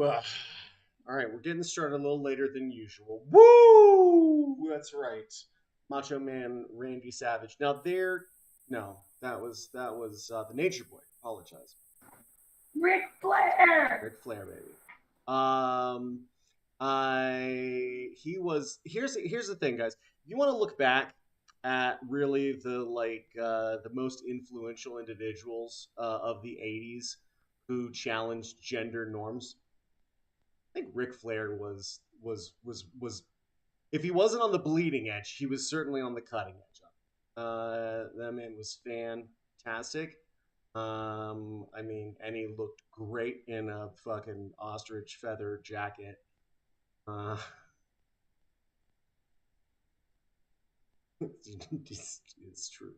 All right, we're getting started a little later than usual. Woo! That's right. Macho Man Randy Savage. Now no, that was the Nature Boy. Apologize. Ric Flair. Ric Flair, baby. Um, I he was here's the thing, guys. If you want to look back at really the most influential individuals of the '80s who challenged gender norms, I think Ric Flair was if he wasn't on the bleeding edge, he was certainly on the cutting edge. That man was fantastic. I mean, and he looked great in a fucking ostrich feather jacket. Uh, it's true.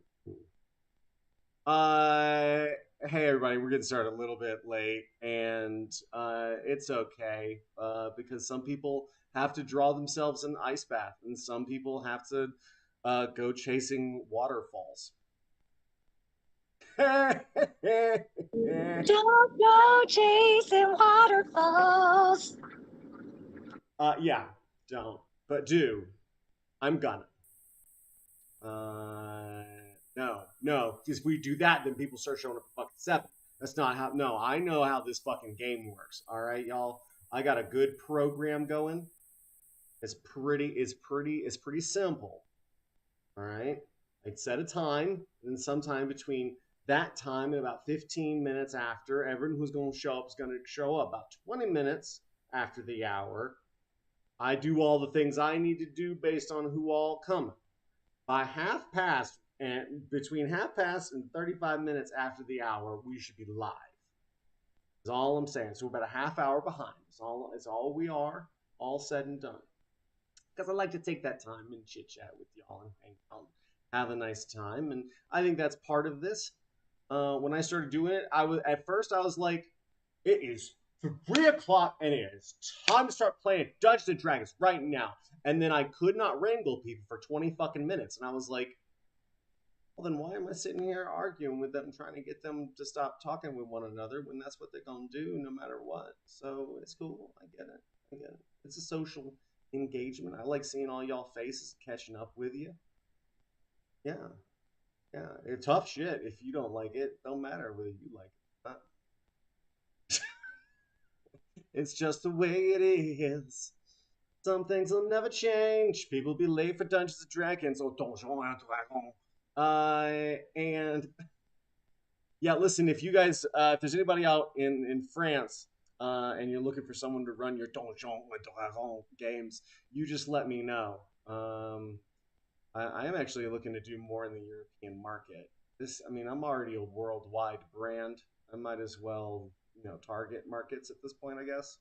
Uh, hey everybody, we're getting started a little bit late, and it's okay because some people have to draw themselves an ice bath, and some people have to go chasing waterfalls. Don't go chasing waterfalls. Yeah, don't, but do. I'm gonna. No, because if we do that, then people start showing up at fucking 7. That's not how. No, I know how this fucking game works. All right, y'all. I got a good program going. It's pretty simple. All right. I'd set a time, and sometime between that time and about 15 minutes after, everyone who's going to show up is going to show up. About 20 minutes after the hour, I do all the things I need to do based on who all come. By half past and between half past and 35 minutes after the hour, we should be live. That's all I'm saying. So we're about a half hour behind. It's all we are, all said and done. Because I like to take that time and chit chat with y'all and hang out, have a nice time, and I think that's part of this. When I started doing it, I was like, it is 3 o'clock and it is time to start playing Dungeons and Dragons right now. And then I could not wrangle people for 20 fucking minutes, and I was like, well, then why am I sitting here arguing with them, trying to get them to stop talking with one another when that's what they're gonna do no matter what? So it's cool. I get it. It's a social engagement. I like seeing all y'all faces, catching up with you. Yeah, yeah. It's tough shit. If you don't like it, don't matter whether you like it. It's just the way it is. Some things will never change. People be late for Dungeons and Dragons or Donjons and Dragons. And yeah, listen, if you guys, if there's anybody out in France and you're looking for someone to run your Donjons and Dragons games, you just let me know. I am actually looking to do more in the European market. I mean, I'm already a worldwide brand. I might as well, target markets at this point, I guess.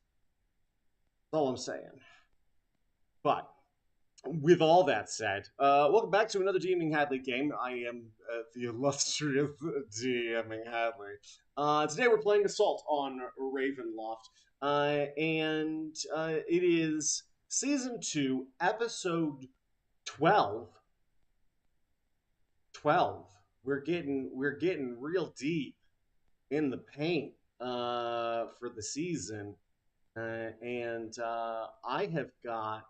That's all I'm saying. But with all that said, welcome back to another DMing Hadley game. I am the illustrious DMing Hadley. Today we're playing Assault on Ravenloft, and it is Season 2, Episode 12. 12. We're getting real deep in the paint for the season, and I have got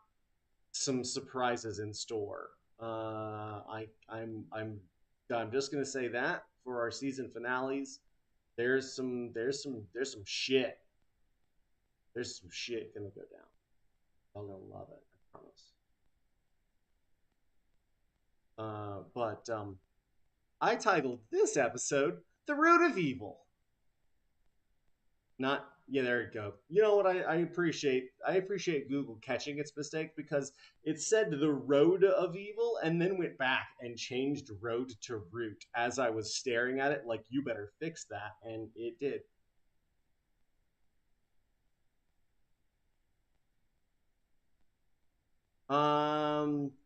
some surprises in store. I'm just gonna say that for our season finales, there's some shit. There's some shit gonna go down. I'm gonna love it. I promise. But I titled this episode "The Root of Evil." Not Yeah, there you go. You know what I appreciate Google catching its mistake, because it said the road of evil and then went back and changed road to root as I was staring at it like, you better fix that, and it did.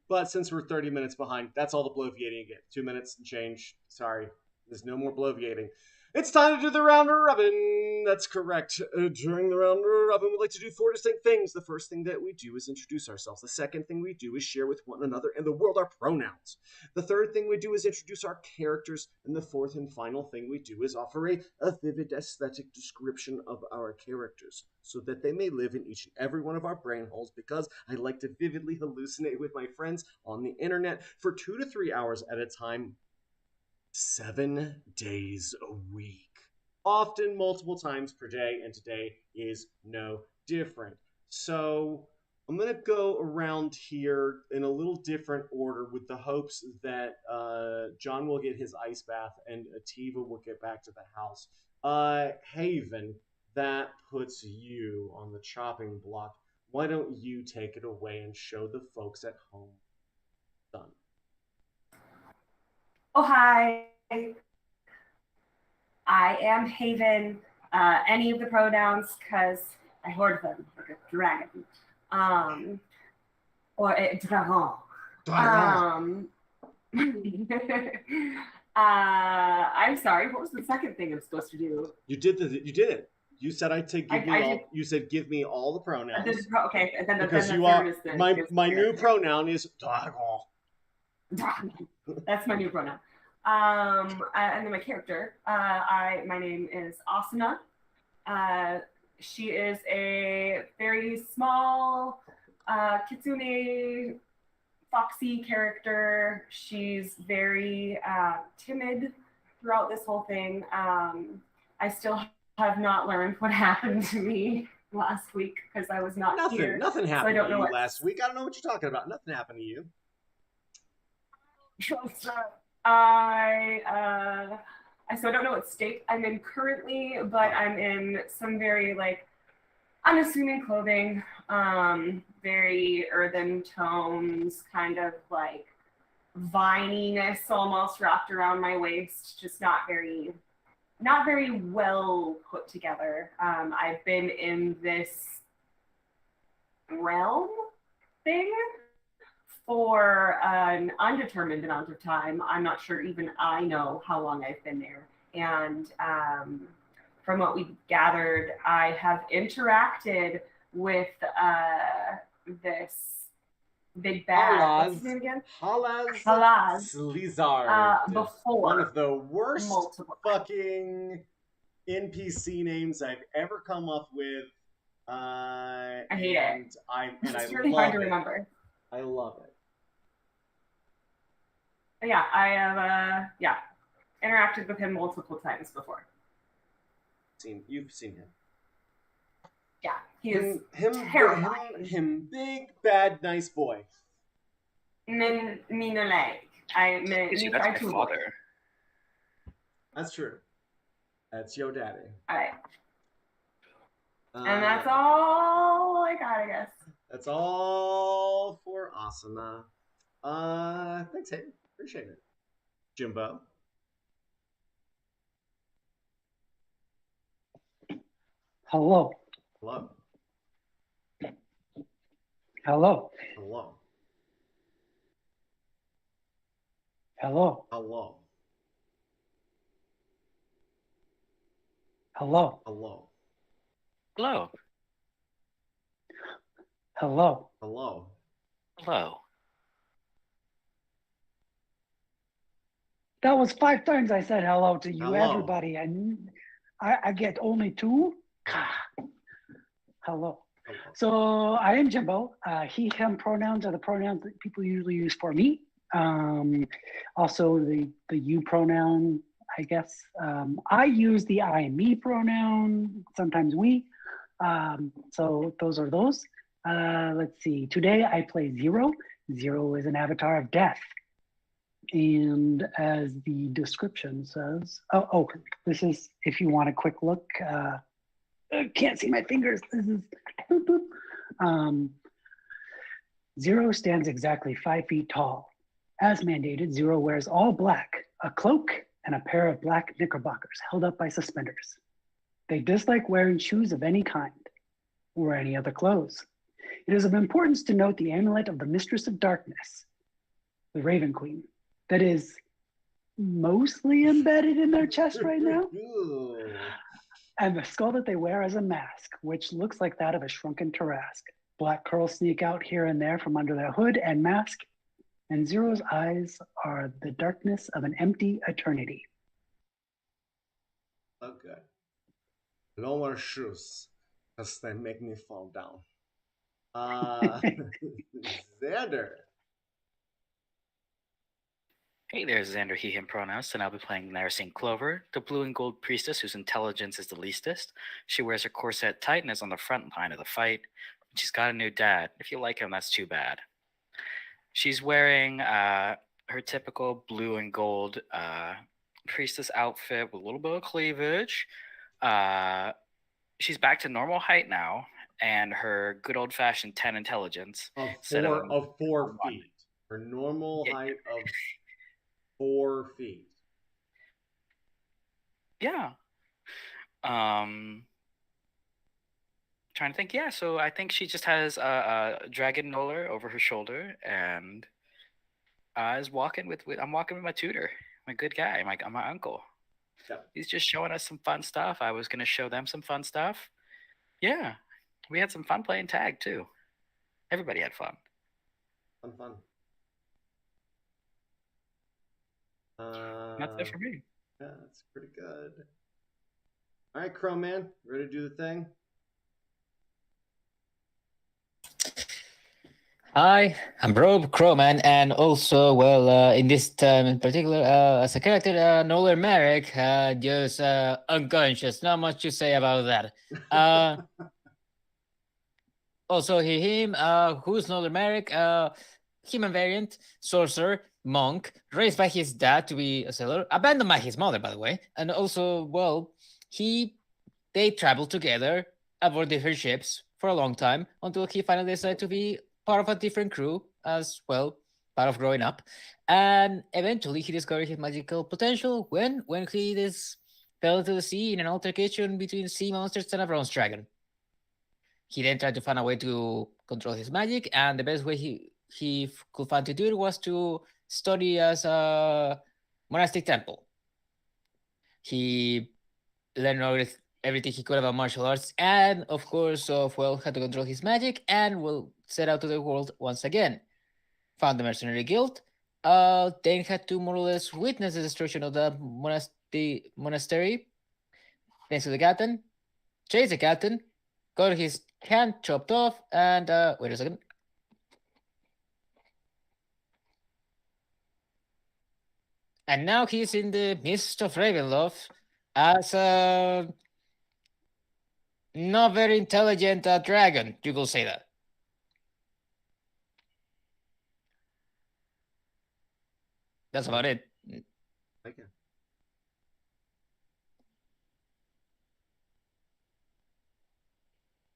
But since we're 30 minutes behind, that's all the bloviating you get. 2 minutes and change. Sorry. There's no more bloviating. It's time to do the round robin. That's correct. During the round robin, we like to do 4 distinct things. The first thing that we do is introduce ourselves. The second thing we do is share with one another and the world our pronouns. The third thing we do is introduce our characters. And the fourth and final thing we do is offer a vivid aesthetic description of our characters so that they may live in each and every one of our brain holes, because I like to vividly hallucinate with my friends on the internet for 2 to 3 hours at a time, 7 days a week, often multiple times per day, and today is no different. So I'm going to go around here in a little different order with the hopes that John will get his ice bath and Ativa will get back to the house. Haven, that puts you on the chopping block. Why don't you take it away and show the folks at home? Done. Oh, hi. I am Haven. Any of the pronouns, because I hoard them like a dragon. Or a dragon. I'm sorry. What was the second thing I'm supposed to do? You did it. You said You said give me all the pronouns. Okay, and then because the you third are is the my new pronoun is dragon. That's my new pronoun. And then my character. My name is Asuna. She is a very small kitsune, foxy character. She's very timid throughout this whole thing. I still have not learned what happened to me last week because I was not here. Nothing happened to you last week. I don't know what you're talking about. Nothing happened to you. I still don't know what state I'm in currently, but I'm in some very unassuming clothing, very earthen tones, kind of like vininess almost wrapped around my waist, just not very well put together. I've been in this realm thing for an undetermined amount of time. I'm not sure even I know how long I've been there. And from what we've gathered, I have interacted with this big bad. What's his name again? Halaz Slizard. Before. One of the worst fucking NPC names I've ever come up with. I hate it. It's really hard to remember. I love it. Yeah, I have interacted with him multiple times before. You've seen him. Yeah, he is terrifying. Him big, bad, nice boy. Me no like. That's my father. That's true. That's your daddy. All right. And that's all I got, I guess. That's all for Asuna. Thanks, Hayden. Appreciate it. Jimbo. Hello. Hello. Hello. Hello. Hello. Hello. Hello. Hello. Hello. Hello. Hello. Hello. That was 5 times I said hello to you, Hello. everybody, and I get only 2. Hello. Hello. So I am Jimbo. He, him pronouns are the pronouns that people usually use for me. Also the you pronoun, I guess. I use the I and me pronoun, sometimes we. So those are those. Let's see. Today I play Zero. Zero is an avatar of death. And as the description says, this is, if you want a quick look, can't see my fingers. This is, boop, boop. Zero stands exactly 5 feet tall. As mandated, Zero wears all black, a cloak and a pair of black knickerbockers held up by suspenders. They dislike wearing shoes of any kind or any other clothes. It is of importance to note the amulet of the Mistress of Darkness, the Raven Queen. That is mostly embedded in their chest right now. Ooh. And the skull that they wear is a mask, which looks like that of a shrunken Tarask. Black curls sneak out here and there from under their hood and mask, and Zero's eyes are the darkness of an empty eternity. Okay. Lower shoes, because they make me fall down. Xander. Hey there, Xander, he, him pronouns, and I'll be playing Narasine Clover, the blue and gold priestess whose intelligence is the leastest. She wears her corset tight and is on the front line of the fight. She's got a new dad. If you like him, that's too bad. She's wearing her typical blue and gold priestess outfit with a little bit of cleavage. She's back to normal height now, and her good old-fashioned 10 intelligence. Of 4 feet. Her normal height of 4 feet. Yeah. Trying to think. Yeah, so I think she just has a dragon roller over her shoulder and is walking with I'm walking with my tutor, my good guy, my uncle. Yeah. He's just showing us some fun stuff. I was gonna show them some fun stuff. Yeah, we had some fun playing tag too. Everybody had fun. Fun. That's it for me. Yeah, that's pretty good. All right, Crow Man, ready to do the thing? Hi, I'm Rob Crowman, and also, well, in this time in particular, as a character, Nolan Merrick, just unconscious. Not much to say about that. Also, him, who's Nolan Merrick? Human variant, sorcerer, monk, raised by his dad to be a sailor, abandoned by his mother, by the way, and also, well, they traveled together aboard different ships for a long time until he finally decided to be part of a different crew as well, part of growing up, and eventually he discovered his magical potential when he fell into the sea in an altercation between sea monsters and a bronze dragon. He then tried to find a way to control his magic, and the best way he could find to do it was to study as a monastic temple. He learned everything he could about martial arts, and of course, had to control his magic, and will set out to the world once again. Found the mercenary guild, then had to more or less witness the destruction of the monastery, thanks to the captain, chased the captain, got his hand chopped off, and wait a second. And now he's in the midst of Ravenloft as a not very intelligent dragon, you could say that. That's about it. Okay.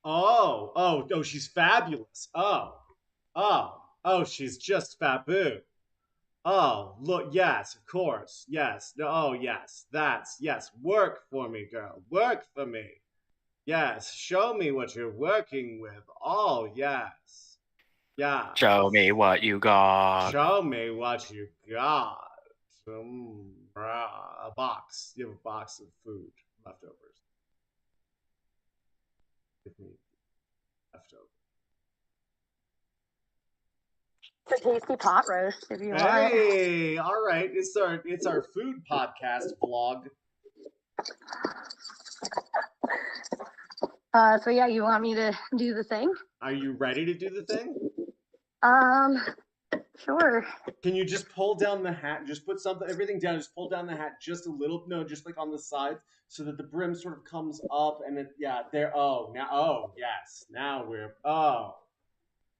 Oh, she's fabulous. Oh, she's just faboo. Oh, look, yes, of course. Yes. No, oh, yes. Yes. Work for me, girl. Work for me. Yes. Show me what you're working with. Oh, yes. Yeah. Show me what you got. Show me what you got. A box. You have a box of food leftovers. Give me leftovers. It's a tasty pot roast if you want it. Hey, all right. It's our food podcast vlog. So yeah, you want me to do the thing? Are you ready to do the thing? Sure. Can you just pull down the hat? Just put everything down. Just pull down the hat just a little. No, just like on the sides, so that the brim sort of comes up, and there. Yes. Now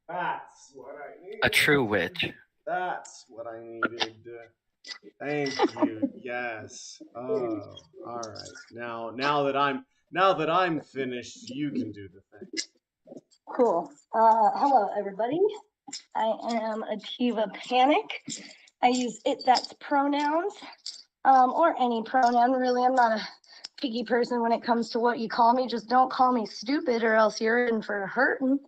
that's what I needed. A true witch. That's what I needed. Thank you. Yes. Oh, all right. Now that I'm finished, you can do the thing. Cool. Hello, everybody. I am Ativa Panic. I use it, that's pronouns, or any pronoun, really. I'm not a picky person when it comes to what you call me. Just don't call me stupid or else you're in for hurting.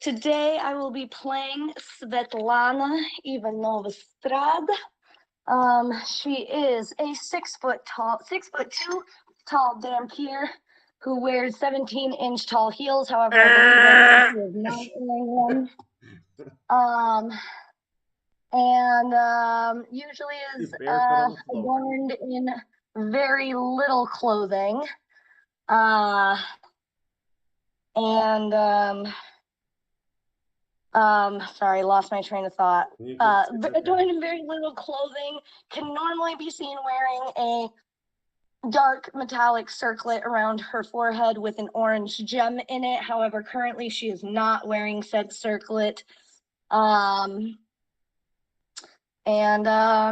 Today I will be playing Svetlana Ivanova Strad. She is a 6'2" tall vampire who wears 17-inch tall heels. However, I believe right now she is not wearing them. And usually is barefoot on the floor. adorned in very little clothing. Sorry, lost my train of thought. Adorned in very little clothing, can normally be seen wearing a dark metallic circlet around her forehead with an orange gem in it. However, currently she is not wearing said circlet.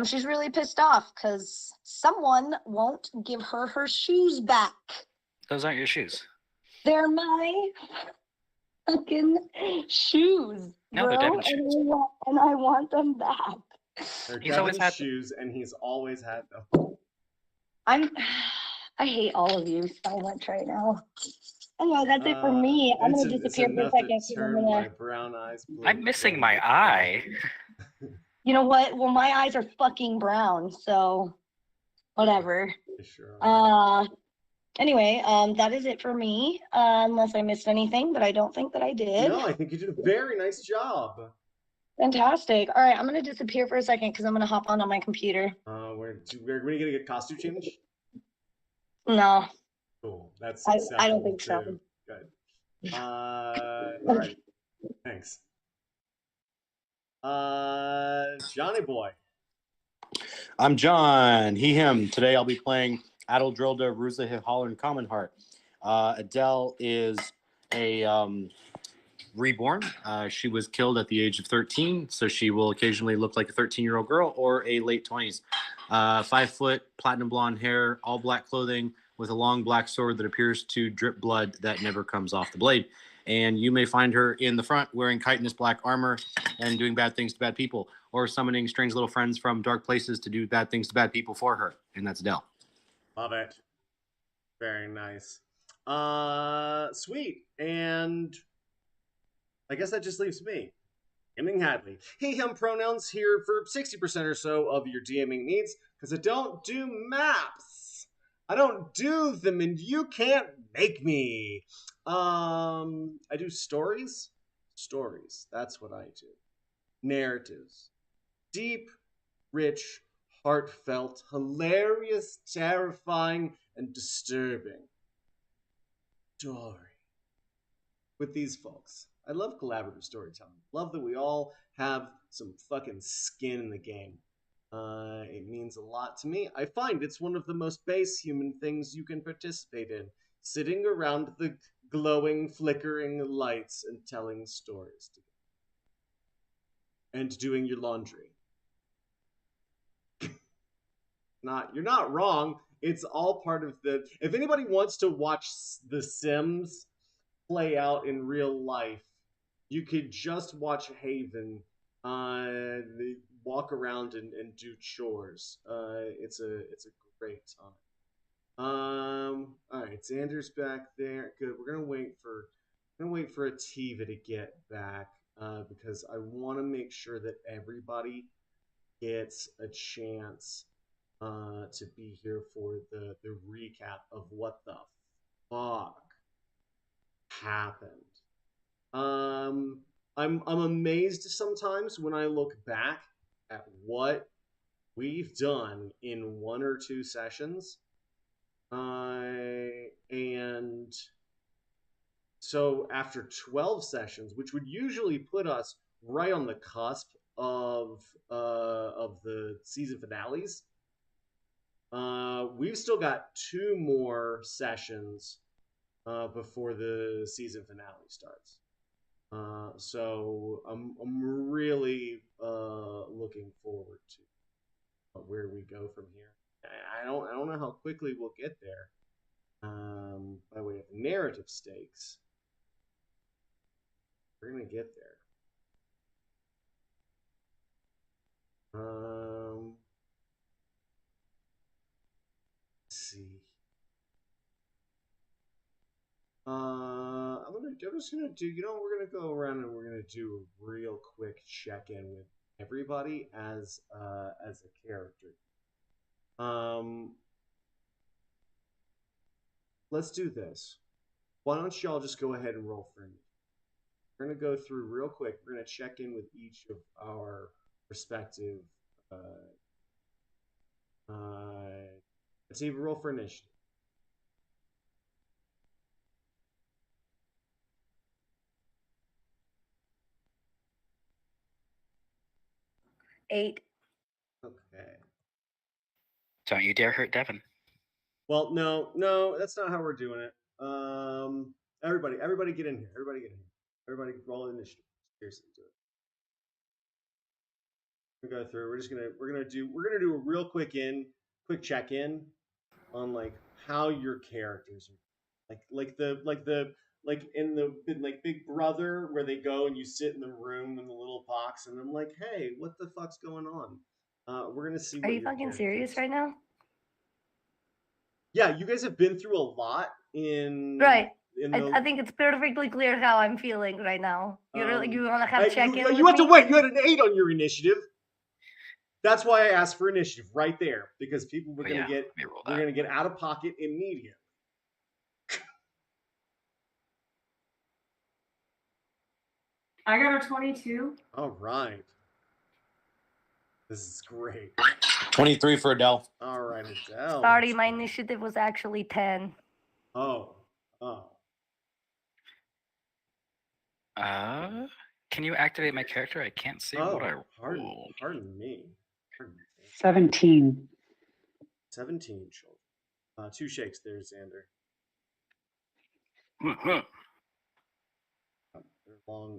She's really pissed off because someone won't give her shoes back. Those aren't your shoes. They're my fucking shoes, No, bro, they're Devin's shoes. and I want them back. They're He's always Devin's had them. shoes, and he's always had them. I hate all of you so much right now. Anyway, that's it for me. I'm gonna disappear for a enough to second. 'Cause turn my brown eyes blue. I'm missing my eye. You know what? Well, my eyes are fucking brown, so whatever. Sure. Anyway, that is it for me. Unless I missed anything, but I don't think that I did. No, I think you did a very nice job. Fantastic. All right, I'm gonna disappear for a second because I'm gonna hop on my computer. We're gonna get a costume change. No, Cool. That's I don't think too. so. Good. All right. Thanks. Johnny boy. I'm John, he, him. Today I'll be playing Adeldrilda Ruza Holland Common Heart. Adele is a reborn. She was killed at the age of 13, so she will occasionally look like a 13-year-old girl or a late 20s. 5 foot, platinum blonde hair, all black clothing with a long black sword that appears to drip blood that never comes off the blade. And you may find her in the front wearing chitinous black armor and doing bad things to bad people, or summoning strange little friends from dark places to do bad things to bad people for her. And that's Adele. Love it. Very nice. Sweet. And I guess that just leaves me. DMing Hadley. He, him pronouns here for 60% or so of your DMing needs, because I don't do maps. I don't do them, and you can't make me. I do stories. Stories. That's what I do. Narratives. Deep, rich, heartfelt, hilarious, terrifying, and disturbing. Story. With these folks. I love collaborative storytelling. Love that we all have some fucking skin in the game. It means a lot to me. I find it's one of the most base human things you can participate in. Sitting around the glowing, flickering lights and telling stories together. And doing your laundry. You're not wrong. It's all part of the... If anybody wants to watch The Sims play out in real life, you could just watch Haven walk around and do chores. It's a great time. All right, Xander's back there. Good. We're gonna wait for Ativa to get back because I want to make sure that everybody gets a chance to be here for the recap of what the fuck happened. I'm amazed sometimes when I look back at what we've done in 1 or 2 sessions. And so after 12 sessions, which would usually put us right on the cusp of the season finales, we've still got 2 more sessions before the season finale starts. So I'm really looking forward to where we go from here. I don't know how quickly we'll get there. By way of narrative stakes, we're gonna get there. Let's see. I'm gonna just gonna do. We're gonna go around and we're gonna do a real quick check-in with everybody as a character. Let's do this. Why don't y'all just go ahead and roll for me? We're gonna go through real quick. We're gonna check in with each of our respective. Let's even roll for initiative. Eight. Okay. Don't you dare hurt Devin. Well, no, that's not how we're doing it. Everybody get in here. Everybody roll initiative. Seriously, do it. We go through. We're gonna do a real quick check in on like how your characters are, like in the Big Brother where they go and you sit in the room in the little box and I'm like, hey, what the fuck's going on? We're gonna see. Are you fucking serious right now? Yeah, you guys have been through a lot in Right. In I think it's perfectly clear how I'm feeling right now. You want to have check-in you with have to me? wait. You had an 8 on your initiative. That's why I asked for initiative right there, because people were gonna get out of pocket immediately. I got a 22. All right. This is great. 23 for Adele. All right, Adele. Sorry, my initiative was actually 10. Oh. Can you activate my character? I can't see what I rolled. Pardon me. 17. 17 children. 2 shakes there, Xander.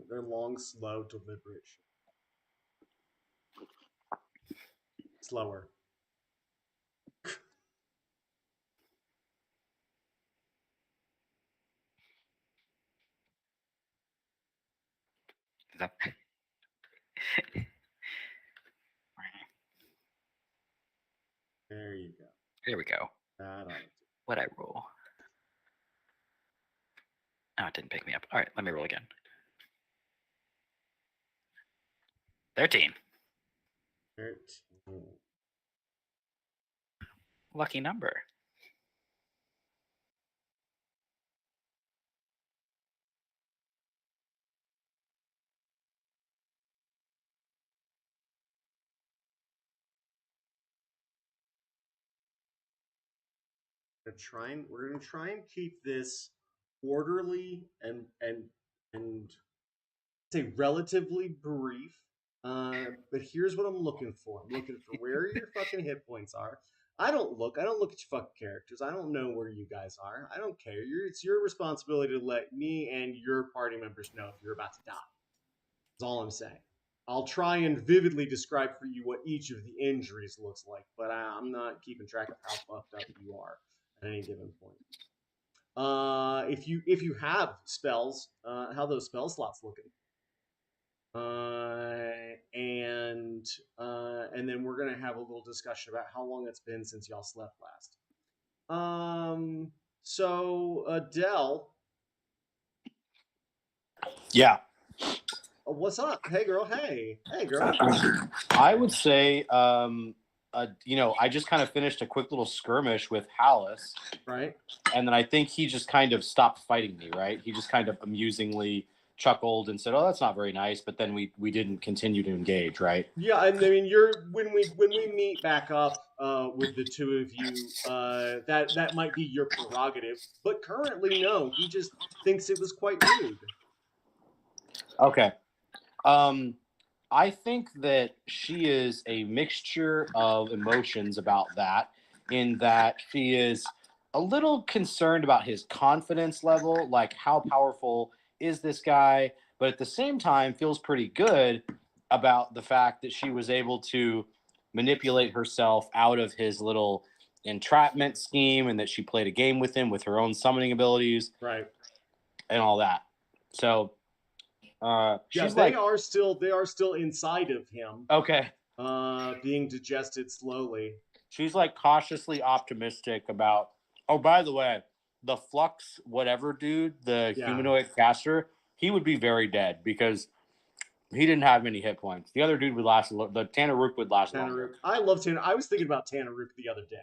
They're long, slow, deliberate. Slower. There you go. There we go. What'd I roll? Oh, it didn't pick me up. All right, let me roll again. 13. 13. Lucky number. We're gonna try and keep this orderly and say relatively brief. But here's what I'm looking for. I'm looking for where your fucking hit points are. I don't look at your fucking characters. I don't know where you guys are. I don't care. It's your responsibility to let me and your party members know if you're about to die. That's all I'm saying. I'll try and vividly describe for you what each of the injuries looks like, but I'm not keeping track of how fucked up you are at any given point. If you have spells, how those spell slots looking? And then we're gonna have a little discussion about how long it's been since y'all slept last. So Adele. Yeah. What's up? Hey girl. Hey girl. I would say, I just kind of finished a quick little skirmish with Hallis. Right. And then I think he just kind of stopped fighting me, right? He just kind of amusingly chuckled and said, "Oh, that's not very nice." But then we didn't continue to engage, right? Yeah, I mean, when we meet back up with the two of you, that might be your prerogative. But currently, no. He just thinks it was quite rude. Okay. I think that she is a mixture of emotions about that, in that she is a little concerned about his confidence level, like how powerful is this guy, but at the same time feels pretty good about the fact that she was able to manipulate herself out of his little entrapment scheme, and that she played a game with him with her own summoning abilities, right, and all that. So she's they are still inside of him. Okay. Being digested slowly. She's like cautiously optimistic about, oh, by the way, the Flux whatever dude, the Yeah. humanoid caster, he would be very dead because he didn't have many hit points. The other dude would last a little. The Tanaruk would last longer. Tanaruk. I love Tanaruk. I was thinking about Tanaruk the other day.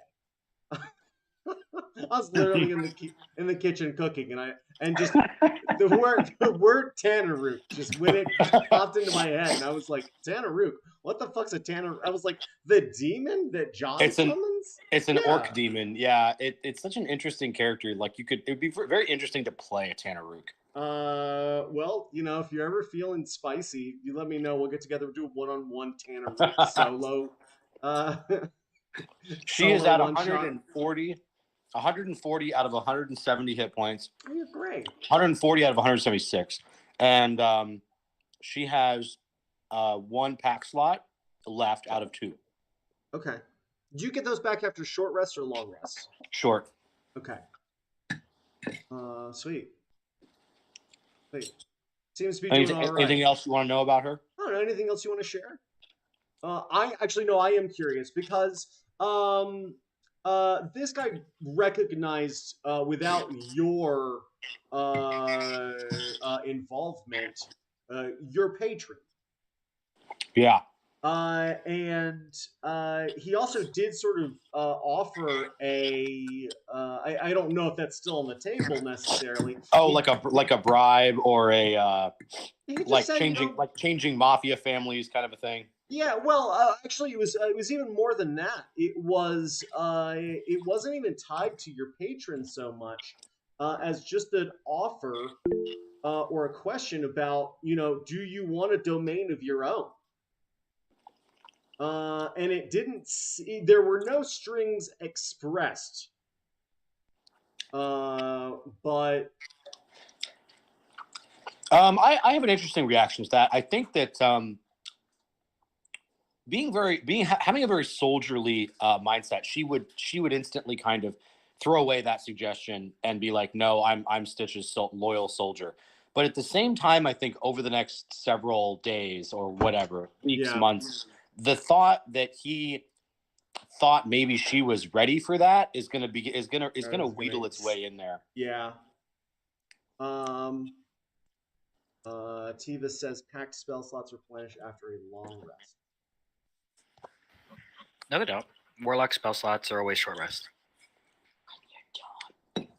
I was literally in the kitchen cooking, and just the word Tanaruk just when it popped into my head, and I was like, Tanaruk, what the fuck's a Tanaruk? I was like, the demon that John summons. It's an orc demon. Yeah, it's such an interesting character. Like it would be very interesting to play a Tanaruk. Well, if you're ever feeling spicy, you let me know. We'll get together, do a one-on-one Tanaruk solo. She is at 140 out of 170 hit points. Oh, you're great. 140 out of 176, and she has one pack slot left out of 2. Okay. Do you get those back after short rest or long rest? Short. Okay. Sweet. Seems to be doing all right. Anything else you want to know about her? I don't know. Anything else you want to share? I actually no. I am curious because this guy recognized without your involvement your patron. Yeah. And he also did sort of offer I don't know if that's still on the table necessarily. Oh, like a bribe or a like said, changing mafia families kind of a thing. Yeah, well, actually, it was even more than that. It wasn't even tied to your patron so much as just an offer or a question about do you want a domain of your own? And it didn't. There were no strings expressed, but I have an interesting reaction to that. I think that having a very soldierly mindset, she would instantly kind of throw away that suggestion and be like, no, I'm Stitch's loyal soldier. But at the same time, I think over the next several days or whatever, weeks, months, the thought that he thought maybe she was ready for that is gonna wheedle its way in there. Yeah. Tiva says packed spell slots replenish after a long rest. No, they don't. Warlock spell slots are always short rest.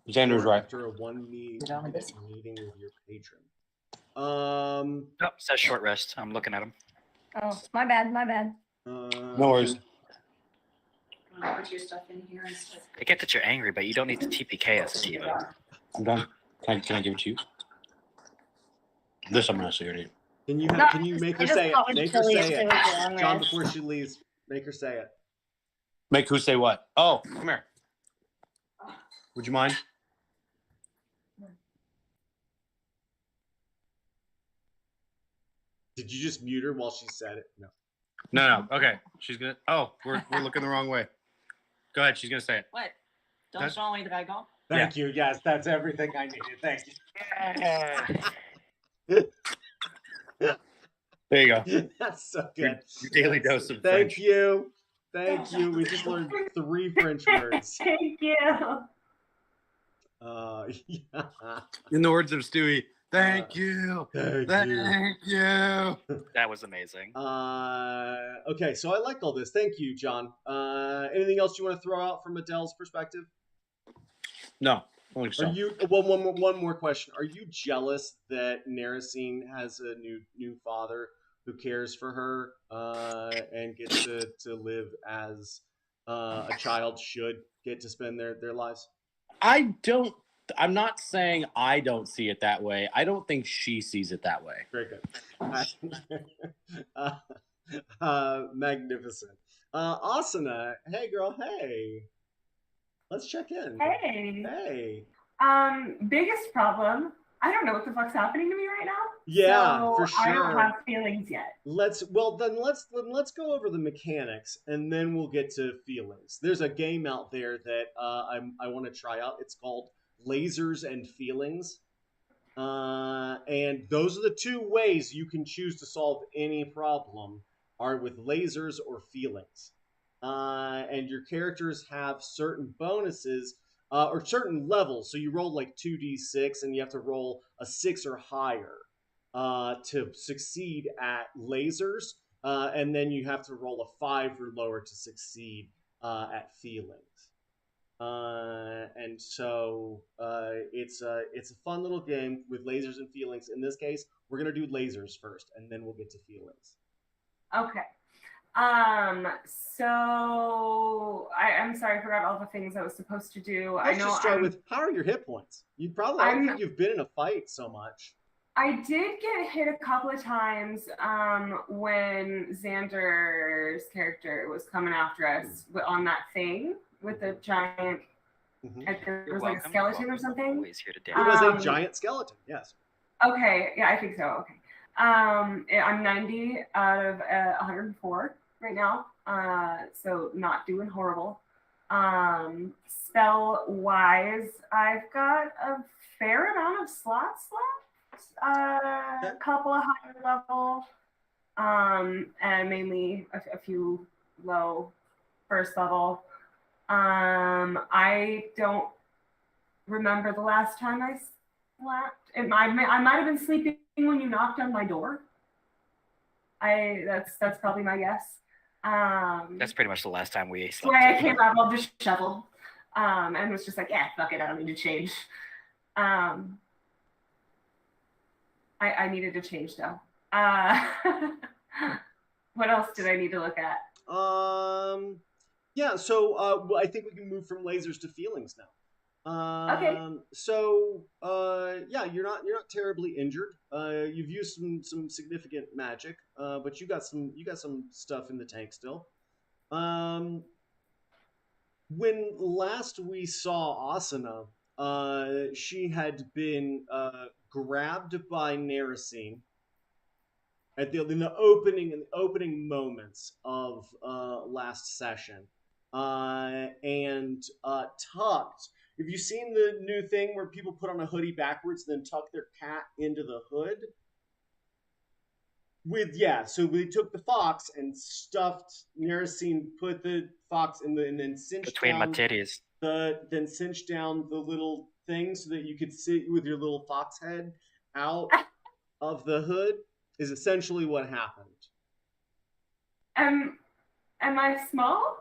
Xander's right. After a meeting with your patron. Nope, it says short rest. I'm looking at him. Oh, my bad. No worries. Put your stuff in here and stuff. I get that you're angry, but you don't need to TPK as a diva. I'm done. Can I give it to you? This I'm gonna say your name. Can you make her say it? Make her say it. John, before she leaves, make her say it. Make who say what? Oh, come here. Would you mind? Did you just mute her while she said it? No. No. Okay. She's gonna. Oh, we're looking the wrong way. Go ahead. She's gonna say it. What? Don't show me dragon. Thank you. Yes, that's everything I needed. Thank you. There you go. That's so good. Your daily dose of Thank French. you. Thank you. We just learned 3 French words. Thank you. Yeah. In the words of Stewie, thank you. Thank you. That was amazing. Okay, so I like all this. Thank you, John. Anything else you want to throw out from Adele's perspective? No. I think so. Are you one more question? Are you jealous that Narasine has a new father who cares for her and gets to live as a child should get to spend their lives? I'm not saying I don't see it that way. I don't think she sees it that way. Very good. Magnificent. Asana, hey girl, hey. Let's check in. Hey. Hey. Biggest problem. I don't know what the fuck's happening to me right now. Yeah, so for sure. I don't have feelings yet. Let's go over the mechanics and then we'll get to feelings. There's a game out there that I want to try out. It's called Lasers and Feelings. And those are the 2 ways you can choose to solve any problem are with lasers or feelings. And your characters have certain bonuses or certain levels. So you roll like 2d6, and you have to roll a 6 or higher to succeed at lasers, and then you have to roll a 5 or lower to succeed at feelings. And so it's a fun little game with lasers and feelings. In this case, we're gonna do lasers first, and then we'll get to feelings. Okay. So I'm sorry, I forgot all the things I was supposed to do. Let's I know just start with, how are your hit points? I don't think you've been in a fight so much. I did get hit a couple of times when Xander's character was coming after us on that thing with the giant. There was like a skeleton or something. Always here to It was a giant skeleton. Yes. Okay. Yeah, I think so. Okay. I'm 90 out of 104 right now, so not doing horrible. Spell wise, I've got a fair amount of slots left. A couple of higher level, and mainly a few low first level. I don't remember the last time I slept. I might have been sleeping when you knocked on my door. That's probably my guess. That's pretty much the last time we slept. So I came out all disheveled, and was just like, yeah, fuck it, I don't need to change. I needed to change though. What else did I need to look at? Yeah, so I think we can move from lasers to feelings now. Okay. So yeah, you're not terribly injured. You've used some significant magic, but you got some stuff in the tank still. When last we saw Asuna, she had been grabbed by Narasine in the opening moments of last session, and tucked. Have you seen the new thing where people put on a hoodie backwards, then tuck their cat into the hood? So we took the fox and stuffed Narasine, put the fox in and then cinched between down my titties. then cinched down the little thing so that you could sit with your little fox head out of the hood. Is essentially what happened. Am I small?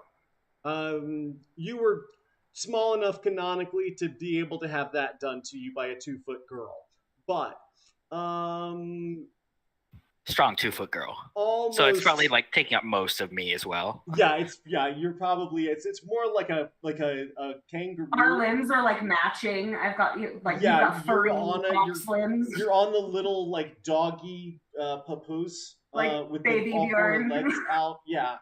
You were small enough canonically to be able to have that done to you by a 2-foot girl, but strong 2-foot girl. Almost. So it's probably like taking up most of me as well. You're probably it's more like a kangaroo. Our limbs are like matching. I've got you've got furry limbs. You're on the little like doggy papoose with baby all Bjorn. 4 legs out. Yeah.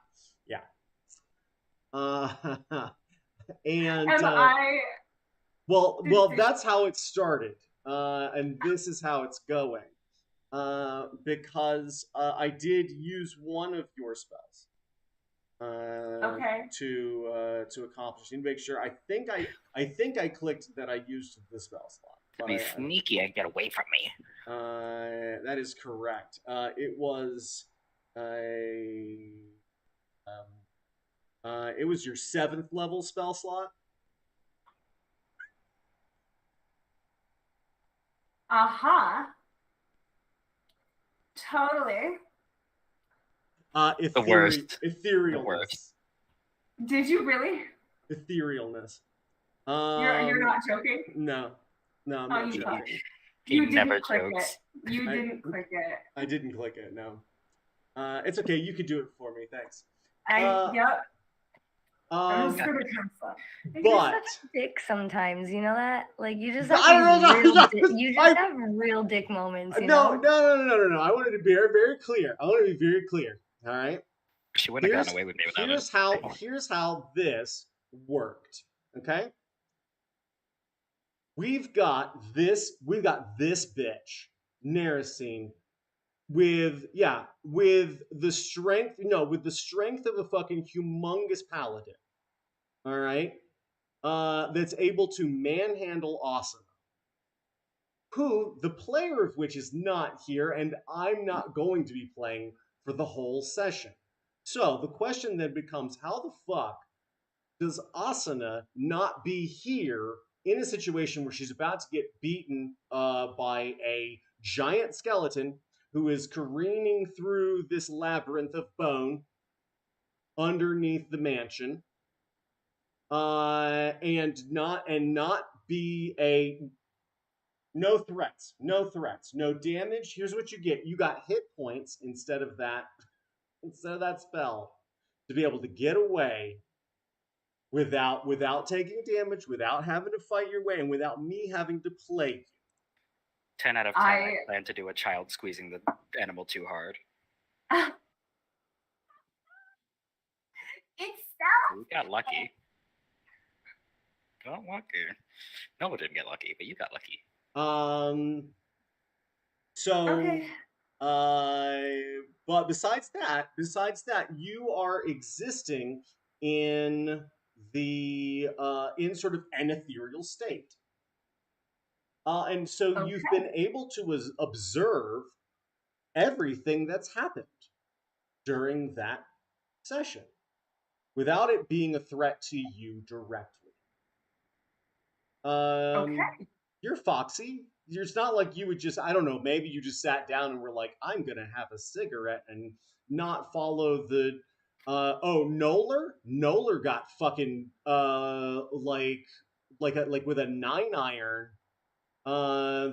And well, that's how it started, and this is how it's going. Because I did use one of your spells to accomplish. You need to make sure. I think I clicked that I used the spell slot. To be sneaky and get away from me. That is correct. It was it was your 7th level spell slot. Totally. The worst. Etherealness. The worst. Did you really? Etherealness. You're not joking? No, I'm not joking. He You never didn't click jokes. it. You didn't click it. I didn't click it. No. It's okay. You could do it for me. Thanks. Yep. I'm just gonna You're but such a dick sometimes, you know that? Like you just I have don't know. you just have real dick moments. You No. know? I wanted to be very, very clear. All right. She wouldn't have gotten away with me without it. Here's how this worked. Okay. We've got this bitch, Narasine, with the strength of a fucking humongous paladin. All right. That's able to manhandle Asuna, who the player of which is not here, and I'm not going to be playing for the whole session. So the question then becomes, how the fuck does Asuna not be here in a situation where she's about to get beaten by a giant skeleton who is careening through this labyrinth of bone underneath the mansion, and not be a no threats, no damage. Here's what you get: you got hit points instead of that spell to be able to get away without taking damage, without having to fight your way, and without me having to plague you. 10 out of 10. I plan to do a child squeezing the animal too hard. It sounds. You got lucky. Got lucky. No one didn't get lucky, but you got lucky. So. Okay. But besides that, you are existing in the in sort of an ethereal state. And so you've been able to observe everything that's happened during that session without it being a threat to you directly. You're foxy. It's not like you would just, I don't know, maybe you just sat down and were like, I'm going to have a cigarette and not follow the, Noller got fucking, like with a 9-iron.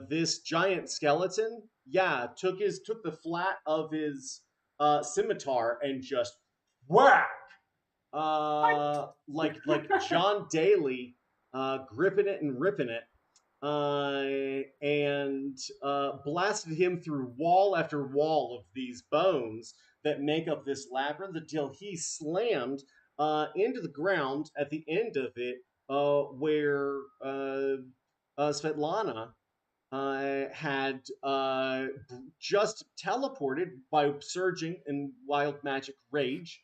This giant skeleton, took the flat of his, scimitar and just whack, like John Daly, gripping it and ripping it. And blasted him through wall after wall of these bones that make up this labyrinth until he slammed into the ground at the end of it, where Svetlana had just teleported by surging in wild magic rage,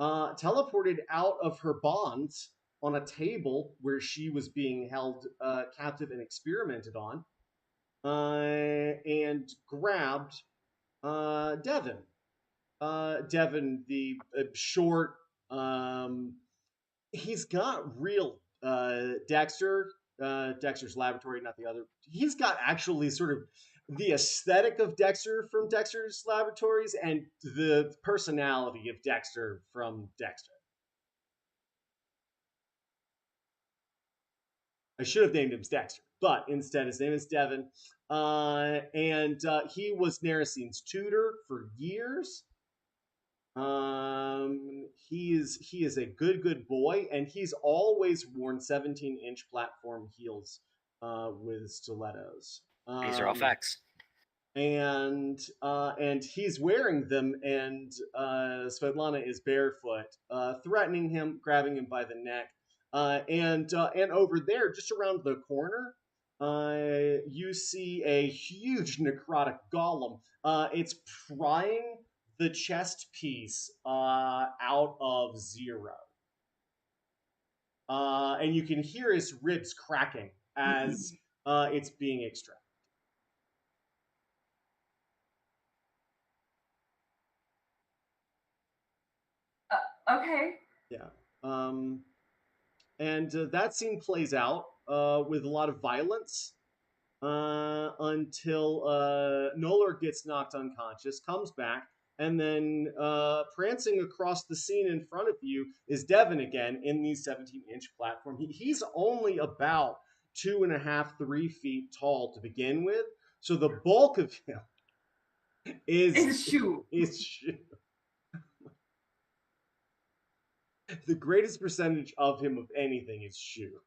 teleported out of her bonds on a table where she was being held captive and experimented on, and grabbed Devin. Devin, the short, he's got real Dexter's Laboratory, not the other. He's got actually sort of the aesthetic of Dexter from Dexter's Laboratories and the personality of Dexter from Dexter. I should have named him Dexter, but instead his name is Devin. And he was Narasine's tutor for years. He is a good boy, and he's always worn 17-inch platform heels with stilettos. These are all facts. And he's wearing them, and Svetlana is barefoot, threatening him, grabbing him by the neck. And over there, just around the corner, you see a huge necrotic golem. It's prying the chest piece out of Zero. And you can hear his ribs cracking as it's being extracted. Okay. Yeah. And that scene plays out with a lot of violence until Noller gets knocked unconscious, comes back, and then prancing across the scene in front of you is Devin again in the 17-inch platform. He's only about 2.5, 3 feet tall to begin with, so the bulk of him is Shu. The greatest percentage of him of anything is Shu.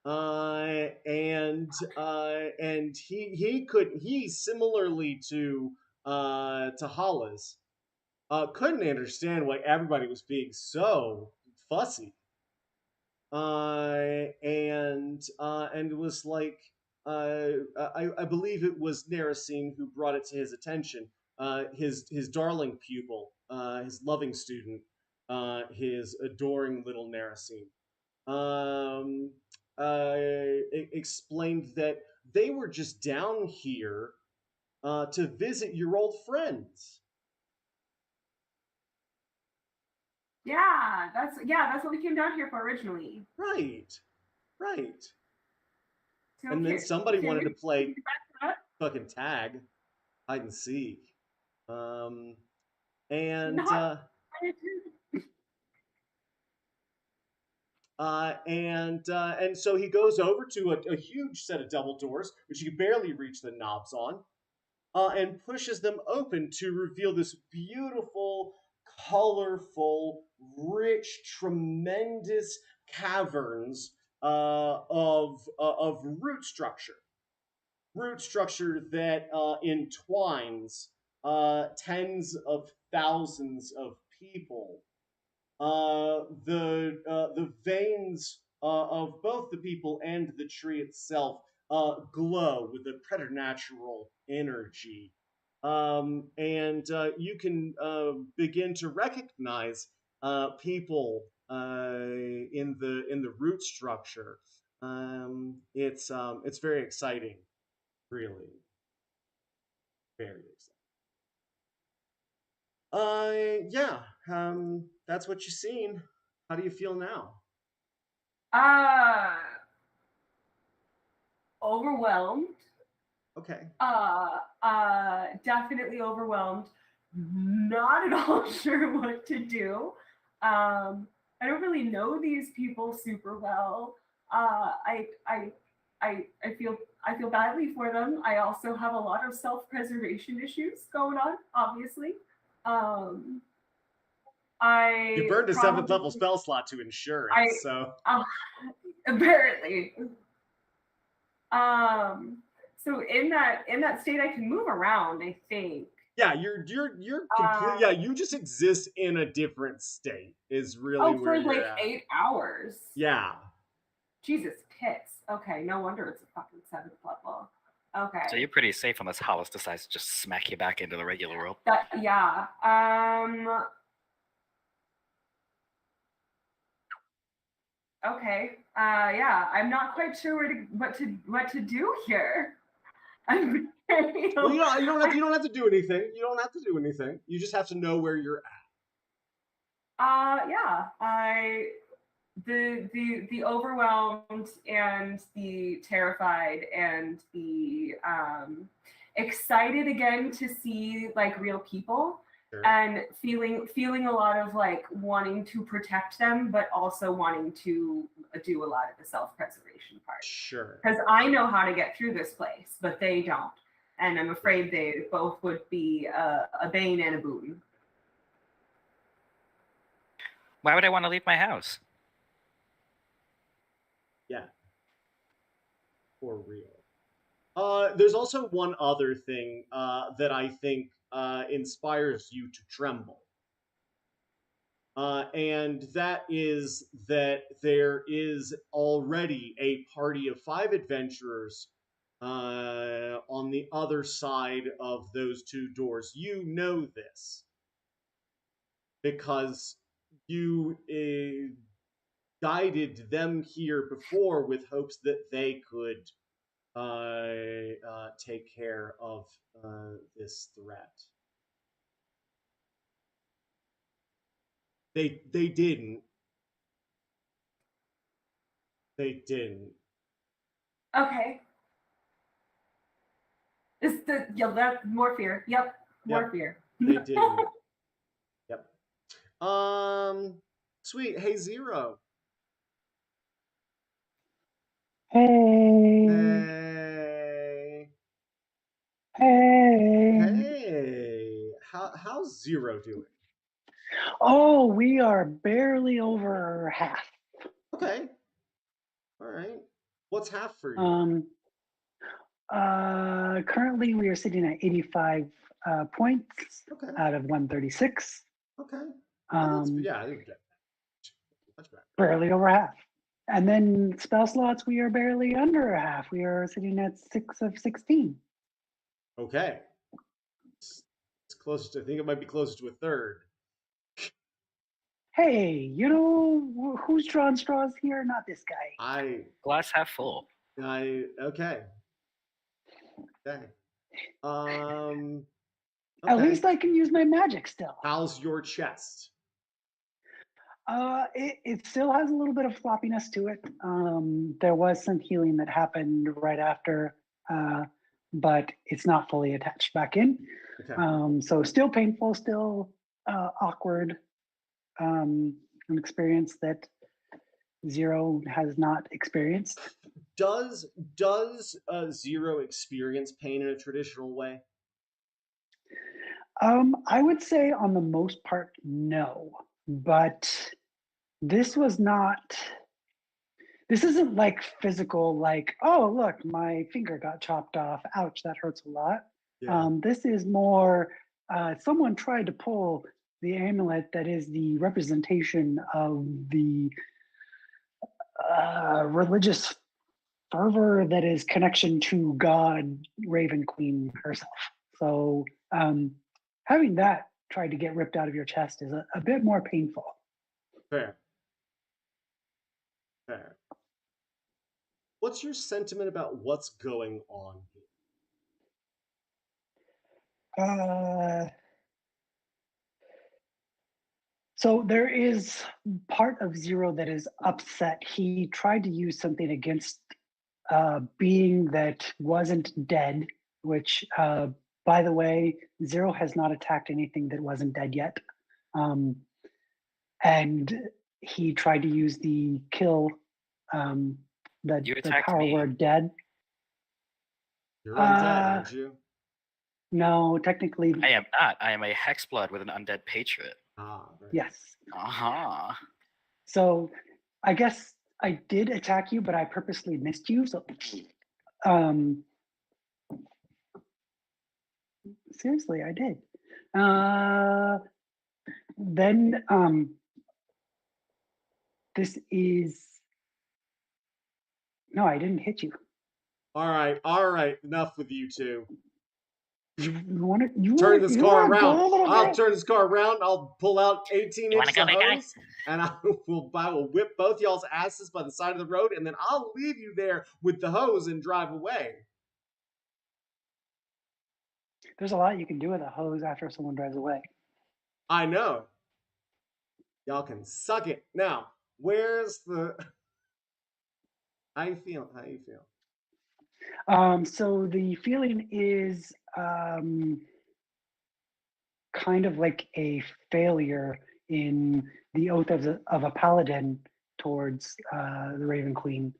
And he similarly to Hollis, couldn't understand why everybody was being so fussy. And was like, I believe it was Narasine who brought it to his attention. His darling pupil, his loving student, his adoring little Narasine, explained that they were just down here to visit your old friends. Yeah, that's what we came down here for originally. Right. So And then somebody wanted to play we back fucking tag, hide and seek. And Not- and so he goes over to a huge set of double doors, which you can barely reach the knobs on, and pushes them open to reveal this beautiful, colorful, rich, tremendous caverns of root structure that entwines tens of thousands of people. The veins of both the people and the tree itself glow with a preternatural energy, and you can begin to recognize people in the root structure. It's very exciting, really, very exciting. Yeah. That's what you've seen. How do you feel now? Overwhelmed. Okay. Definitely overwhelmed. Not at all sure what to do. I don't really know these people super well. I feel badly for them. I also have a lot of self-preservation issues going on, obviously. You burned a 7th level spell slot to insurance, so apparently. So in that state, I can move around. I think. yeah, you're complete. Yeah, you just exist in a different state. Is really where for you're like at. 8 hours. Yeah. Jesus tits. Okay, no wonder it's a fucking 7th level. Okay. So you're pretty safe unless Hollis decides to just smack you back into the regular world. Yeah. Okay. Yeah. I'm not quite sure what to do here. I'm Well, you don't have to do anything. You don't have to do anything. You just have to know where you're at. Yeah. The overwhelmed and the terrified and the excited again to see like real people. Sure. And feeling a lot of like wanting to protect them, but also wanting to do a lot of the self-preservation part. Sure. Because I know how to get through this place, but they don't, and I'm afraid they both would be a bane and a boon. Why would I want to leave my house? Yeah. For real. There's also one other thing that I think inspires you to tremble. And that is that there is already a party of 5 adventurers on the other side of those 2 doors. You know this because you guided them here before with hopes that they could take care of this threat. They didn't. They didn't. Okay. Is the that more fear? Yep, more fear. They didn't. Yep. Sweet. Hey, Zero. Hey. Hey. Hey. Hey. How's Zero doing? Oh, we are barely over half. Okay. All right. What's half for you? Currently we are sitting at 85 points out of 136. Okay. Yeah, much better. Barely over half. And then spell slots, we are barely under a half. We are sitting at 6 of 16. Okay. It's close to, I think it might be closer to a third. Hey, you know who's drawing straws here? Not this guy. Glass half full. Okay. Okay. At least I can use my magic still. How's your chest? It still has a little bit of floppiness to it. There was some healing that happened right after, but it's not fully attached back in. Okay. So still painful, still awkward. An experience that Zero has not experienced. Does Zero experience pain in a traditional way? I would say on the most part, no. But this was not. This isn't like physical, like, oh, look, my finger got chopped off. Ouch, that hurts a lot. Yeah. This is more, someone tried to pull the amulet that is the representation of the religious fervor that is connection to God, Raven Queen herself. So having that tried to get ripped out of your chest is a bit more painful. Fair. Fair. What's your sentiment about what's going on here? So there is part of Zero that is upset. He tried to use something against a being that wasn't dead, which, by the way, Zero has not attacked anything that wasn't dead yet. And he tried to use the kill, You the attacked power me. word dead. You're undead, aren't you? No, technically, I am not. I am a hexblood with an undead patriot. Ah, right. yes. Uh-huh. So I guess I did attack you, but I purposely missed you. So seriously, I did. Then this is no, I didn't hit you. All right. Enough with you two. You want to Turn this car around. Go a little I'll bit? turn this car around. I'll pull out 18 You wanna inches go, of big guy? hose, and I will whip both y'all's asses by the side of the road, and then I'll leave you there with the hose and drive away. There's a lot you can do with a hose after someone drives away. I know. Y'all can suck it. Now, where's the... How you feel? So the feeling is kind of like a failure in the oath of a paladin towards the Raven Queen.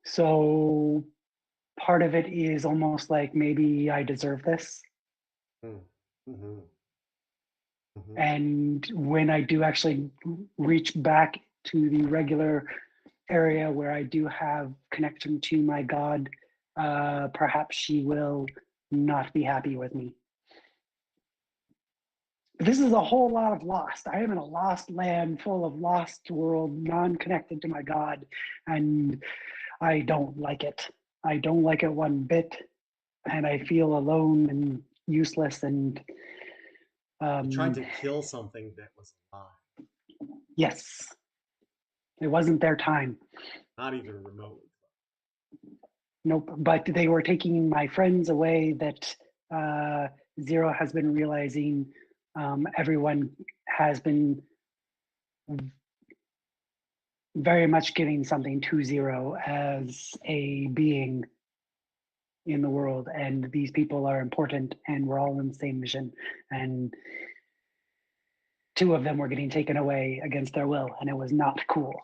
So part of it is almost like maybe I deserve this. And when I do actually reach back to the regular area where I do have connection to my God, perhaps she will not be happy with me. This is a whole lot of lost. I am in a lost land full of lost world, non-connected to my God, and I don't like it. I don't like it one bit, and I feel alone and useless. And You tried to kill something that was alive. yes, it wasn't their time. Not even remotely. Nope. But they were taking my friends away. That Zero has been realizing. Everyone has been very much giving something to Zero as a being in the world, and these people are important, and we're all in the same mission. And two of them were getting taken away against their will, and it was not cool.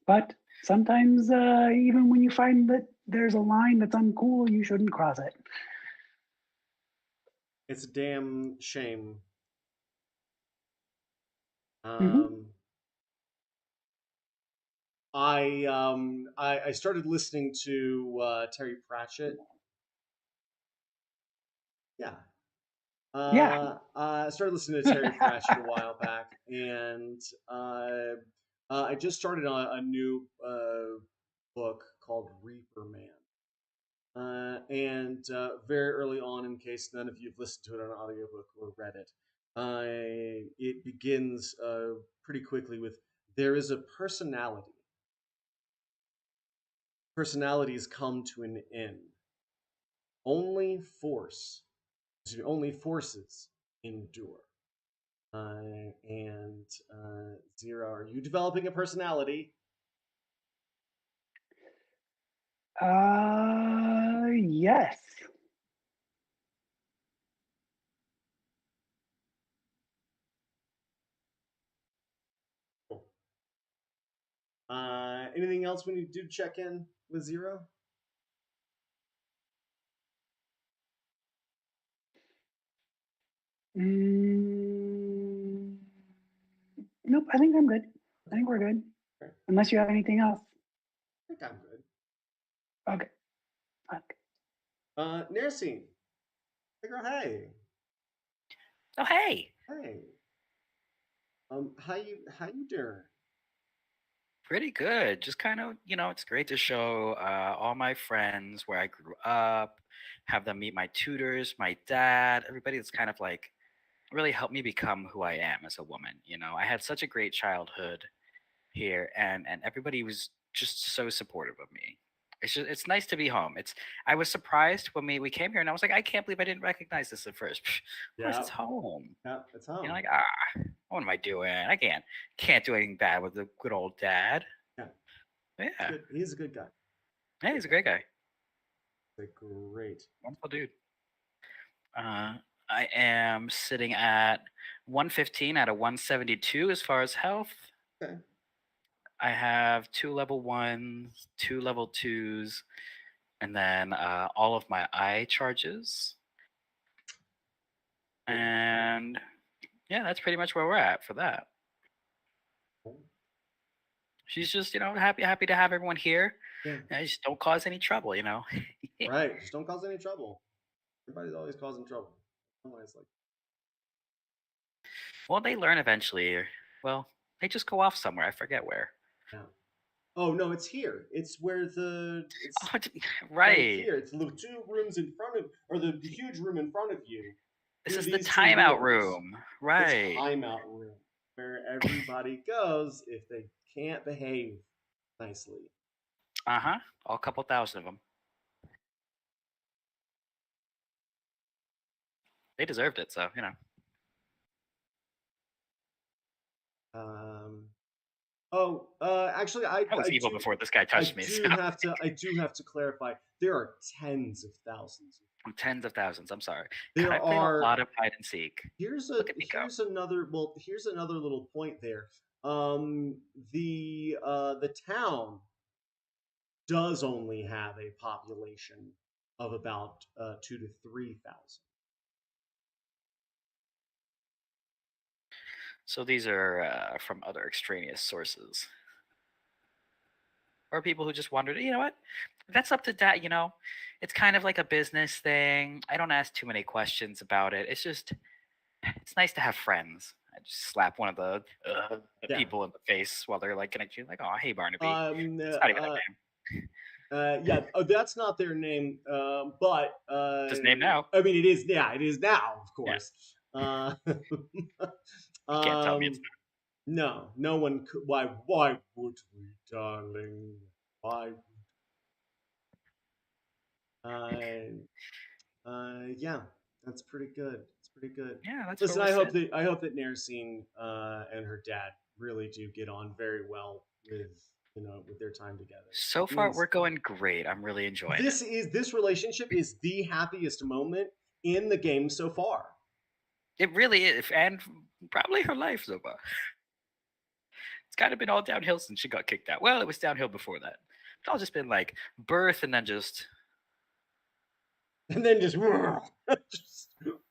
But sometimes, even when you find that there's a line that's uncool, you shouldn't cross it. It's a damn shame. I started listening to Terry Pratchett. Yeah. I started listening to Terry Pratchett a while back, and I just started a new book called Reaper Man. And very early on, in case none of you have listened to it on an audiobook or read it, it begins pretty quickly with, there is a personality. Personalities come to an end. Only forces endure. And Zero, are you developing a personality? Yes. Cool. Anything else when you do check in with Zero? Nope, I think I'm good. I think we're good. Okay. Unless you have anything else. I think I'm good. Okay. Nursing. Hey girl, hey. Oh, hey. Hey. How you doing? Pretty good. Just kind of, it's great to show all my friends where I grew up, have them meet my tutors, my dad, everybody that's kind of like really helped me become who I am as a woman. I had such a great childhood here, and everybody was just so supportive of me. It's nice to be home. I was surprised when we came here, and I was like, I can't believe I didn't recognize this at first. Of course, it's home. Yeah, it's home. Like, what am I doing? I can't do anything bad with the good old dad. Yeah. Yeah. He's a good guy. Yeah, he's a great guy. He's a great. Wonderful dude. I am sitting at 115 out of 172 as far as health. Okay. I have 2 level 1s, 2 level 2s, and then all of my eye charges. And yeah, that's pretty much where we're at for that. She's just, happy to have everyone here. Yeah. And just don't cause any trouble, Right. Just don't cause any trouble. Everybody's always causing trouble. Always like. Well, they learn eventually. Or, well, they just go off somewhere. I forget where. Yeah. Oh no, it's here. It's where it's right here. It's the 2 rooms in front of, or the huge room in front of you. This is the timeout room, right? The timeout room where everybody goes if they can't behave nicely. All couple thousand of them. They deserved it, so Actually, I was evil before this guy touched me. I do have to clarify. There are tens of thousands. Tens of thousands. I'm sorry. There I played are a lot of hide and seek. Here's another little point there. The town does only have a population of about 2,000 to 3,000. So these are from other extraneous sources. Or people who just wondered, you know what? That's up to that, It's kind of like a business thing. I don't ask too many questions about it. It's nice to have friends. I just slap one of the people in the face while they're like connecting, like, oh, hey, Barnaby. It's not even a name. Yeah, that's not their name, but his name now. I mean, it is. Yeah, it is now, of course. Yeah. You can't tell me it's not. No one could. Why would we, darling? Why? Yeah, that's pretty good. It's pretty good. Yeah, that's. Listen, I hope that Narcine and her dad really do get on very well with their time together. So far, we're going great. I'm really enjoying it. This relationship is the happiest moment in the game so far. It really is, and probably her life so far. It's kind of been all downhill since she got kicked out. Well, it was downhill before that. It's all just been like birth and then just.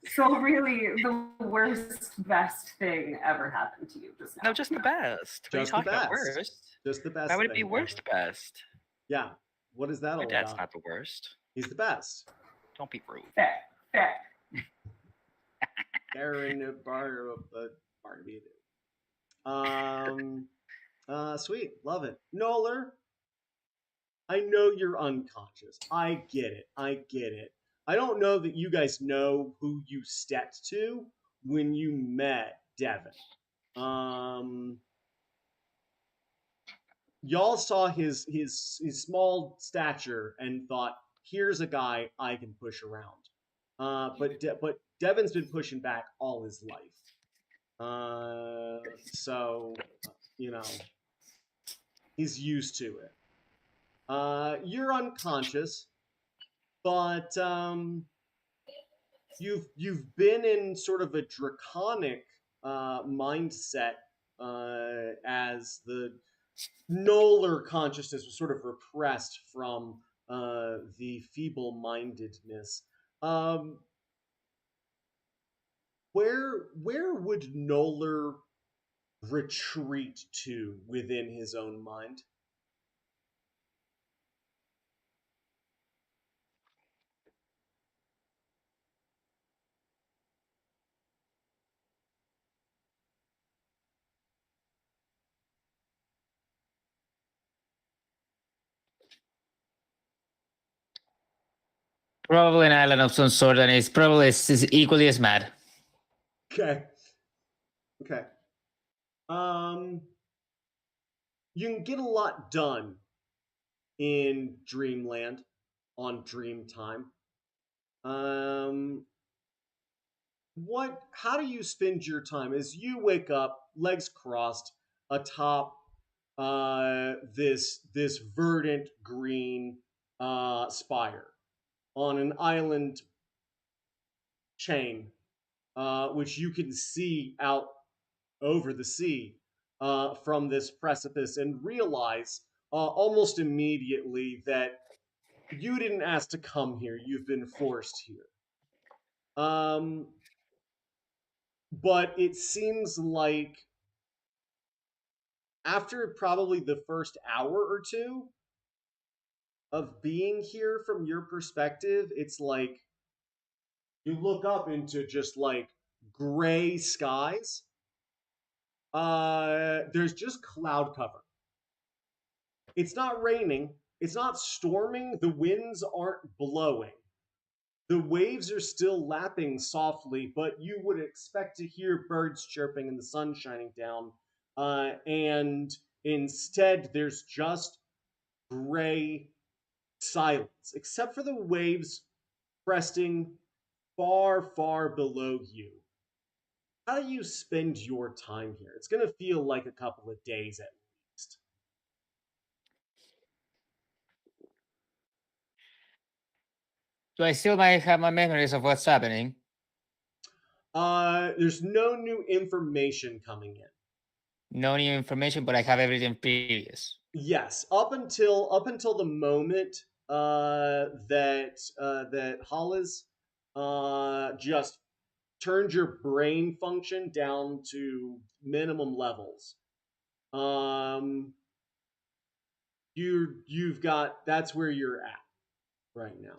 So really, the worst, best thing ever happened to you just now? No, just the best. What are you talking about? Worst? Just the best. Why would it be worst best? Yeah. What is that all about? My dad's not the worst. He's the best. Don't be rude. Fair. Aaron Barnaby. Sweet. Love it. Noller, I know you're unconscious. I get it. I don't know that you guys know who you stepped to when you met Devin. Y'all saw his small stature and thought, here's a guy I can push around. But Devin's been pushing back all his life. So you know he's used to it. You're unconscious, but you've been in sort of a draconic mindset as the Nolar consciousness was sort of repressed from the feeble-mindedness. Um, where would Nolar retreat to within his own mind? Probably an island of some sort, and it's probably equally as mad. Okay. Okay. Um, you can get a lot done in Dreamland on Dream Time. Um, how do you spend your time as you wake up, legs crossed, atop this verdant green spire on an island chain, which you can see out over the sea from this precipice, and realize almost immediately that you didn't ask to come here; you've been forced here. Um, but it seems like after probably the first hour or two of being here from your perspective, it's like you look up into just like gray skies. There's just cloud cover. It's not raining, it's not storming, the winds aren't blowing. The waves are still lapping softly, but you would expect to hear birds chirping and the sun shining down. And instead, there's just gray silence, except for the waves cresting far, far below you. How do you spend your time here? It's going to feel like a couple of days at least. So I still might have my memories of what's happening. There's no new information coming in. No new information, but I have everything previous. Yes, up until the moment that Hollis just turned your brain function down to minimum levels. You've got that's where you're at right now.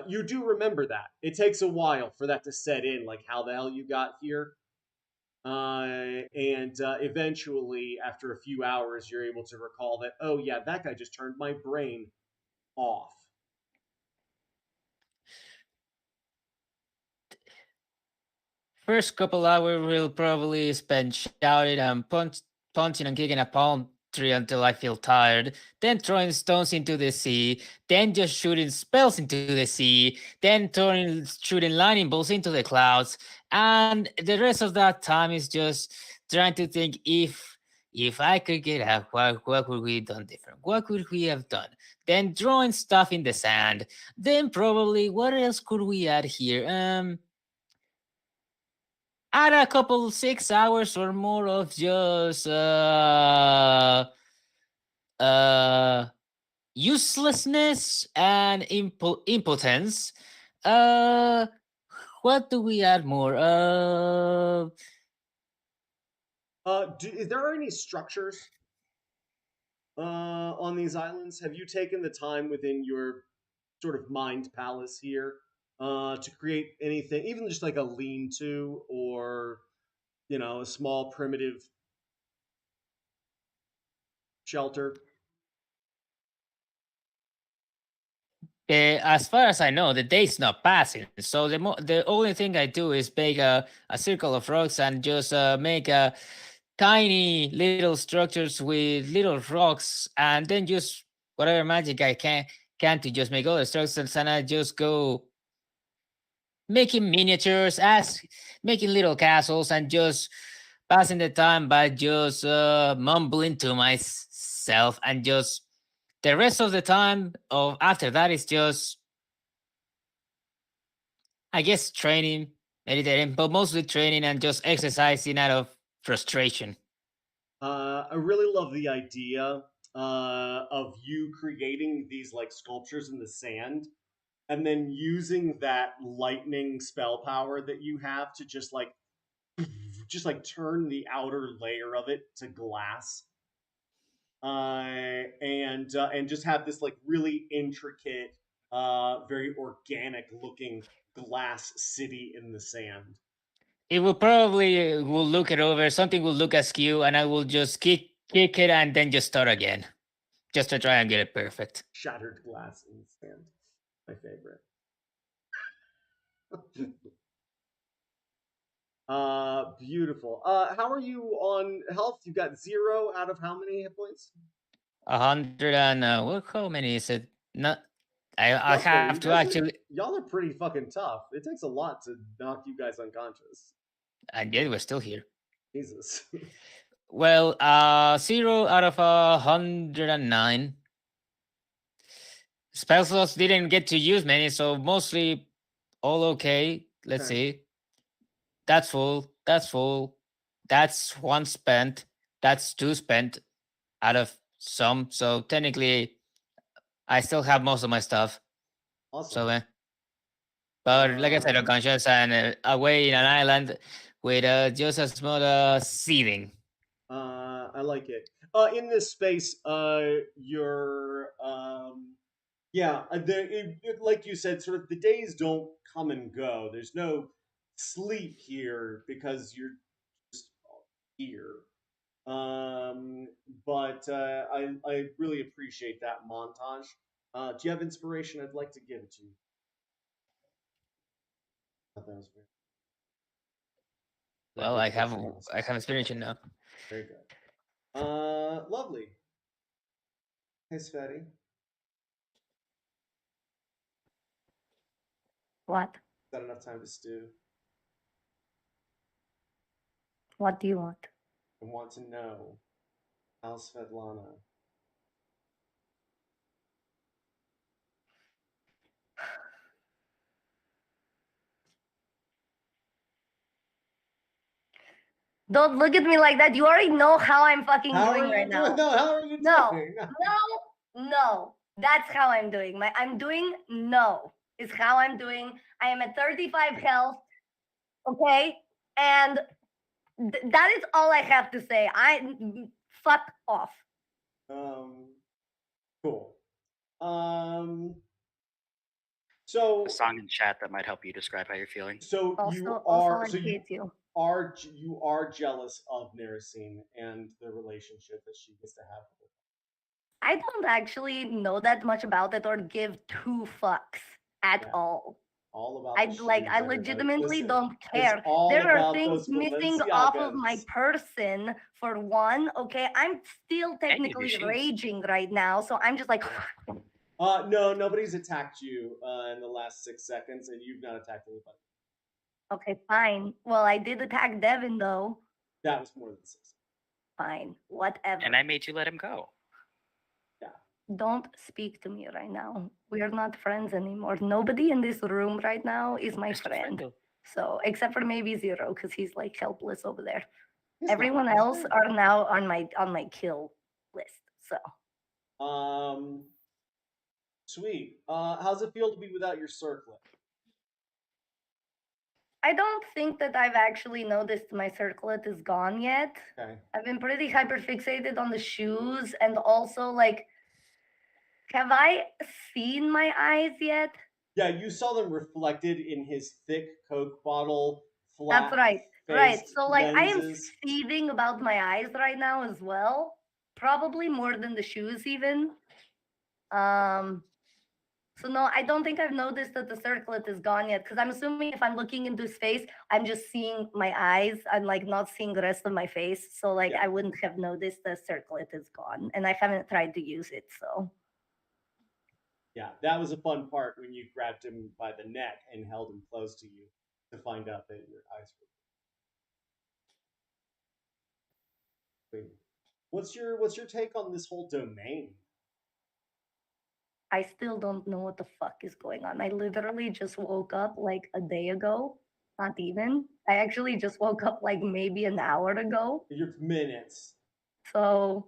You do remember that. It takes a while for that to set in, like how the hell you got here. And eventually, after a few hours, you're able to recall that, oh, yeah, that guy just turned my brain off. First couple hours we'll probably spend shouting and punching and kicking a palm tree until I feel tired, then throwing stones into the sea, then just shooting spells into the sea, then shooting lightning bolts into the clouds, and the rest of that time is just trying to think if I could get out, what would we have done different? What could we have done? Then drawing stuff in the sand. Then probably what else could we add here? Add a couple 6 hours or more of just uh uselessness and impotence. uh what do we add more? Is there any structures on these islands? Have you taken the time within your sort of mind palace here to create anything, even just like a lean-to or a small primitive shelter? As far as I know, the day's not passing. So the only thing I do is make a circle of rocks and just make tiny little structures with little rocks, and then just whatever magic I can to just make other structures, and I just go making miniatures, making little castles, and just passing the time by just mumbling to myself, and just the rest of the time of after that is just, I guess, training, meditating, but mostly training and just exercising out of frustration. I really love the idea of you creating these like sculptures in the sand and then using that lightning spell power that you have to just like turn the outer layer of it to glass, and just have this like really intricate, very organic looking glass city in the sand. It will probably will look it over. Something will look askew, and I will just kick it and then just start again, just to try and get it perfect. Shattered glass in the sand, my favorite. Beautiful. How are you on health? You got 0 out of how many hit points? 100 and how many is it? Not. I Luckily, have to actually. y'all are pretty fucking tough. It takes a lot to knock you guys unconscious. And yet we're still here. Jesus. Well, 0 out of 109. Spell slots didn't get to use many, so mostly all okay. Let's Okay. see. That's full. That's full. That's 1 spent. That's 2 spent out of some. So technically, I still have most of my stuff. Awesome. So, but like I said, unconscious and away in an island with just a small seething. I like it. In this space, you're yeah, like you said, sort of the days don't come and go. There's no sleep here because you're just here. But I really appreciate that montage. Do you have inspiration? I'd like to give it to you. Thought that was very, Well, I have inspiration now. very good. Lovely. Hey, Sveti. What? Is that enough time to stew? What do you want? I want to know. How's Svetlana? Don't look at me like that. You already know how I'm fucking How doing are you right doing? now. No, how are you No, doing? no. That's how I'm doing. I'm doing no is how I'm doing. I am at 35 health. Okay, and that is all I have to say. Fuck off. Cool. So A song in chat that might help you describe how you're feeling. so Also, you also are I so hate you. you are jealous of Narasine and the relationship that she gets to have with her. I don't actually know that much about it or give 2 fucks at Yeah. all. All about I the shoes, I everybody. legitimately Listen, don't care. It's all There are about things those missing off of my Balenciagas. person for one. Okay, I'm still technically shoes. raging right now, so I'm just like, No, nobody's attacked you in the last 6 seconds, and you've not attacked anybody. okay, fine. Well, I did attack Devin though. That was more than 6. Fine, whatever. And I made you let him go. Don't speak to me right now. We are not friends anymore. Nobody in this room right now is my Mr. friend. Friendle. So, except for maybe Zero, because he's like helpless over there. He's Everyone not. else are now on my kill list. So, Sweet. How's it feel to be without your circlet? I don't think that I've actually noticed my circlet is gone yet. Okay. I've been pretty hyper fixated on the shoes, and also like, have I seen my eyes yet? Yeah, you saw them reflected in his thick Coke bottle. That's right. Right. Flat-faced So like I am lenses. seething about my eyes right now as well. Probably more than the shoes even. So no, I don't think I've noticed that the circlet is gone yet. Because I'm assuming if I'm looking into his face, I'm just seeing my eyes. I'm like not seeing the rest of my face. So like I wouldn't have noticed the circlet is gone. And I haven't tried to use it. So Yeah, that was a fun part when you grabbed him by the neck and held him close to you to find out that your eyes were clean. What's your take on this whole domain? I still don't know what the fuck is going on. I literally just woke up like a day ago. Not even. I actually just woke up like maybe an hour ago. Your minutes. So,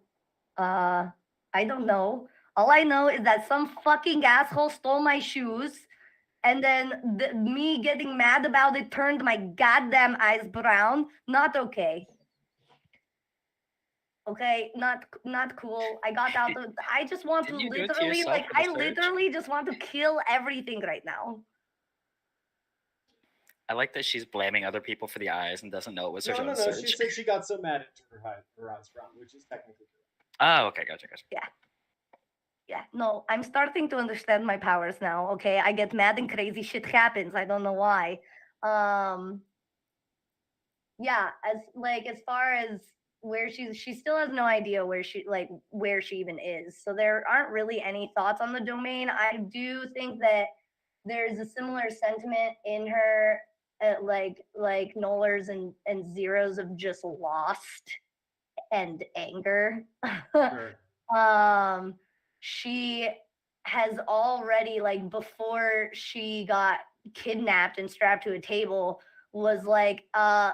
I don't know. All I know is that some fucking asshole stole my shoes, and then me getting mad about it turned my goddamn eyes brown. Not okay. Okay, not cool. I got out of. I just want to Didn't you do it to literally yourself like. for the I search? literally just want to kill everything right now. I like that she's blaming other people for the eyes and doesn't know it was her own No. search. She said she got so mad it turned her eyes brown, which is technically correct. Oh, okay, gotcha. Yeah, no, I'm starting to understand my powers now. Okay, I get mad and crazy shit happens. I don't know why. Yeah, as far as where she still has no idea where she even is. So there aren't really any thoughts on the domain. I do think that there's a similar sentiment in her, like Nolers and Zeros of just lost and anger. Sure. She has already, like, before she got kidnapped and strapped to a table, was like,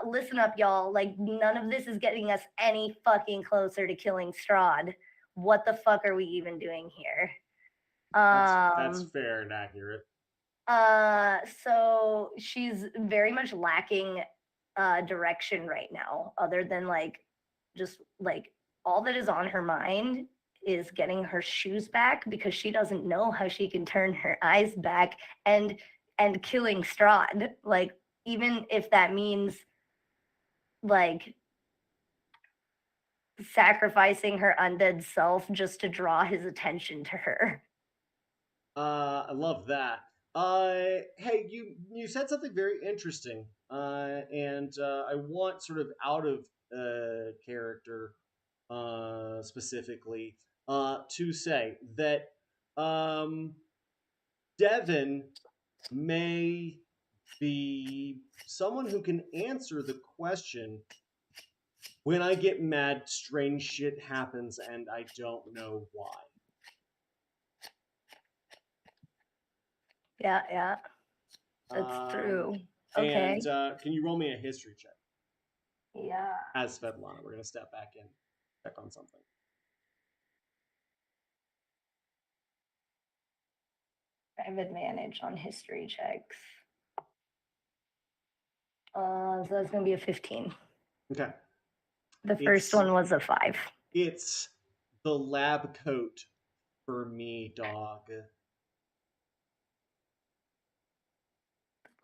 listen up, y'all, like, none of this is getting us any fucking closer to killing Strahd. What the fuck are we even doing here? That's fair and accurate. So she's very much lacking direction right now, other than like just like all that is on her mind is getting her shoes back, because she doesn't know how she can turn her eyes back and killing Strahd. Like, even if that means like sacrificing her undead self just to draw his attention to her. I love that. Hey, you said something very interesting, and I want sort of out of character, specifically, to say that Devin may be someone who can answer the question, when I get mad, strange shit happens, and I don't know why. Yeah, that's true. Okay. And can you roll me a history check? Yeah. As Svetlana, we're going to step back in, check on something. I have advantage on history checks. So that's gonna be a 15. Okay. The first one was a 5. It's the lab coat for me, dog.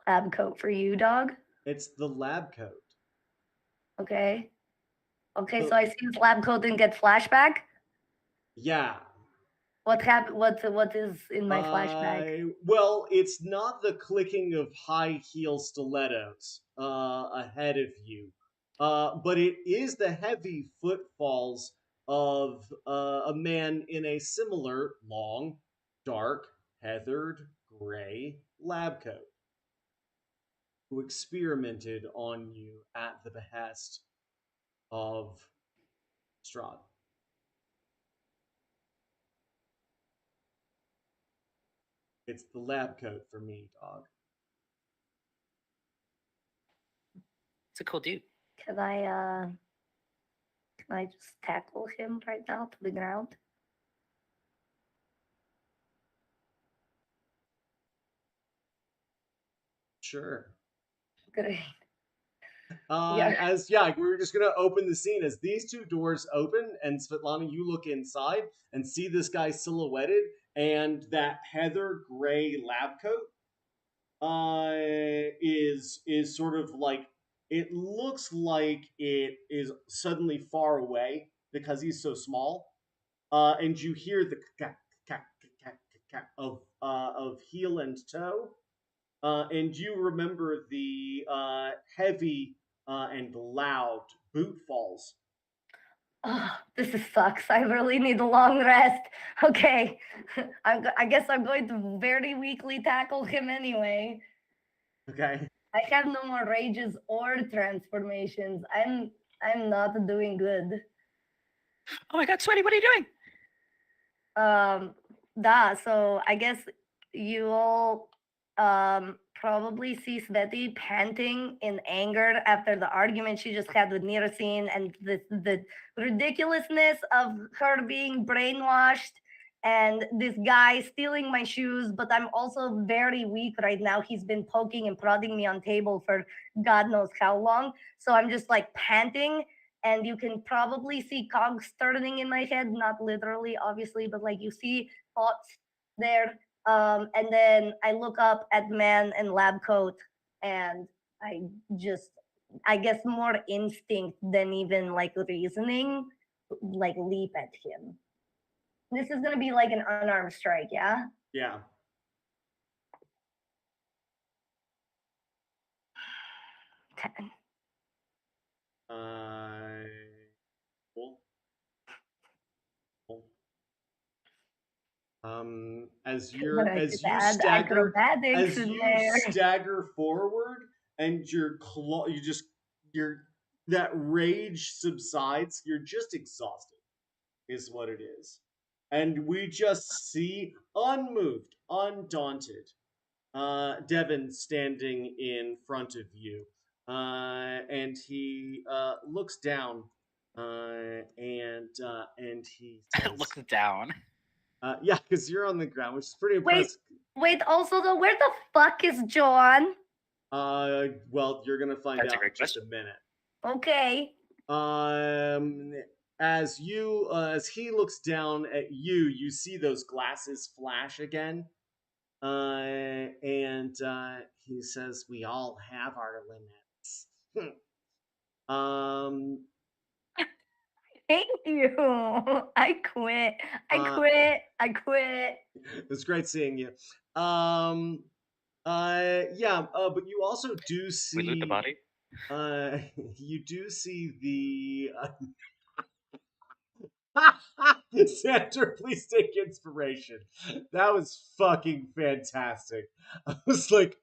Lab coat for you, dog. It's the lab coat. Okay. Okay, So- so I see his lab coat and get flashback. Yeah. What happened? What is in my flashback? Well, it's not the clicking of high heel stilettos ahead of you, but it is the heavy footfalls of a man in a similar long, dark, heathered gray lab coat who experimented on you at the behest of Strahd. It's the lab coat for me, dog. It's a cool dude. Can I just tackle him right now to the ground? Sure. Great. We're just gonna open the scene as these two doors open, and Svetlana, you look inside and see this guy silhouetted, and that heather gray lab coat is sort of like, it looks like it is suddenly far away because he's so small, and you hear the of heel and toe. And you remember the heavy and loud boot falls Oh, sucks. I really need a long rest. Okay, I guess I'm going to very weakly tackle him anyway. Okay. I have no more rages or transformations. I'm not doing good. Oh my God, Sweaty, what are you doing? So I guess you all probably see Sveti panting in anger after the argument she just had with Nirasin and the ridiculousness of her being brainwashed and this guy stealing my shoes. But I'm also very weak right now. He's been poking and prodding me on table for God knows how long. So I'm just like panting, and you can probably see cogs turning in my head, not literally obviously, but like you see thoughts there. And then I look up at man in lab coat, and I just, I guess more instinct than even like reasoning, like leap at him. This is gonna be like an unarmed strike, yeah? Yeah. Ten. Cool. As you stagger, Acrobatics as in you there. stagger forward, and your that rage subsides. You're just exhausted, is what it is, and we just see unmoved, undaunted, Devin standing in front of you, and he looks down, and he says, Look down. yeah, because you're on the ground, which is pretty Wait, impressive. wait, also though, where the fuck is John? Well, you're gonna find That's a out great in just a question. minute. Okay. Um, as he looks down at you, you see those glasses flash again. And he says, "We all have our limits." um, Thank you. I quit. I quit. it was great seeing you. Yeah. But you also do We loot the see. body. You do see the. Sandra, please take inspiration. That was fucking fantastic. I was like,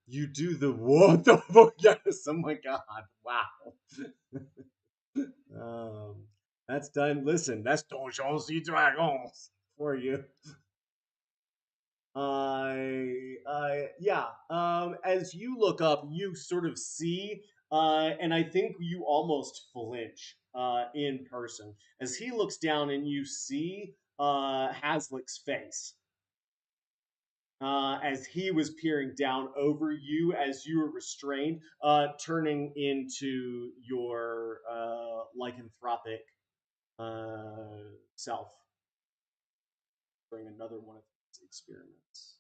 you do the what the fuck? Yes, oh my god. Wow. That's done. Listen, that's Donjons et Dragons for you. Yeah. As you look up, you sort of see, and I think you almost flinch, in person as he looks down and you see, Haslick's face. As he was peering down over you as you were restrained, turning into your lycanthropic self during another one of his experiments.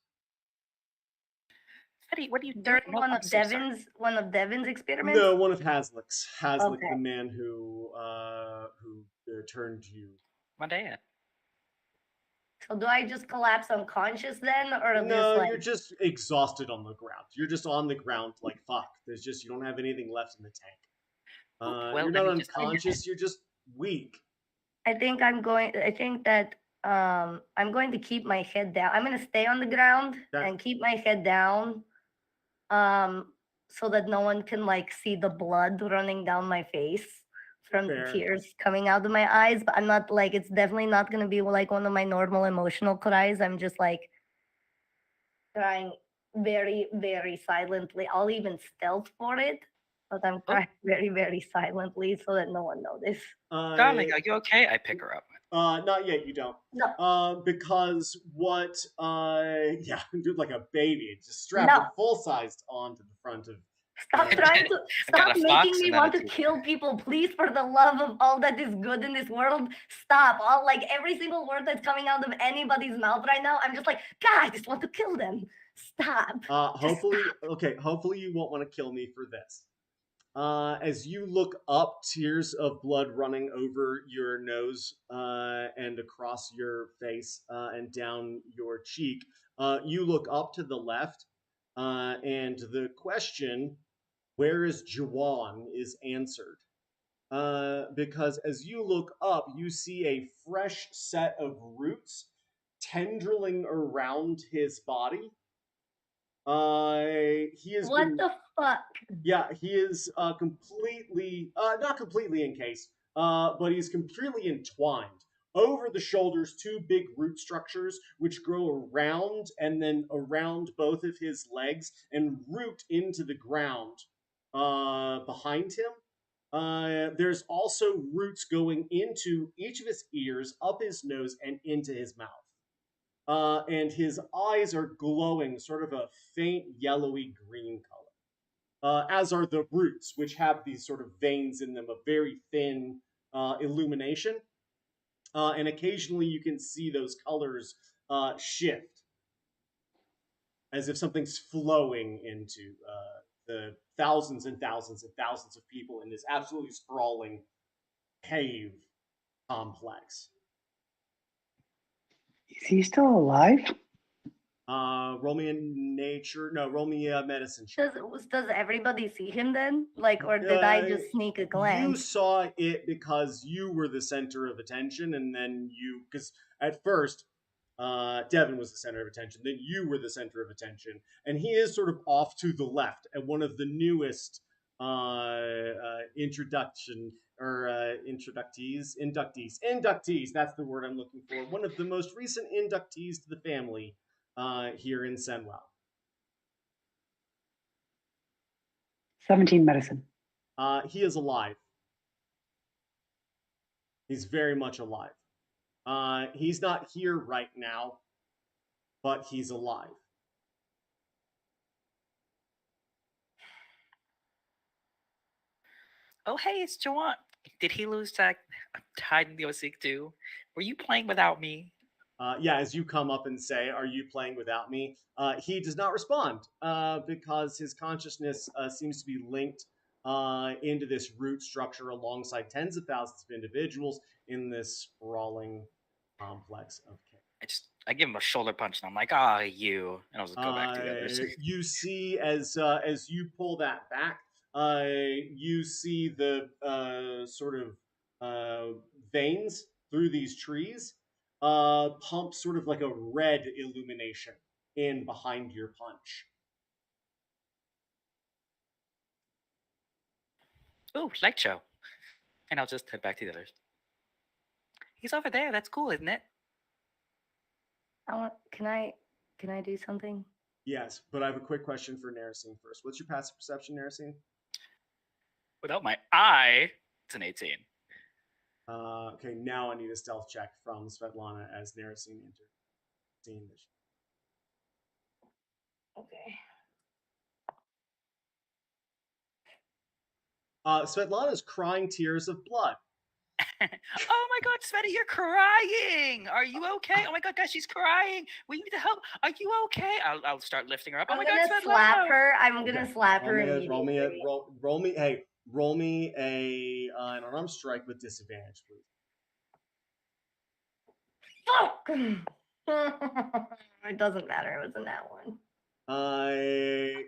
Eddie, what are you During doing? No, one I'm of so sorry. Devin's experiments? No, one of Haslick's. Haslick, Okay. the man who turned you. One day. So do I just collapse unconscious then, or just No, like you're just exhausted on the ground. You're just on the ground like fuck. There's just you don't have anything left in the tank. Well, You're let not me just. unconscious. You're just weak. I think that I'm going to keep my head down. I'm going to stay on the ground Okay. and keep my head down so that no one can like see the blood running down my face from Fair. the tears coming out of my eyes. But I'm not like, it's definitely not going to be like one of my normal emotional cries. I'm just like crying very, very silently. I'll even stealth for it, but I'm crying very, very silently so that no one notices. Darling, are you okay? I pick her up. Not yet. You don't. No. Because what? Yeah, dude, like a baby, just strap No. it full sized onto the front of. Stop trying to got stop a making fox me and then want a to two. kill people, please, for the love of all that is good in this world. Stop. All like every single word that's coming out of anybody's mouth right now, I'm just like, God, I just want to kill them. Stop. Hopefully, okay. Hopefully, you won't want to kill me for this. As you look up, tears of blood running over your nose, and across your face, and down your cheek. You look up to the left, and the question, "Where is Juwan?" is answered. because as you look up, you see a fresh set of roots tendriling around his body. He has What been the fuck? Yeah, he is completely, not completely encased, but he's completely entwined. Over the shoulders, two big root structures which grow around and then around both of his legs and root into the ground behind him. There's also roots going into each of his ears, up his nose, and into his mouth. And his eyes are glowing, sort of a faint yellowy green color. As are the roots, which have these sort of veins in them, a very thin illumination. And occasionally you can see those colors shift as if something's flowing into the thousands and thousands and thousands of people in this absolutely sprawling cave complex. Is he still alive? Roll me a nature. No, roll me a medicine check. Does everybody see him then? Like, or did I just sneak a You glance? saw it because you were the center of attention, and then because at first, Devin was the center of attention, then you were the center of attention, and he is sort of off to the left, and one of the newest introduction or inductees. That's the word I'm looking for. One of the most recent inductees to the family here in Senwell. 17 medicine. He is alive. He's very much alive. He's not here right now, but he's alive. Oh, hey, it's Joanne. Did he lose that hide and go seek too? Were you playing without me? Yeah, as you come up and say, "Are you playing without me?" He does not respond because his consciousness seems to be linked into this root structure alongside tens of thousands of individuals in this sprawling complex of cave. I give him a shoulder punch and I'm like, ah, you, and I'll just go back to the others. You see as you pull that back, you see the sort of veins through these trees pump sort of like a red illumination in behind your punch. Ooh, light show. And I'll just head back to the others. He's over there. That's cool, isn't it? Can I do something? Yes, but I have a quick question for Narasine first. What's your passive perception, Narasine? Without my eye, it's an 18. Okay, now I need a stealth check from Svetlana as Narasine enters scene. Okay. Svetlana's crying tears of blood. Oh my god, Sveta, you're crying. Are you okay? Oh my god, guys, she's crying. We need to help. Are you okay? I'll start lifting her up. Oh my god, Svetlana. Slap her. I'm gonna slap her immediately. Roll me an unarmed strike with disadvantage, please. Fuck! It doesn't matter. It wasn't that one.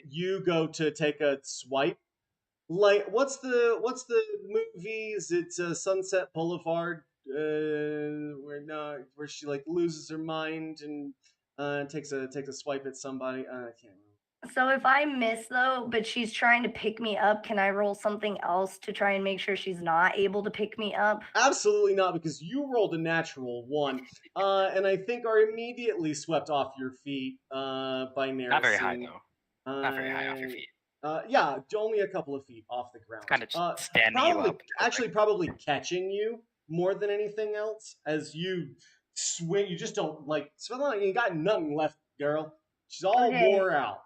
You go to take a swipe. Like, what's the movie? Is it Sunset Boulevard? Where she like loses her mind and takes a swipe at somebody. I can't remember. So if I miss though, but she's trying to pick me up, can I roll something else to try and make sure she's not able to pick me up? Absolutely not, because you rolled a natural 1, and I think are immediately swept off your feet by Narasine. Not very high though. Not very high off your feet. Yeah, only a couple of feet off the ground. Kind of just standing you up. Actually, probably catching you more than anything else as you swing. You just don't like. Svetlana, you got nothing left, girl. She's all wore out.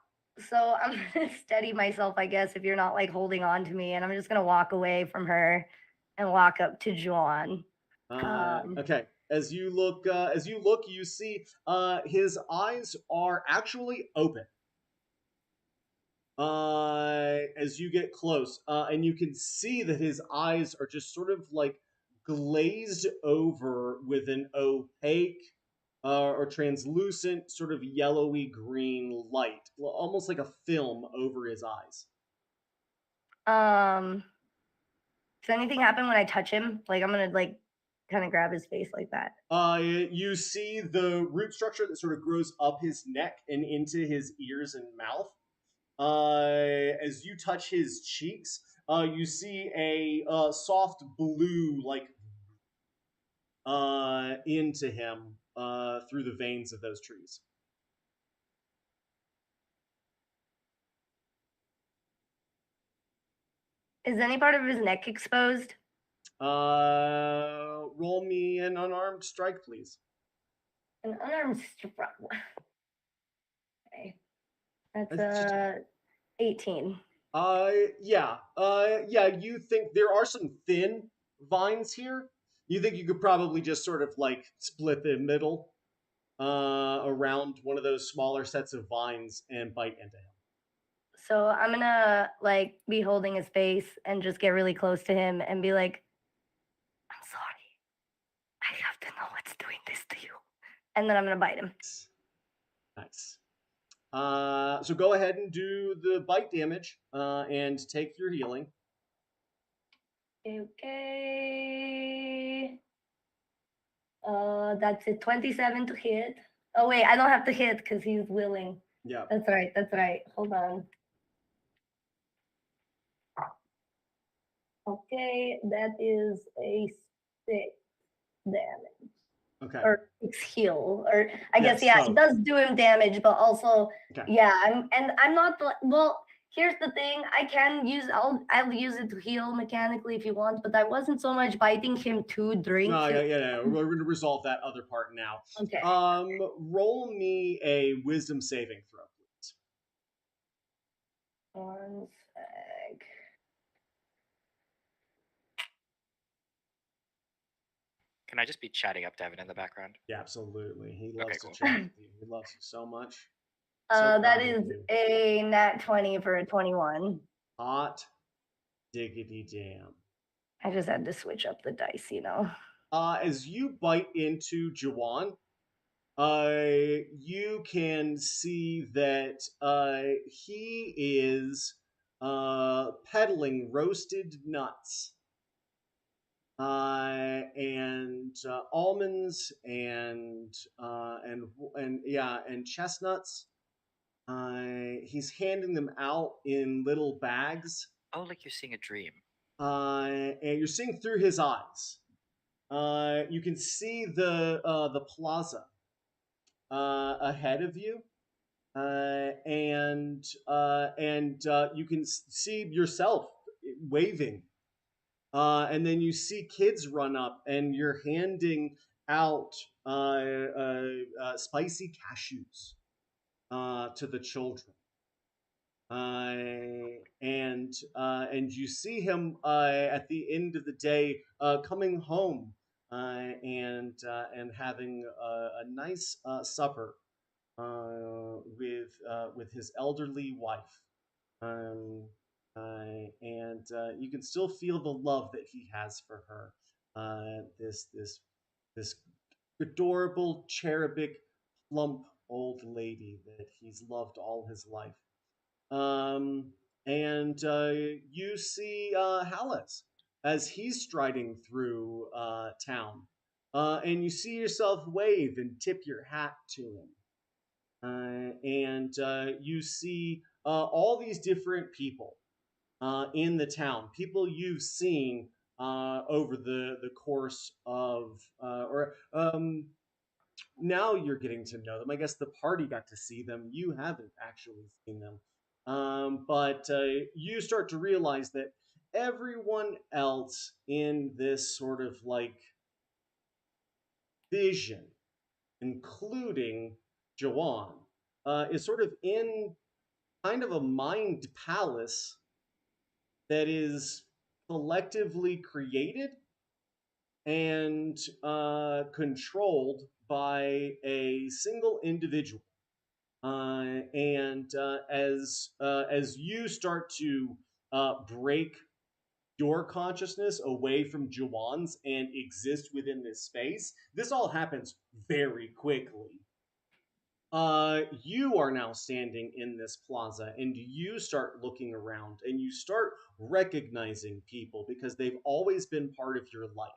So I'm gonna steady myself, I guess, if you're not like holding on to me, and I'm just gonna walk away from her and walk up to Juan. Okay. As you look, you see his eyes are actually open. As you get close, and you can see that his eyes are just sort of like glazed over with an opaque or translucent sort of yellowy green light, almost like a film over his eyes. Does anything happen when I touch him? Like I'm gonna like kind of grab his face like that. You see the root structure that sort of grows up his neck and into his ears and mouth. As you touch his cheeks, you see a soft blue like into him through the veins of those trees. Is any part of his neck exposed? Roll me an unarmed strike, please. An unarmed strike. Okay. That's That's just- 18. Yeah. Yeah, you think there are some thin vines here. You think you could probably just sort of like split the middle around one of those smaller sets of vines and bite into him. So I'm gonna like be holding his face and just get really close to him and be like, I'm sorry. I have to know what's doing this to you. And then I'm gonna bite him. Nice. So go ahead and do the bite damage and take your healing. Okay. That's a 27 to hit. Oh wait, I don't have to hit because he's willing. Yeah. That's right. That's right. Hold on. Okay, that is a 6 damage. Okay. Or 6 heal. Or I guess Yes, it does do him damage, but also Okay. I'm not well. Here's the thing: I'll use it to heal mechanically if you want, but I wasn't so much biting him to drink. No, yeah. We're going to resolve that other part now. Okay. Roll me a wisdom saving throw, please. 1 sec. Can I just be chatting up Devin in the background? Yeah, absolutely. He loves Okay, to cool. chat with you. He loves you so much. That proud of is you. a nat 20 for a 21. Hot diggity damn. I just had to switch up the dice, you know. As you bite into Jawan, you can see that he is peddling roasted nuts and almonds and chestnuts. He's handing them out in little bags. Oh, like you're seeing a dream. And you're seeing through his eyes. You can see the plaza ahead of you, and you can see yourself waving. And then you see kids run up, and you're handing out spicy cashews to the children. And you see him at the end of the day coming home and having a nice supper with his elderly wife. Um, and you can still feel the love that he has for her. This adorable, cherubic, plump old lady that he's loved all his life. Um, and you see Hallis as he's striding through town. And you see yourself wave and tip your hat to him. And you see all these different people in the town, people you've seen over the course of, now you're getting to know them. I guess the party got to see them. You haven't actually seen them. But you start to realize that everyone else in this sort of like vision, including Jawan, is sort of in kind of a mind palace that is collectively created and controlled by a single individual. And as you start to break your consciousness away from Jawan's and exist within this space, this all happens very quickly. You are now standing in this plaza and you start looking around and you start recognizing people because they've always been part of your life.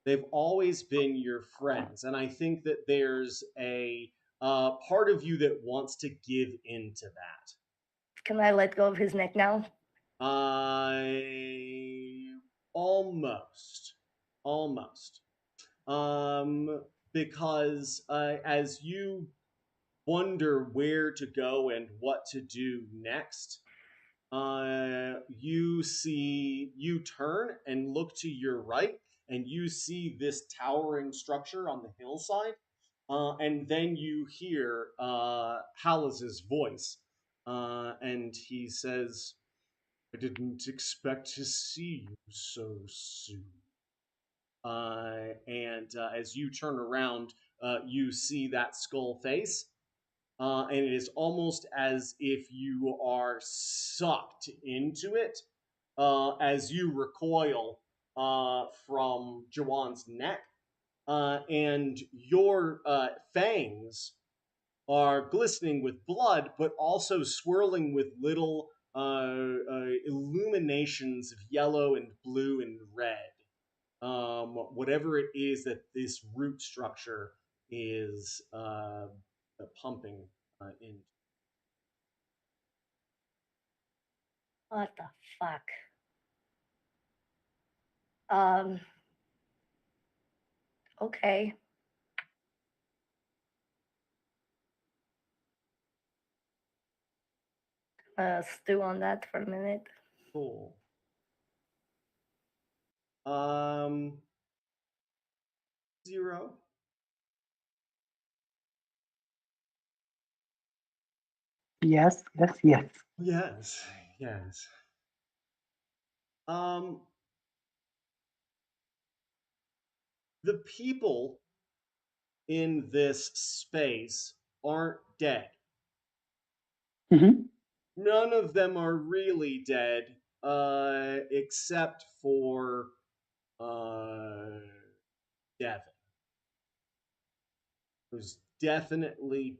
They've always been your friends. And I think that there's a part of you that wants to give into that. Can I let go of his neck now? Almost. Almost. Because as you wonder where to go and what to do next, you turn and look to your right, and you see this towering structure on the hillside, and then you hear Hallis's voice, and he says, "I didn't expect to see you so soon." And as you turn around, you see that skull face, and it is almost as if you are sucked into it as you recoil from Jawan's neck, and your fangs are glistening with blood, but also swirling with little illuminations of yellow and blue and red. Whatever it is that this root structure is pumping in. What the fuck? Um, okay. Stew on that for a minute. Cool. Um, 0. Yes, yes, yes. Yes, yes. Um, the people in this space aren't dead. Hmm. None of them are really dead, except for Devin, who's definitely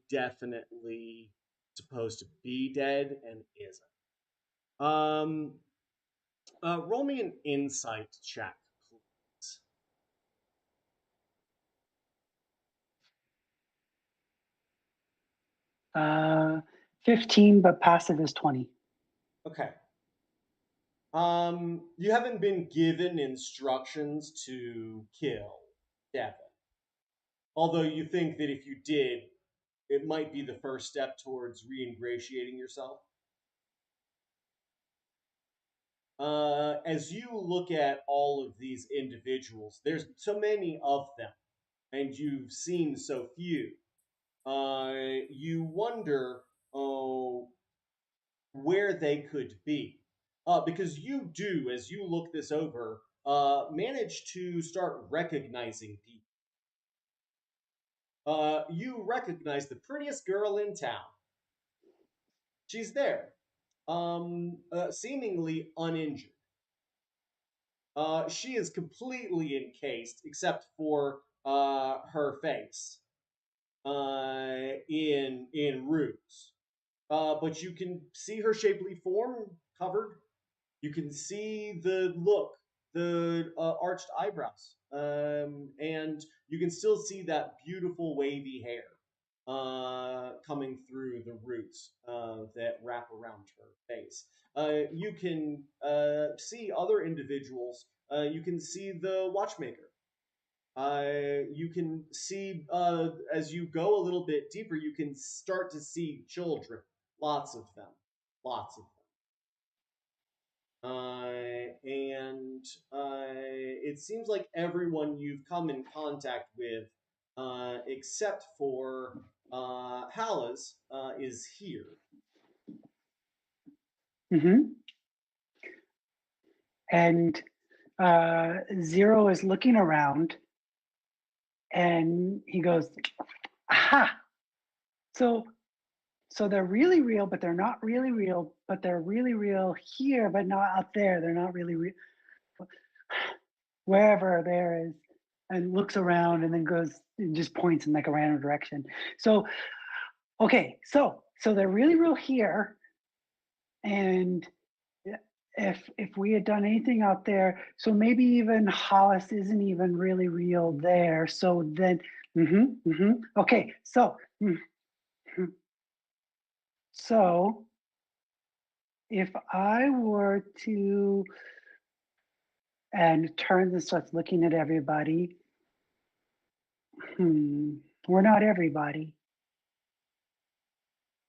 supposed to be dead and isn't. Roll me an insight check, please. 15, but passive is 20. Okay. You haven't been given instructions to kill Devin. Although you think that if you did, it might be the first step towards re-ingratiating yourself. As you look at all of these individuals, there's so many of them, and you've seen so few. You wonder, oh, where they could be. Because you do, as you look this over, manage to start recognizing people. You recognize the prettiest girl in town. She's there, seemingly uninjured. She is completely encased, except for her face, in roots. But you can see her shapely form covered. You can see the look, the arched eyebrows, and you can still see that beautiful wavy hair coming through the roots that wrap around her face. You can see other individuals. You can see the watchmaker. You can see, as you go a little bit deeper, you can start to see children. Lots of them. Lots of them. And it seems like everyone you've come in contact with, except for Hallas, is here. Hmm. And Zero is looking around, and he goes, "Aha! So they're really real, but they're not really real. But they're really real here, but not out there. They're not really real. Wherever there is and looks around and then goes and just points in like a random direction. So, okay, so they're really real here, and if we had done anything out there, so maybe even Hollis isn't even really real there. So then, okay, so so if I were to and turns and starts looking at everybody. We're not everybody.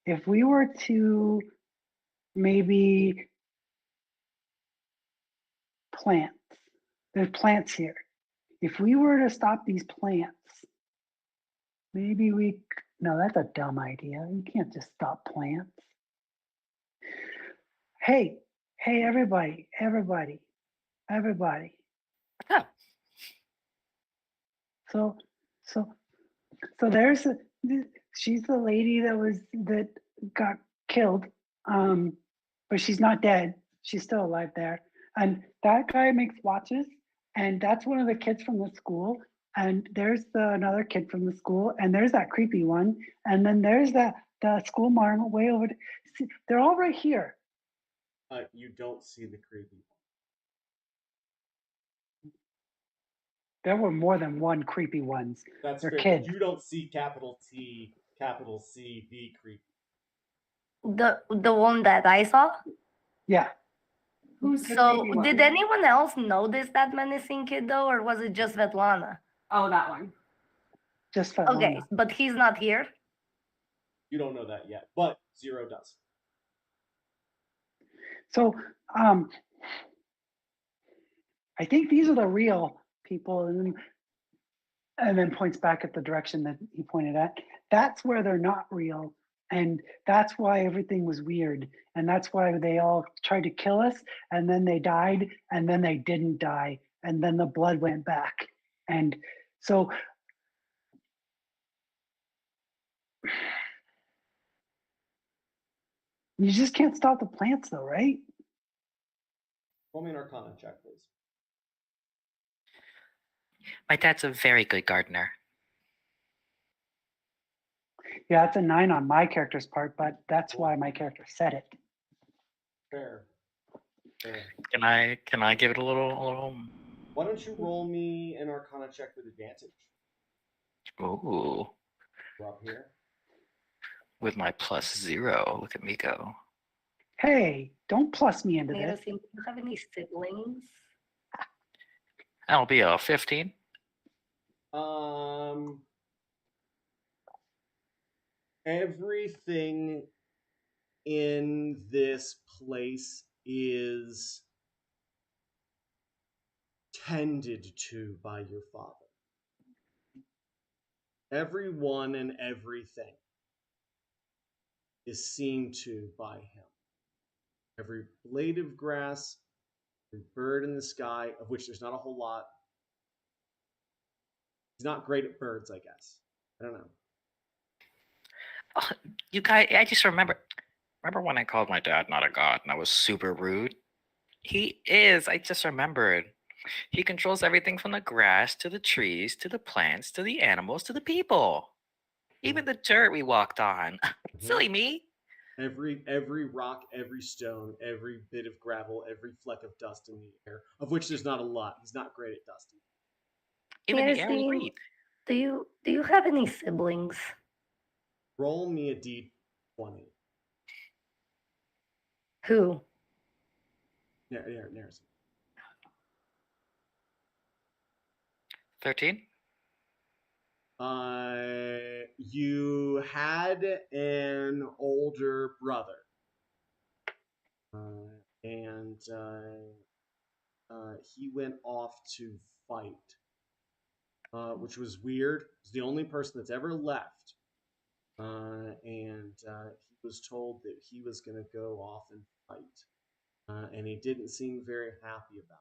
If we were to maybe plants, there's plants here. If we were to stop these plants, maybe no, that's a dumb idea. You can't just stop plants. Hey, everybody. Oh. So there's she's the lady that got killed, but she's not dead. She's still alive there. And that guy makes watches, and that's one of the kids from the school. And there's another kid from the school, and there's that creepy one, and then there's the school marm way over. See, they're all right here. You don't see the creepy one. There were more than one creepy ones. That's They're fair. kids. You don't see capital T, capital C, the creepy. The one that I saw. Yeah. Who's the So creepy one? did anyone else notice that menacing kid though, or was it just Svetlana? Oh, that one. Just for Okay, but he's not here. You don't know that yet, but Zero does. So I think these are the real people, and then points back at the direction that he pointed at. That's where they're not real, and that's why everything was weird, and that's why they all tried to kill us, and then they died, and then they didn't die, and then the blood went back, and so you just can't stop the plants, though, right? Roll me an Arcana check, please. My dad's a very good gardener. Yeah, it's a 9 on my character's part, but that's why my character said it. Fair. Can I give it a little? Why don't you roll me an Arcana check with advantage? Ooh, We're up here. with my +0. Look at me go. Hey, don't plus me into this. Do you have any siblings? That'll be a 15. Everything in this place is tended to by your father. Everyone and everything is seen to by him. Every blade of grass, every bird in the sky, of which there's not a whole lot. He's not great at birds, I guess. I don't know. Oh, you guys, I just remember when I called my dad not a god and I was super rude? He is. I just remembered. He controls everything from the grass to the trees to the plants to the animals to the people. Even the dirt we walked on. Silly me. Every rock, every stone, every bit of gravel, every fleck of dust in the air, of which there's not a lot. He's not great at dusting. Even the air we breathe. Do you have any siblings? Roll me a d20. Who? Narison. 13. You had an older brother, and he went off to fight, which was weird. He's the only person that's ever left, and he was told that he was going to go off and fight, and he didn't seem very happy about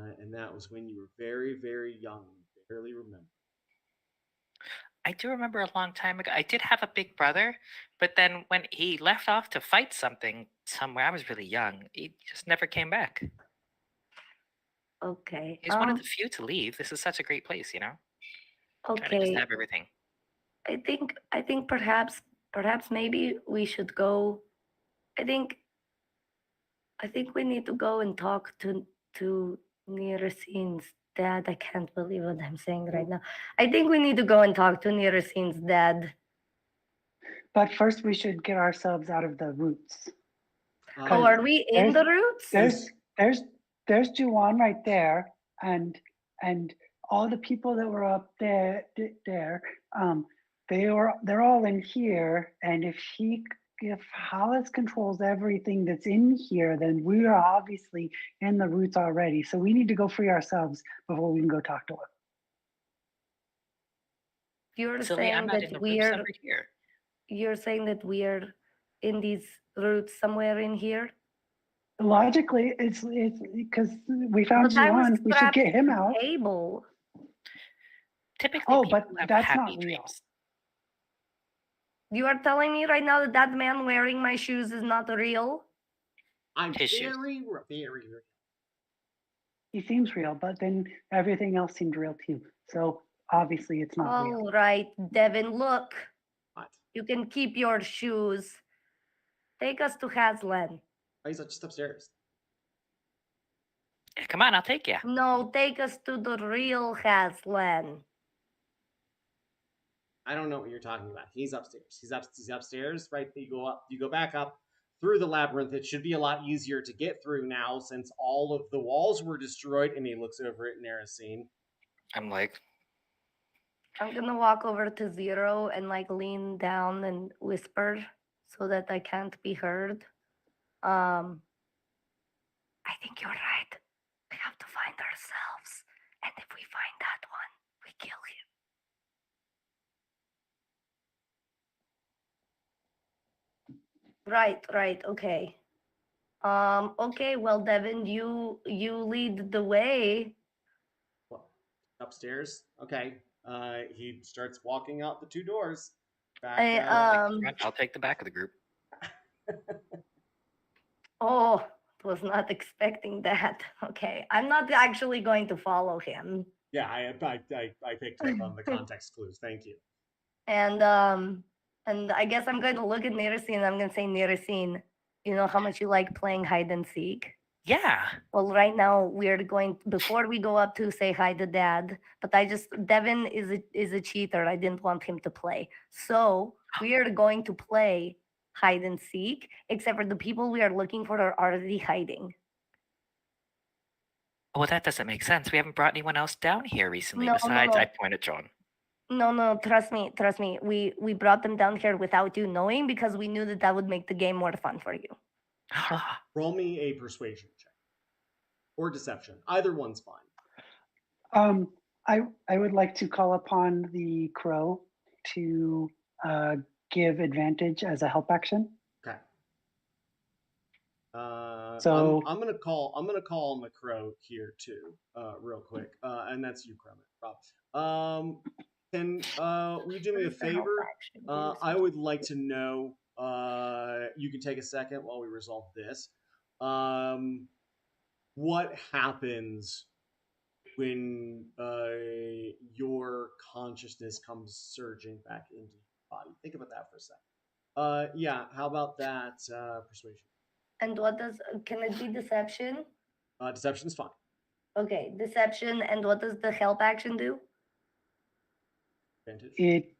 it. And that was when you were very, very young, barely remember. I do remember a long time ago. I did have a big brother, but then when he left off to fight something somewhere, I was really young. He just never came back. Okay. He's one of the few to leave. This is such a great place, you know? Trying to just Okay. have everything. I think perhaps maybe we should go. I think we need to go and talk to Nirasin's dad. I can't believe what I'm saying right now. I think we need to go and talk to Nirasin's dad. But first, we should get ourselves out of the roots. Oh, are we in the roots? There's Juwan right there, and all the people that were up there, they're all in here. And if Hollis controls everything that's in here, then we are obviously in the roots already. So we need to go free ourselves before we can go talk to him. You're Sylvia, I'm saying not in that the we roots are. over here. You're saying that we are in these roots somewhere in here. Logically, it's because we found But I was Juwan. We should strapped get to him the out. table. Typically, Oh, people but have that's happy not real. dreams. You are telling me right now that that man wearing my shoes is not real? I'm His shoes. very. He seems real, but then everything else seemed real too. So obviously it's not real. All right, Devin, look. What? You can keep your shoes. Take us to Haslan. Oh, he's just upstairs. Yeah, come on, I'll take you. No, take us to the real Haslan. I don't know what you're talking about. He's upstairs. He's upstairs, right? You go back up through the labyrinth. It should be a lot easier to get through now since all of the walls were destroyed. And he looks over at Narasin. I'm like, I'm gonna walk over to Zero and like lean down and whisper so that I can't be heard. I think you're right. We have to find ourselves. And if we find that one, we kill him. Right, okay. Okay, well, Devin, you lead the way. Well, upstairs. Okay. He starts walking out the two doors. Back. I'll take the back of the group. Oh, was not expecting that. Okay, I'm not actually going to follow him. Yeah, I picked up on the context clues. Thank you. And I guess I'm going to look at Nirasin and I'm going to say, Nirasin, you know how much you like playing hide and seek? Yeah. Well, right now we're going, before we go up to say hi to Dad, but Devin is a cheater. I didn't want him to play. So we are going to play hide and seek, except for the people we are looking for are already hiding. Well, that doesn't make sense. We haven't brought anyone else down here recently. No, Besides, no. I point at John. No, trust me. We brought them down here without you knowing because we knew that would make the game more fun for you. Roll me a persuasion check. Or deception. Either one's fine. I would like to call upon the crow to give advantage as a help action. Okay. So I'm gonna call him a crow here too, real quick. And that's you, Rob. Can will you do me a favor? I would like to know. You can take a second while we resolve this. What happens when your consciousness comes surging back into your body? Think about that for a second. Yeah, how about that persuasion? And can it be deception? Deception's fine. Okay, deception. And what does the help action do? Advantage.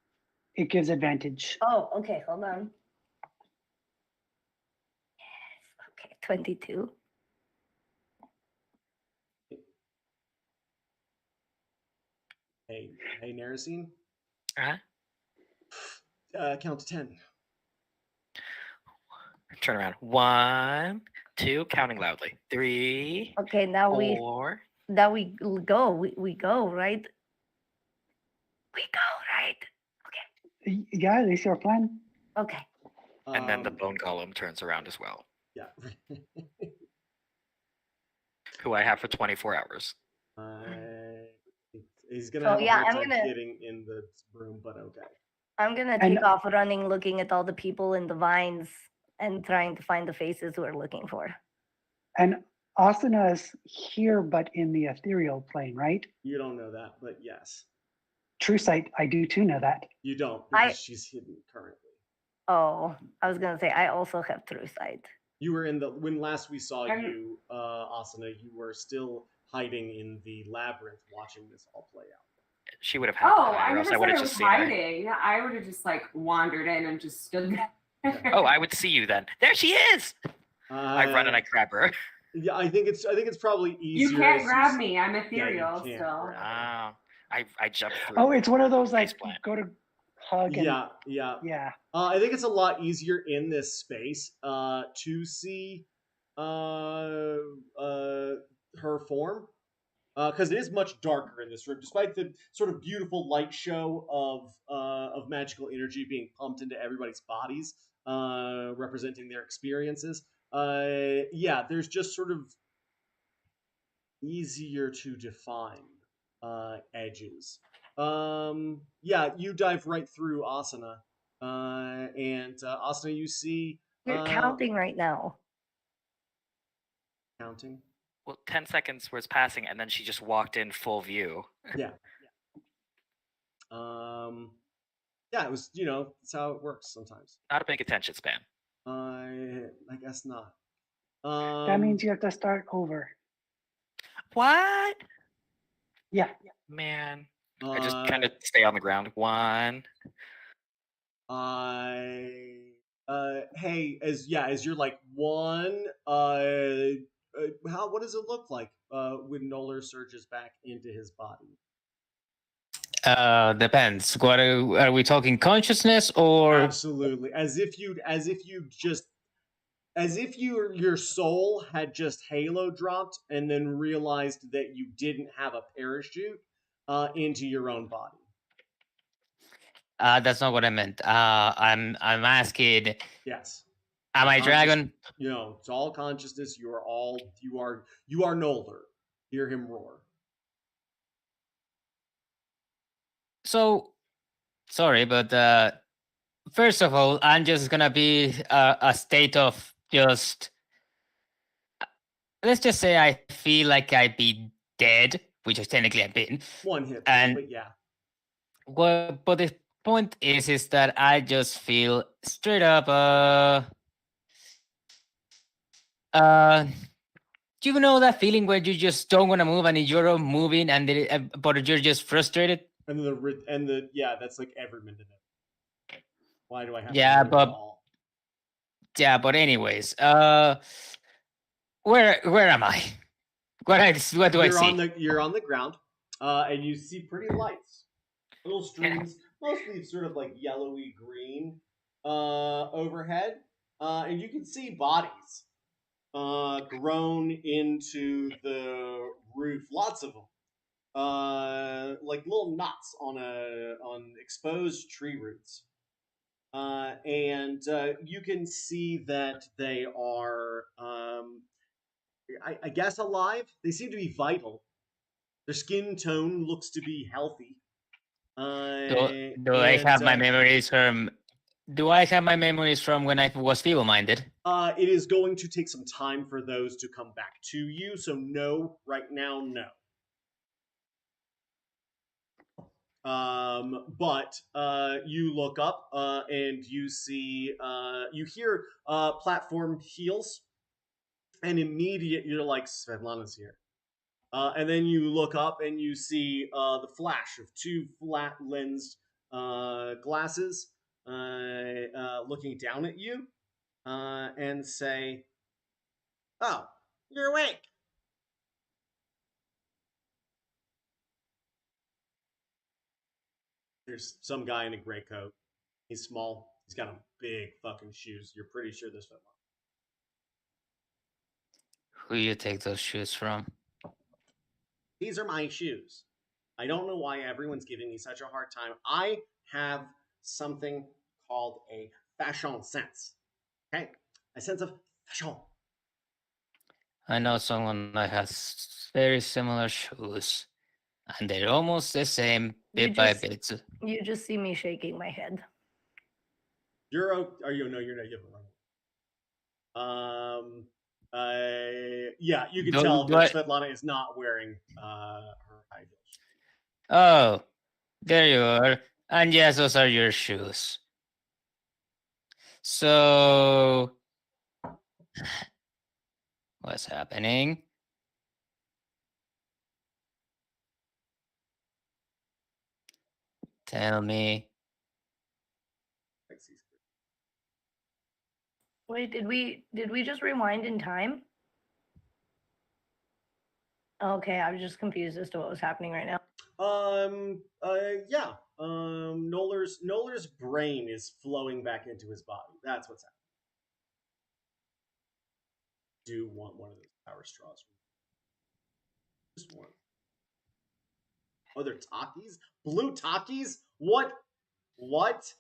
It gives advantage. Oh, okay, hold on. Yes, okay, 22. Hey, Narasin. Uh-huh. Count to 10. Turn around. 1, 2, counting loudly. 3. Okay, now 4. we go. We go, right? We go, right? Okay. Yeah, at least your plan. Okay. And then the bone golem turns around as well. Yeah. Who I have for 24 hours. He's gonna have a hard time getting in the room, but okay. I'm gonna take off running, looking at all the people in the vines and trying to find the faces we're looking for. And Asana is here, but in the ethereal plane, right? You don't know that, but yes. True sight, I do too know that. You don't, because she's hidden currently. Oh, I was gonna say I also have true sight. You were when last we saw you, Asana, you were still hiding in the labyrinth watching this all play out. She would have had to Oh, hide, I or else never I would said I have was just seen her. hiding. I would have just like wandered in and just stood there. Oh, I would see you then. There she is! I run and I grab her. Yeah, I think it's probably easier. You can't as grab me. I'm ethereal Yeah, you can't still. grab her. Ah, I jumped through. Oh, it's one of those like Faceplant. go to hug and Yeah. I think it's a lot easier in this space to see her form because it is much darker in this room, despite the sort of beautiful light show of magical energy being pumped into everybody's bodies, representing their experiences. Yeah, there's just sort of easier to define edges. Yeah, you dive right through Asana, and Asana, you see. You're counting right now. Counting. Well, 10 seconds was passing, and then she just walked in full view. Yeah. Yeah, it was. That's how it works sometimes. Not a big attention span. I guess not. that means you have to start over. What? Yeah. Man. I just kind of stay on the ground. One. Hey, as you're like one, what does it look like when Noller surges back into his body? Depends. What are we talking? Consciousness or Absolutely, as if your soul had just halo dropped and then realized that you didn't have a parachute into your own body. that's not what I meant. I'm asking. Yes. Am I dragon? It's all consciousness. You are Noller. Hear him roar. So, sorry, but first of all, I'm just gonna be a state of just. Let's just say I feel like I'd be dead, which is technically I've been. One hit, And but yeah. well, but the point is that I just feel straight up. Do you know that feeling where you just don't want to move and you're moving but you're just frustrated? And that's like every minute of it. Why do I have Yeah, to move at but all? yeah, but anyways, where am I? What do I see? You're on the ground, and you see pretty lights, little streams, mostly sort of like yellowy green, overhead, and you can see bodies, grown into the roof, lots of them, like little knots on exposed tree roots. And you can see that they are, I guess, alive. They seem to be vital. Their skin tone looks to be healthy. Do I have my memories from? Do I have my memories from when I was feeble-minded? It is going to take some time for those to come back to you. So no, right now, no. But you look up and you see, you hear platform heels, and you're like, Svetlana's here. And then you look up and you see the flash of two flat lensed glasses looking down at you and say, "Oh, you're awake." There's some guy in a gray coat. He's small. He's got big fucking shoes. You're pretty sure this one. Who you take those shoes from? These are my shoes. I don't know why everyone's giving me such a hard time. I have something called a fashion sense. Okay? A sense of fashion. I know someone that has very similar shoes, and they're almost the same bit by bit. You just see me shaking my head. You're no, you're not. You have a run. Yeah, you can Do- tell do that I- Svetlana is not wearing her high heels. Oh, there you are. And yes, those are your shoes. So, what's happening? Tell me. Wait, did we just rewind in time? Okay, I was just confused as to what was happening right now. Yeah. Noller's brain is flowing back into his body. That's what's happening. Do want one of those power straws. Just one. Oh, they're Takis? Blue Takis? What? What?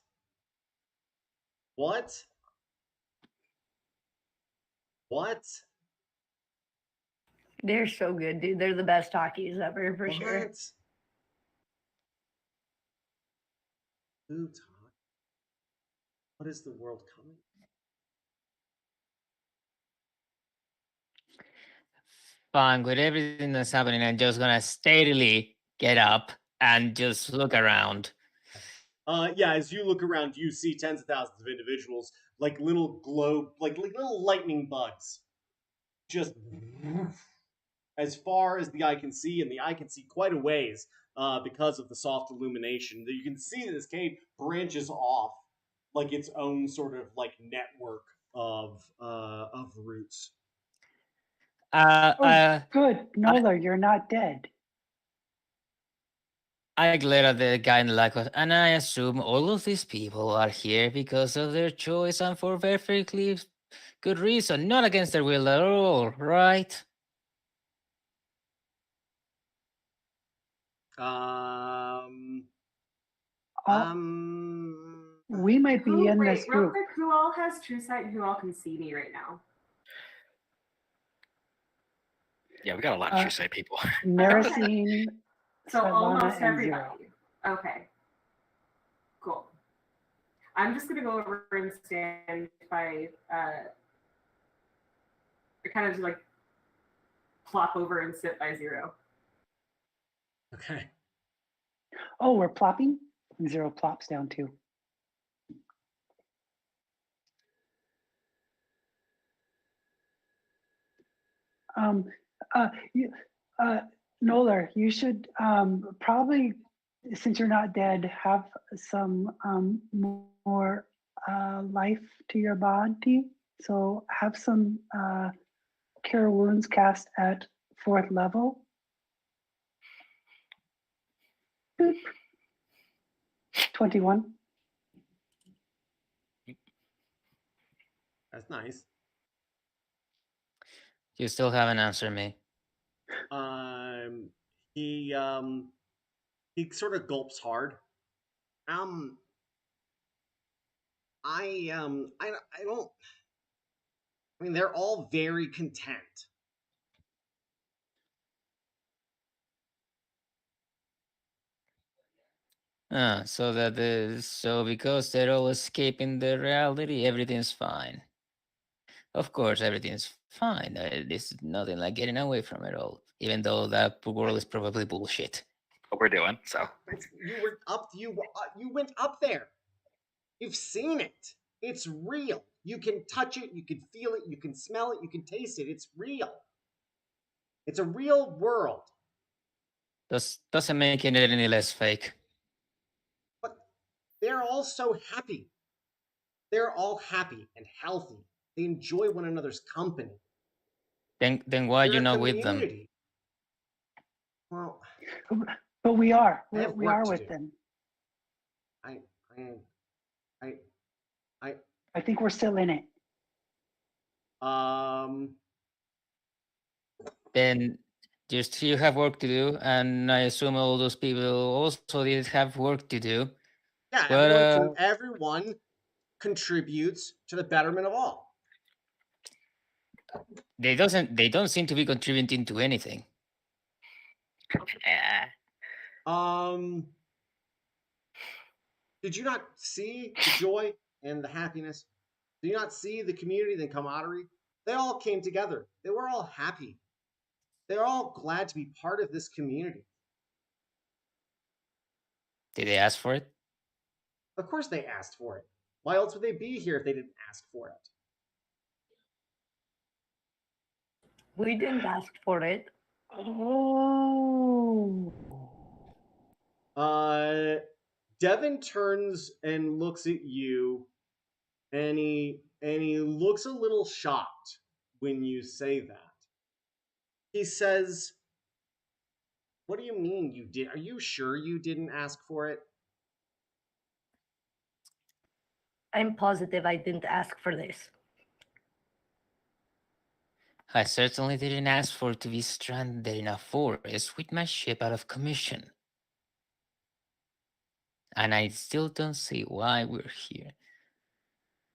What? What? They're so good, dude. They're the best talkies ever, for sure. What? Blue Taki? What is the world coming? Fine, with everything that's happening, I'm just gonna steadily get up and just look around. Yeah, as you look around, you see tens of thousands of individuals, like little globe, like little lightning bugs, just as far as the eye can see, and the eye can see quite a ways because of the soft illumination. You can see that this cave branches off like its own sort of like network of roots. Good, Nola, you're not dead. I glare at the guy in the light, and I assume all of these people are here because of their choice and for perfectly good reason, not against their will at all, right? We might be in this Wait, real group. quick, who all has true sight and who all can see me right now? Yeah, we got a lot of true sight people. Narasine, So Svetlana, almost and everybody. Zero. Okay. Cool. I'm just gonna go over and stand by kind of like plop over and sit by Zero. Okay. Oh, we're plopping? Zero plops down too. Nola, you should probably, since you're not dead, have some more life to your body. So have some cure wounds cast at 4th level. Boop. 21. That's nice. You still haven't answered me. He sort of gulps hard. I don't. I mean, they're all very content. So because they're all escaping the reality, everything's fine. Of course, everything's fine. This is nothing like getting away from it all, even though that world is probably bullshit. What we're doing, so. You went up there. You've seen it. It's real. You can touch it. You can feel it. You can smell it. You can taste it. It's real. It's a real world. Doesn't make it any less fake. But they're all so happy. They're all happy and healthy. They enjoy one another's company. Then why are They're you a not with them? community. Well, but we are. I have We work are to with do. them. I think we're still in it. Then just you have work to do, and I assume all those people also did have work to do. Yeah, But everyone contributes to the betterment of all. they don't seem to be contributing to anything. Did you not see the joy and the happiness? Do you not see the community, the camaraderie? They all came together. They were all happy. They're all glad to be part of this community. Did they ask for it? Of course they asked for it. Why else would they be here if they didn't ask for it? We didn't ask for it. Oh. Devin turns and looks at you, and he looks a little shocked when you say that. He says, "What do you mean you did? Are you sure you didn't ask for it?" I'm positive I didn't ask for this. I certainly didn't ask for to be stranded in a forest with my ship out of commission. And I still don't see why we're here.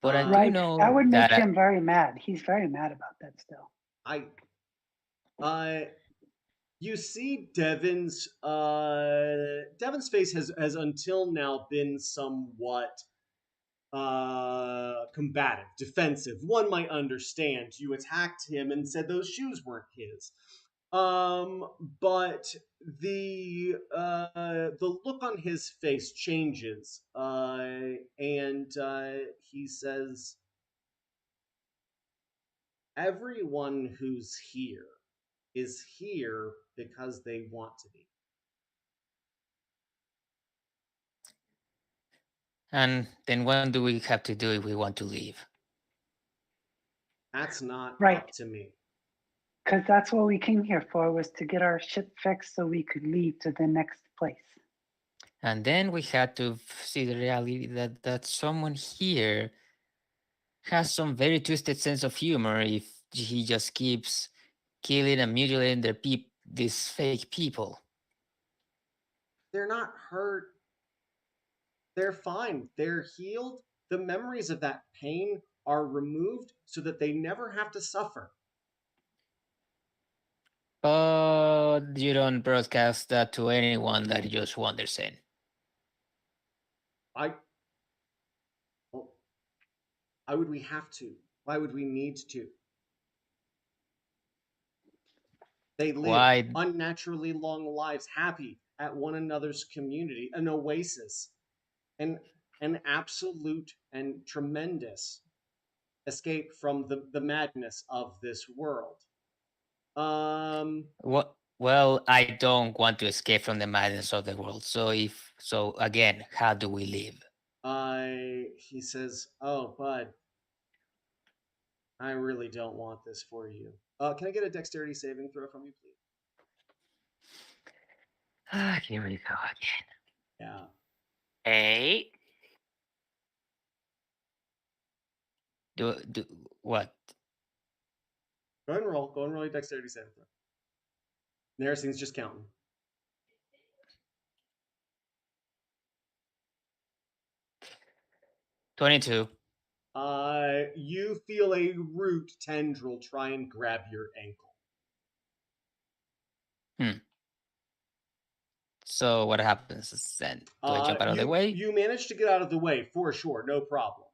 But I do Right. know That would make that him very mad. He's very mad about that still. You see Devin's face has until now been somewhat combative, defensive. One might understand. You attacked him and said those shoes weren't his. But the look on his face changes, and he says, "Everyone who's here is here because they want to be." And then what do we have to do if we want to leave? That's not Right. up to me. Because that's what we came here for, was to get our ship fixed so we could leave to the next place. And then we had to see the reality that someone here has some very twisted sense of humor if he just keeps killing and mutilating these fake people. They're not hurt. They're fine. They're healed. The memories of that pain are removed so that they never have to suffer. But you don't broadcast that to anyone that just wanders in. Well, why would we have to? Why would we need to? They live Why? unnaturally long lives, happy at one another's community, an oasis, an absolute and tremendous escape from the madness of this world. What? Well, I don't want to escape from the madness of the world. So again, how do we live? He says, "Oh, bud, I really don't want this for you. Can I get a dexterity saving throw from you, please?" Here we go again. Yeah. 8. Do what? Go ahead and roll. Go and roll your dexterity saving throw. Narasing's just counting. 22. You feel a root tendril try and grab your ankle. So what happens then? Do I jump out of the way? You manage to get out of the way for sure, no problem.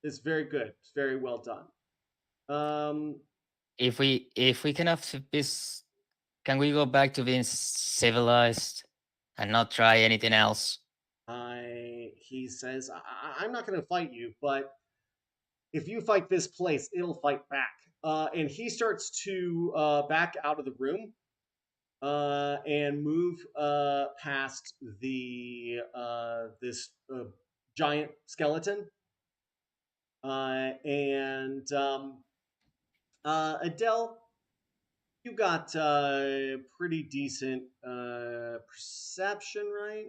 It's very good. It's very well done. If we can have this, can we go back to being civilized and not try anything else? He says, I'm not going to fight you, but if you fight this place, it'll fight back. And he starts to back out of the room and move past the this giant skeleton. Adele, you got pretty decent perception, right?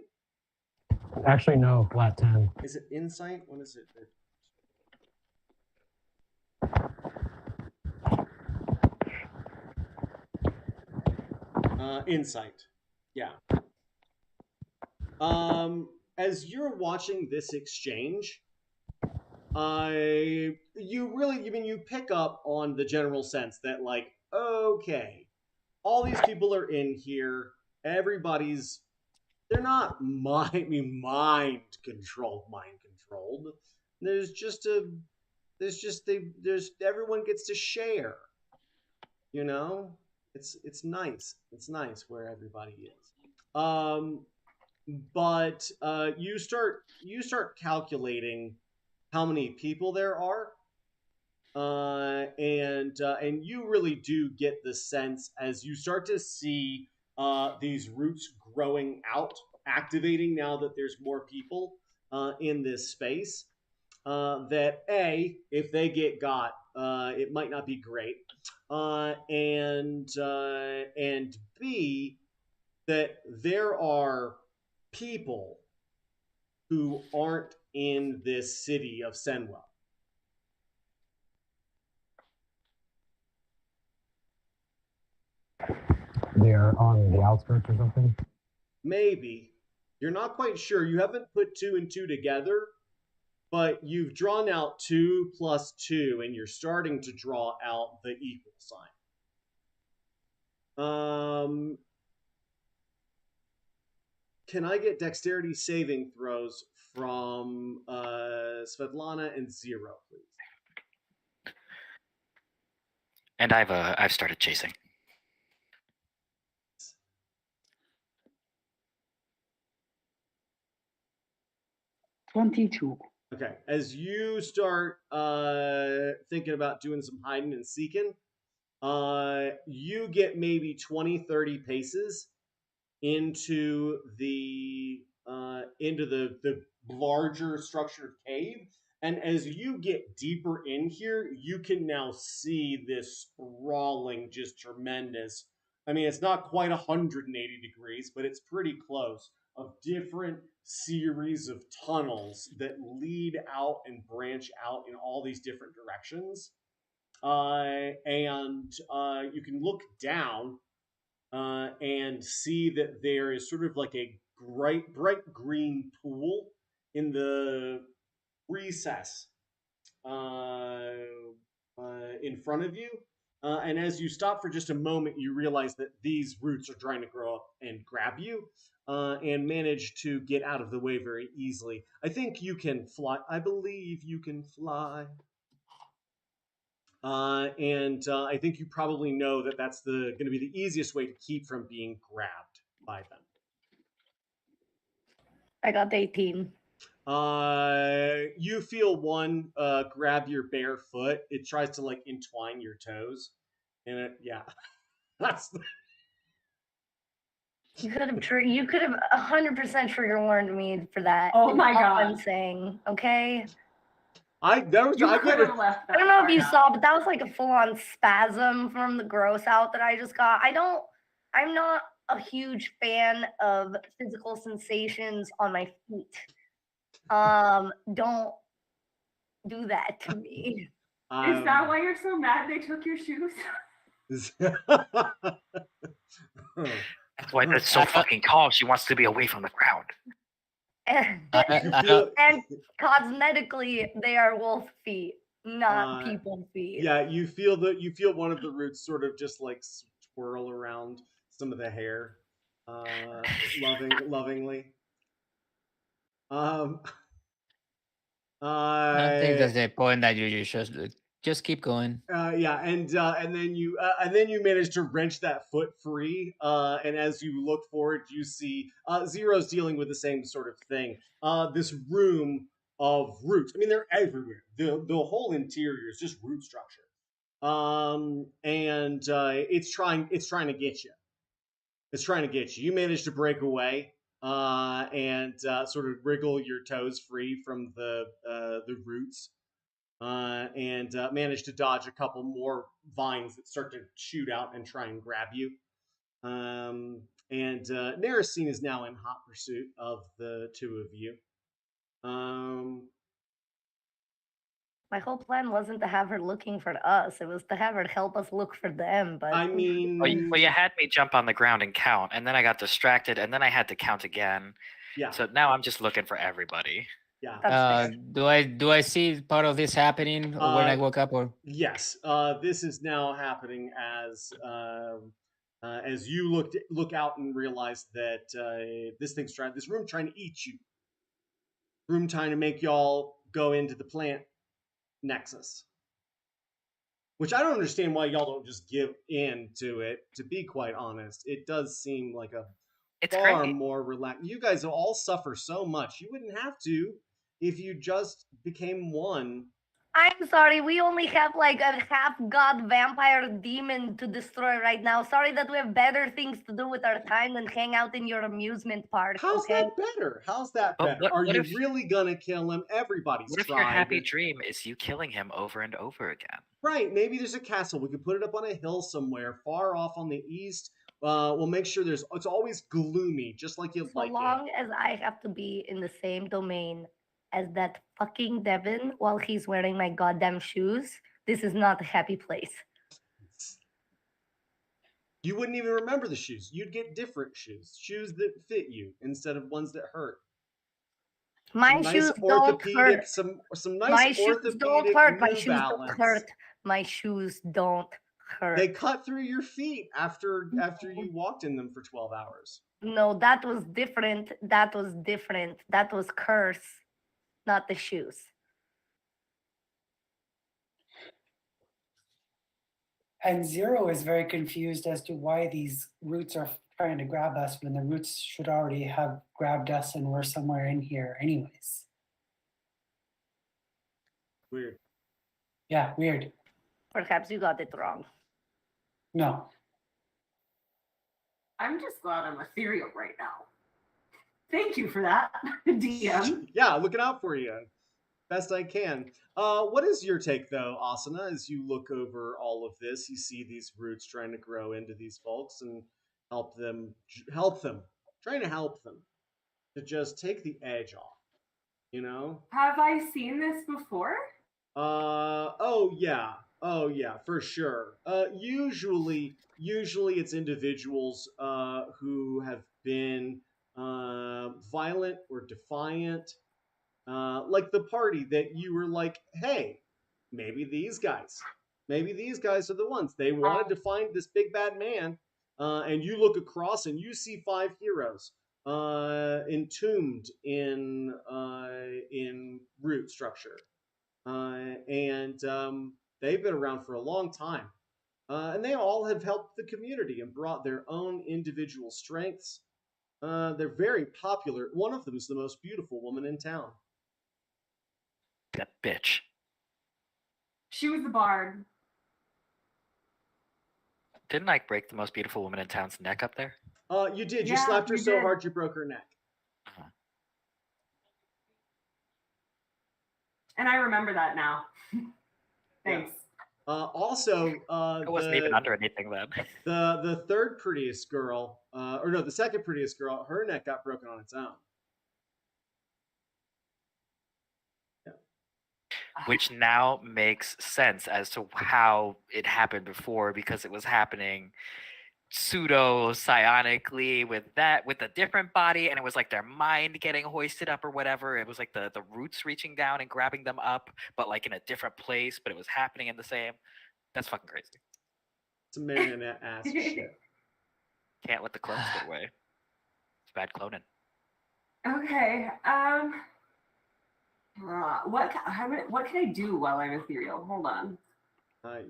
Actually, no, flat 10. Is it insight? What is it? Insight. Yeah. As you're watching this exchange, you pick up on the general sense that, like, okay, all these people are in here. They're not mind controlled, There's everyone gets to share. You know, it's nice. It's nice where everybody is. But you start calculating how many people there are, and you really do get the sense as you start to see these roots growing out, activating now that there's more people in this space. That if they get got, it might not be great, and B, that there are people who aren't in this city of Senwell. They are on the outskirts or something. Maybe. You're not quite sure. You haven't put 2 and 2 together, but you've drawn out 2 plus 2, and you're starting to draw out the equal sign. Can I get dexterity saving throws from Svetlana and Zero, please? And I've started chasing. $22. Okay, as you start thinking about doing some hiding and seeking, you get maybe 20, 30 paces into the larger structured cave, and as you get deeper in here, you can now see this sprawling, just tremendous. I mean, it's not quite 180 degrees, but it's pretty close, of different series of tunnels that lead out and branch out in all these different directions. And you can look down and see that there is sort of like a bright green pool in the recess in front of you. And as you stop for just a moment, you realize that these roots are trying to grow up and grab you, and manage to get out of the way very easily. I think you can fly. I believe you can fly. And I think you probably know that that's going to be the easiest way to keep from being grabbed by them. I got 18. You feel one grab your bare foot. It tries to like entwine your toes, and that's. You could have 100% trigger warned me for that. Oh is my all God. I'm saying, okay? I You could have left that I don't know if part you out. saw, but that was like a full-on spasm from the gross out that I just got. I'm not a huge fan of physical sensations on my feet. Don't do that to me. Is that why you're so mad they took your shoes? That's why that's so fucking tall. She wants to be away from the ground. And cosmetically, they are wolf feet, not people feet. Yeah, you feel one of the roots sort of just like swirl around some of the hair, lovingly. I think that's the point that you just keep going. Yeah, and then you manage to wrench that foot free, and as you look forward, you see Zero's dealing with the same sort of thing. This room of roots. I mean, they're everywhere. The whole interior is just root structure. And it's trying to get you. It's trying to get you. You manage to break away, and sort of wriggle your toes free from the roots. And managed to dodge a couple more vines that start to shoot out and try and grab you. And Narasine is now in hot pursuit of the two of you. My whole plan wasn't to have her looking for us. It was to have her help us look for them. But I mean, well, you had me jump on the ground and count, and then I got distracted, and then I had to count again. Yeah. So now I'm just looking for everybody. Yeah. Do I see part of this happening when I woke up, or? Yes. This is now happening as you look out and realize that this room trying to eat you. Room trying to make y'all go into the plant nexus. Which I don't understand why y'all don't just give in to it. To be quite honest, it does seem like a It's far great. more relaxed. You guys all suffer so much. You wouldn't have to if you just became one. I'm sorry, we only have like a half-god vampire demon to destroy right now. Sorry that we have better things to do with our time than hang out in your amusement park, How's okay? that better? How's that But better? Are what you if really gonna kill him? Everybody's what if your tried. happy dream is you killing him over and over again? Right, maybe there's a castle. We could put it up on a hill somewhere, far off on the east. We'll make sure it's always gloomy, just like you So like it. long as I have to be in the same domain as that fucking Devin while he's wearing my goddamn shoes, this is not a happy place. You wouldn't even remember the shoes. You'd get different shoes that fit you instead of ones that hurt. My Some shoes nice don't orthopedic, hurt. some My nice shoes orthopedic don't hurt. My New shoes Balance. don't hurt. My shoes don't hurt. They cut through your feet after you walked in them for 12 hours. No, that was different. That was different. That was curse, not the shoes. And Zero is very confused as to why these roots are trying to grab us when the roots should already have grabbed us and we're somewhere in here anyways. Weird. Yeah, weird. Perhaps you got it wrong. No. I'm just glad I'm ethereal right now. Thank you for that, DM. Yeah, looking out for you. Best I can. What is your take, though, Asana, as you look over all of this? You see these roots trying to grow into these folks and help them, trying to help them to just take the edge off, you know? Have I seen this before? Oh yeah, for sure. Usually it's individuals who have been violent or defiant, like the party that you were like, hey, maybe these guys are the ones. They wanted to find this big bad man, and you look across and you see 5 heroes entombed in root structure. And they've been around for a long time. And they all have helped the community and brought their own individual strengths. They're very popular. One of them is the most beautiful woman in town. That bitch. She was the bard. Didn't I break the most beautiful woman in town's neck up there? You did. You Yeah, slapped her you so did. hard you broke her neck. And I remember that now. Thanks. Also, I wasn't even under anything then. the third prettiest girl, or no, the second prettiest girl, her neck got broken on its own. Which now makes sense as to how it happened before, because it was happening pseudo psionically with a different body, and it was like their mind getting hoisted up or whatever. It was like the roots reaching down and grabbing them up, but like in a different place, but it was happening in the same. That's fucking crazy. It's a marionette ass shit. Can't let the clones get away. It's bad cloning. Okay. What can I do while I'm ethereal? Hold on.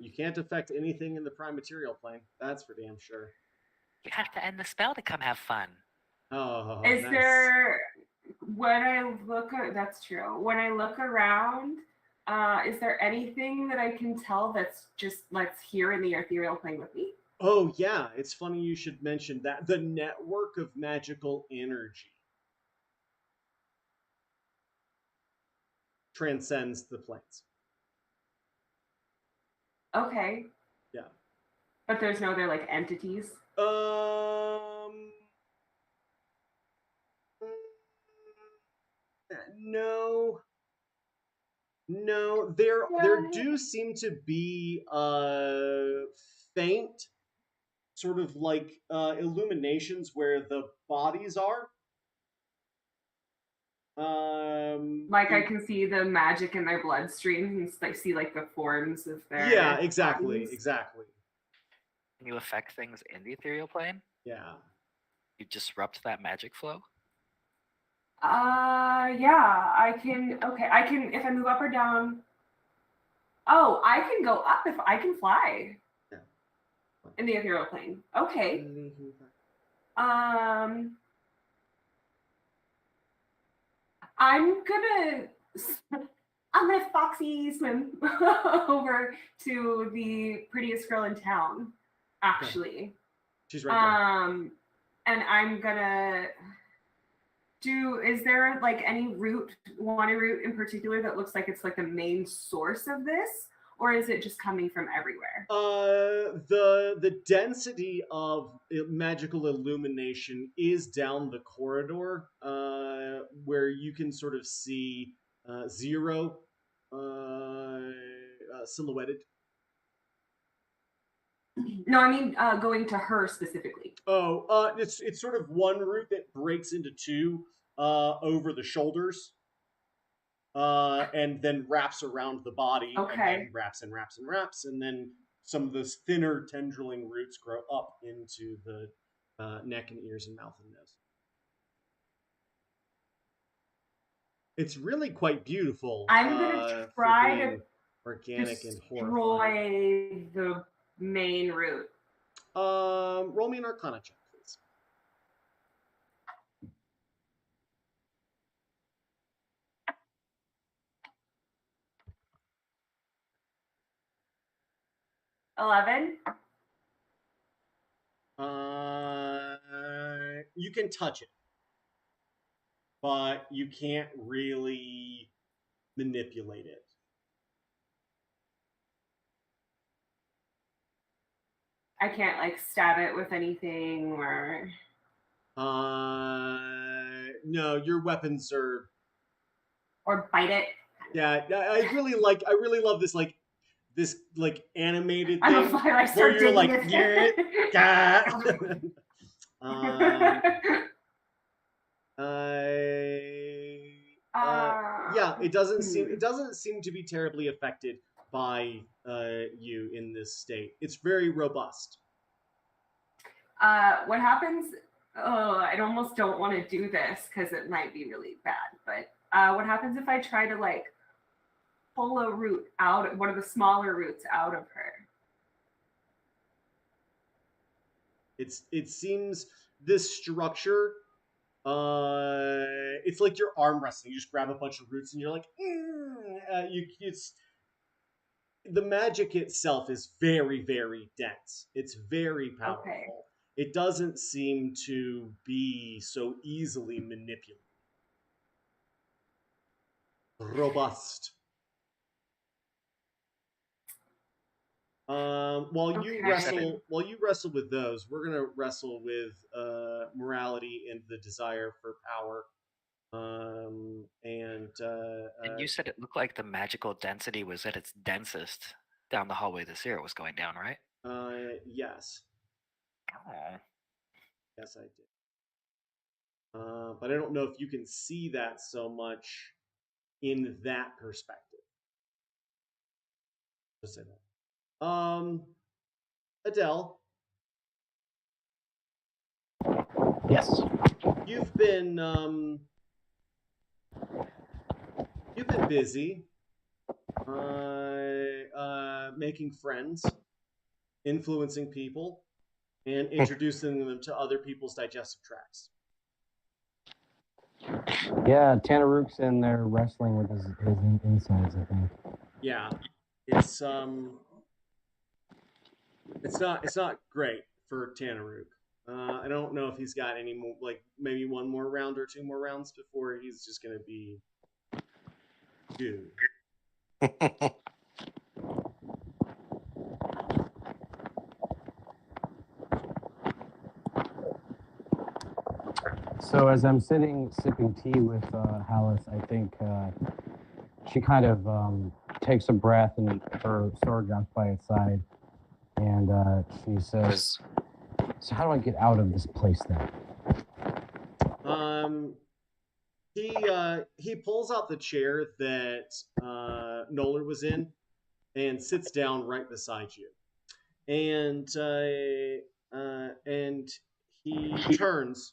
You can't affect anything in the prime material plane. That's for damn sure. You have to end the spell to come have fun. Oh, Is nice. there when I look at that's true. When I look around, is there anything that I can tell that's just here in the ethereal plane with me? Oh yeah, it's funny you should mention that. The network of magical energy transcends the planes. Okay. Yeah. But there's no other entities? No. No, there do seem to be faint sort of illuminations where the bodies are. I can see the magic in their bloodstream and see the forms of their Yeah, exactly, bodies. exactly. Can you affect things in the ethereal plane? Yeah. You disrupt that magic flow? Yeah, I can. Okay, I can if I move up or down. Oh, I can go up if I can fly. Yeah. In the ethereal plane. Okay. Um, I'm gonna foxy swim over to the prettiest girl in town. Actually, She's right there. And I'm gonna do. Is there like any one route in particular that looks like it's like the main source of this, or is it just coming from everywhere? The density of magical illumination is down the corridor, where you can sort of see Zero silhouetted. No, I mean going to her specifically. Oh, it's sort of one route that breaks into two over the shoulders, and then wraps around the body, and Okay. then wraps and wraps and wraps, and then some of those thinner tendriling roots grow up into the neck and ears and mouth and nose. It's really quite beautiful. I'm gonna try to organic and horrifying. destroy the main route. Roll me an Arcana check, please. $11. You can touch it, but you can't really manipulate it. I can't like stab it with anything or. No, your weapons are. Or bite it. Yeah, I really love this animated I'm thing a fire, I where start you're like, digging yeah, it. Yeah, it doesn't seem to be terribly affected by you in this state. It's very robust. What happens? Oh, I almost don't want to do this because it might be really bad. But what happens if I try to like pull a root out, one of the smaller roots out of her? It seems this structure. It's like your arm wrestling. You just grab a bunch of roots and you're like, it's the magic itself is very, very dense. It's very powerful. Okay. It doesn't seem to be so easily manipulated. Robust. While you wrestle with those, we're gonna wrestle with morality and the desire for power. And you said it looked like the magical density was at its densest down the hallway the Zero was going down, right? Yes. Oh. Yes, I did. But I don't know if you can see that so much in that perspective. Just say that. Adele. Yes. You've been busy making friends, influencing people, and introducing them to other people's digestive tracts. Yeah, Tanaruk's in there wrestling with his insides, I think. Yeah, it's not great for Tanaruk. I don't know if he's got any more, like maybe one more round or two more rounds before he's just gonna be dude. So as I'm sitting sipping tea with Hallis, I think she kind of takes a breath and her sword drops by its side, and she says, "So how do I get out of this place then?" He pulls out the chair that Nolan was in and sits down right beside you, and he turns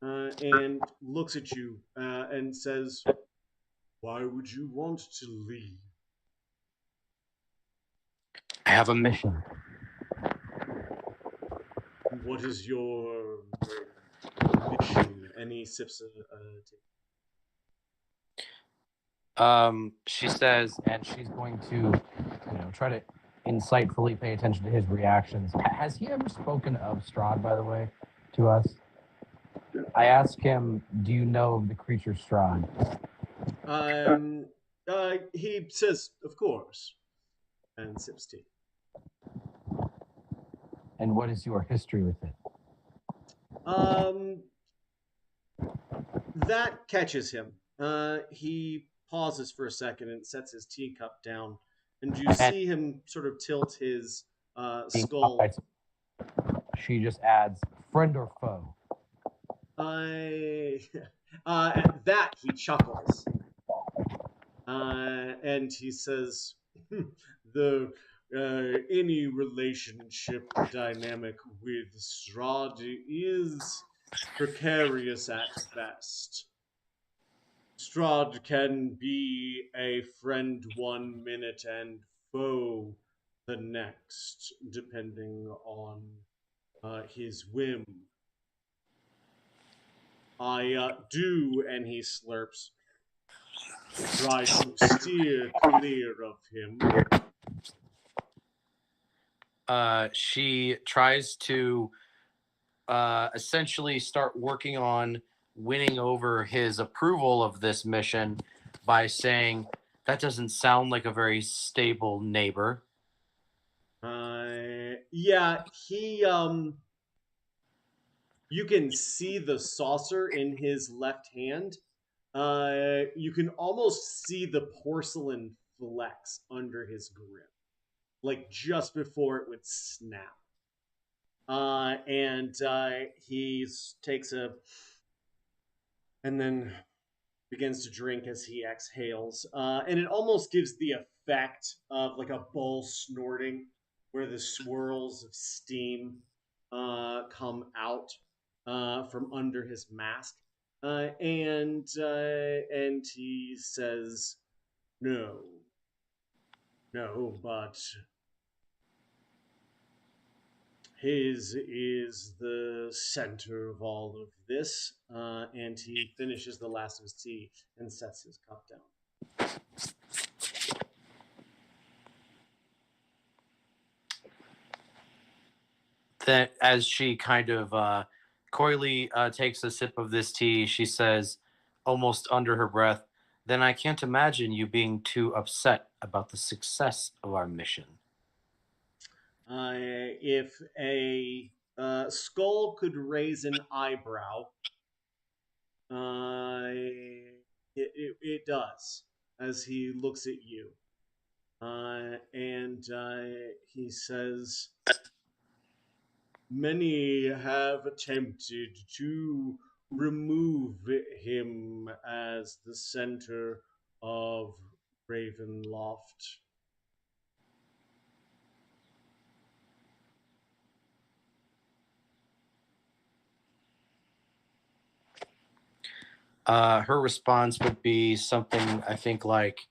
and looks at you and says, "Why would you want to leave?" I have a mission. "What is your mission?" And he sips She says, and she's going to, try to insightfully pay attention to his reactions. Has he ever spoken of Strahd, by the way, to us? I asked him, "Do you know of the creature Strahd?" He says, "Of course," and sips tea. And what is your history with it? That catches him. He pauses for a second and sets his teacup down, and you see him sort of tilt his skull. She just adds, "Friend or foe?" At that, he chuckles. And he says, "The any relationship dynamic with Strahd is precarious at best. Strahd can be a friend 1 minute and foe the next, depending on his whim. I do," and he slurps, "try to steer clear of him." She tries to essentially start working on winning over his approval of this mission by saying, "That doesn't sound like a very stable neighbor." Yeah, he you can see the saucer in his left hand. You can almost see the porcelain flex under his grip, like just before it would snap. And he takes a and then begins to drink as he exhales. And it almost gives the effect of like a bull snorting, where the swirls of steam come out from under his mask. And he says, "No, no, but his is the center of all of this." And he finishes the last of his tea and sets his cup down. That as she kind of coyly takes a sip of this tea, she says, almost under her breath, "Then I can't imagine you being too upset about the success of our mission." If a skull could raise an eyebrow, it does as he looks at you. And he says, "Many have attempted to remove him as the center of Ravenloft. Her response would be something, I think, like,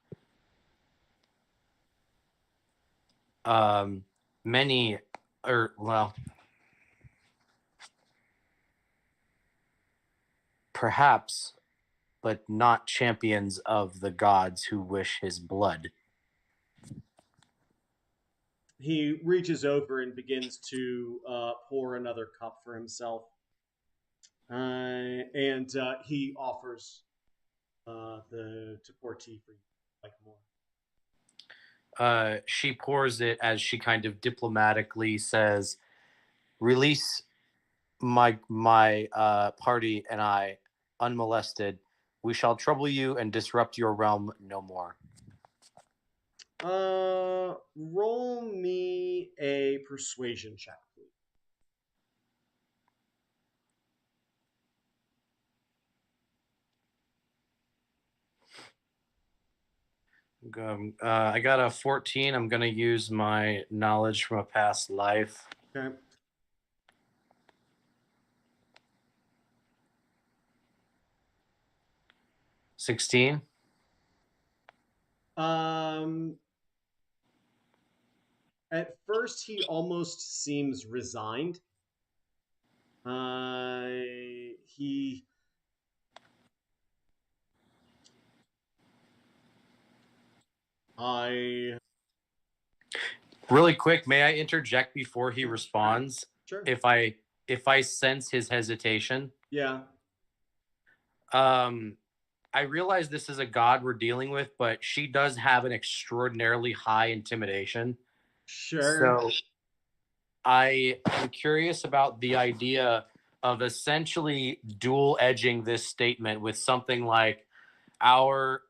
many, or, well, perhaps, but not champions of the gods who wish his blood. He reaches over and begins to pour another cup for himself. And he offers to pour tea for you, like more. She pours it as she kind of diplomatically says, "Release my party and I unmolested. We shall trouble you and disrupt your realm no more." Roll me a persuasion check, please. I got a 14. I'm going to use my knowledge from a past life. Okay. 16. At first, he almost seems resigned. He I Really quick, may I interject before he responds? Sure. If I sense his hesitation, Yeah. I realize this is a god we're dealing with, but she does have an extraordinarily high intimidation. Sure. So I am curious about the idea of essentially dual edging this statement with something like our,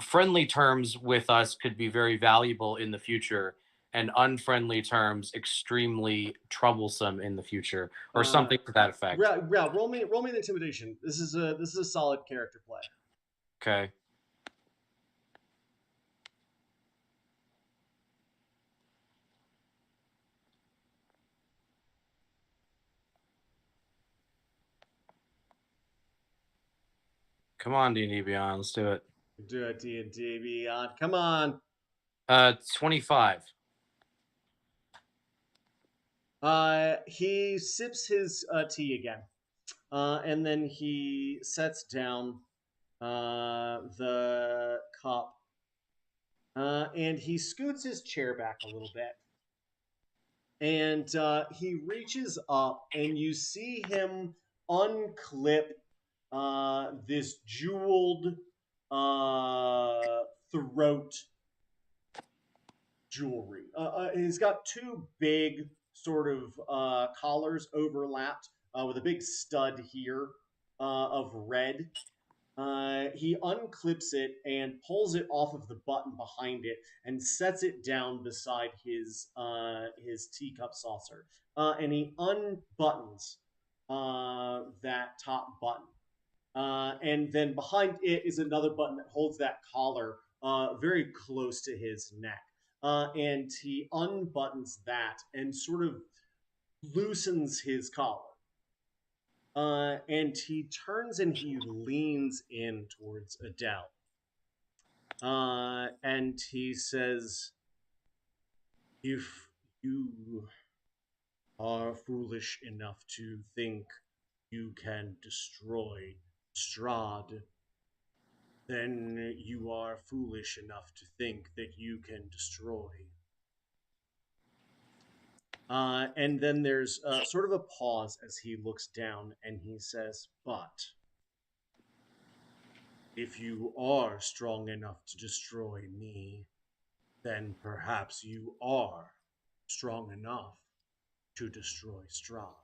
friendly terms with us could be very valuable in the future, and unfriendly terms extremely troublesome in the future, or something to that effect. Yeah. Roll me an intimidation. This is a solid character play. Okay. Come on, D&D Beyond. Let's do it. Do it, D&D Beyond. Come on. 25. He sips his tea again, and then he sets down the cup, and he scoots his chair back a little bit, and he reaches up, and you see him unclip this jeweled throat jewelry. He's got two big sort of collars overlapped with a big stud here of red. He unclips it and pulls it off of the button behind it and sets it down beside his teacup saucer. And he unbuttons that top button. And then behind it is another button that holds that collar very close to his neck. And he unbuttons that and sort of loosens his collar. And he turns and he leans in towards Adele. And he says, "If you are foolish enough to think you can destroy Strahd, then you are foolish enough to think that you can destroy." And then there's sort of a pause as he looks down and he says, "But if you are strong enough to destroy me, then perhaps you are strong enough to destroy Strahd."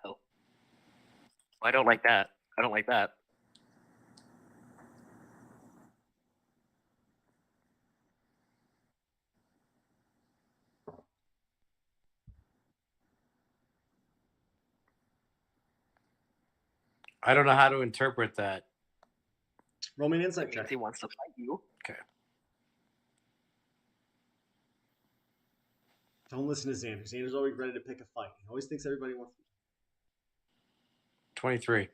Oh. I don't like that. I don't like that. I don't know how to interpret that. Roll me an insight Means check. he wants to fight you. Okay. Don't listen to Xander. Xander's always ready to pick a fight. He always thinks everybody wants. 23.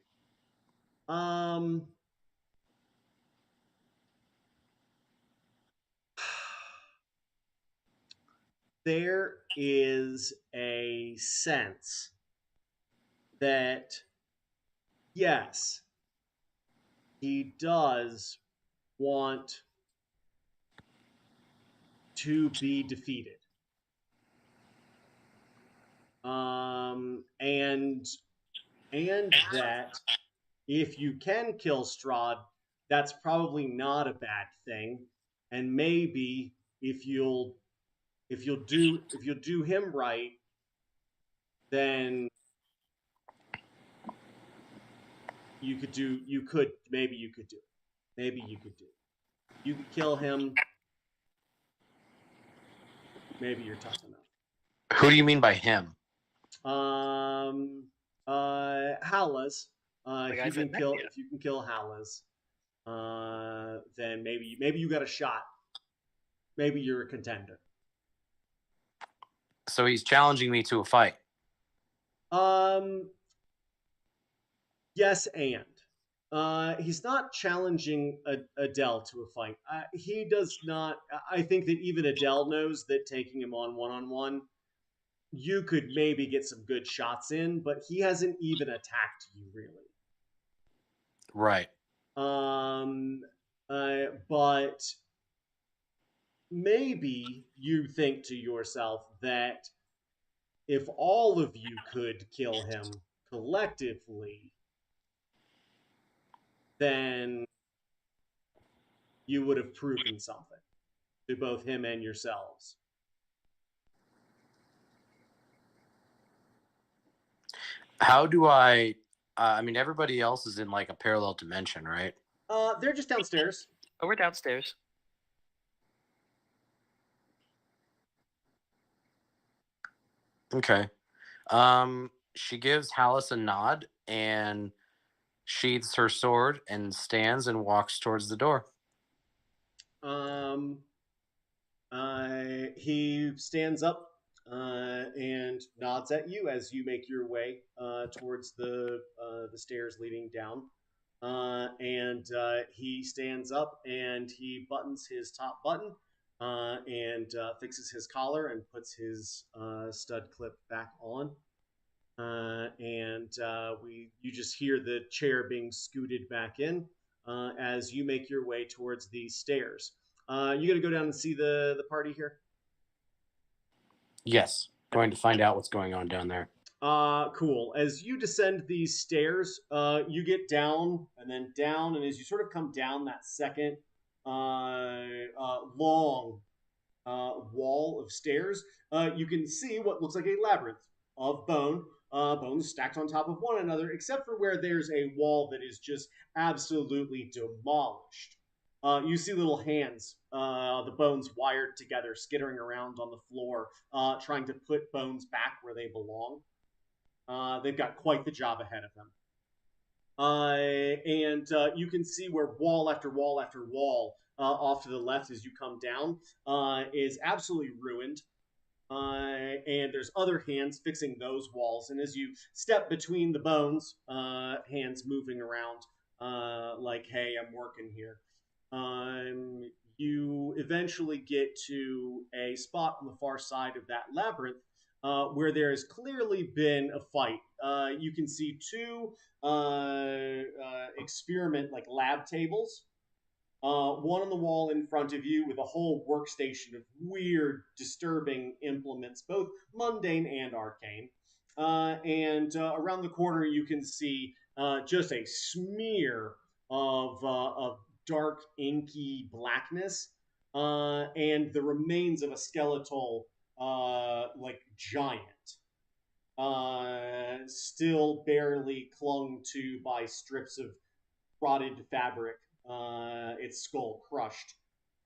There is a sense that, yes, he does want to be defeated. And that if you can kill Strahd, that's probably not a bad thing. And maybe if you'll do him right, then you could do it. Maybe you could do it. You could kill him. Maybe you're tough enough. Who do you mean by him? Halas. If you can kill Halas, then maybe you got a shot. Maybe you're a contender. So he's challenging me to a fight. Yes, and He's not challenging Adele to a fight. He does not. I think that even Adele knows that taking him on one, you could maybe get some good shots in, but he hasn't even attacked you really. Right. But maybe you think to yourself that if all of you could kill him collectively, then you would have proven something to both him and yourselves. How do I? I mean, everybody else is in like a parallel dimension, right? They're just downstairs. Oh, we're downstairs. Okay. She gives Hallis a nod and sheathes her sword and stands and walks towards the door. He stands up and nods at you as you make your way towards the stairs leading down. And he stands up and he buttons his top button and fixes his collar and puts his stud clip back on. And you just hear the chair being scooted back in as you make your way towards these stairs. You gonna go down and see the party here? Yes, going to find out what's going on down there. Cool. As you descend these stairs, you get down and then down, and as you sort of come down that second long wall of stairs, you can see what looks like a labyrinth of bones stacked on top of one another, except for where there's a wall that is just absolutely demolished. You see little hands, the bones wired together, skittering around on the floor, trying to put bones back where they belong. They've got quite the job ahead of them. And you can see where wall after wall after wall off to the left as you come down is absolutely ruined. And there's other hands fixing those walls. And as you step between the bones, hands moving around like, hey, I'm working here. You eventually get to a spot on the far side of that labyrinth where there has clearly been a fight. You can see two experiment like lab tables. One on the wall in front of you with a whole workstation of weird, disturbing implements, both mundane and arcane. And around the corner, you can see just a smear of dark, inky blackness and the remains of a skeletal, like giant, still barely clung to by strips of rotted fabric, its skull crushed.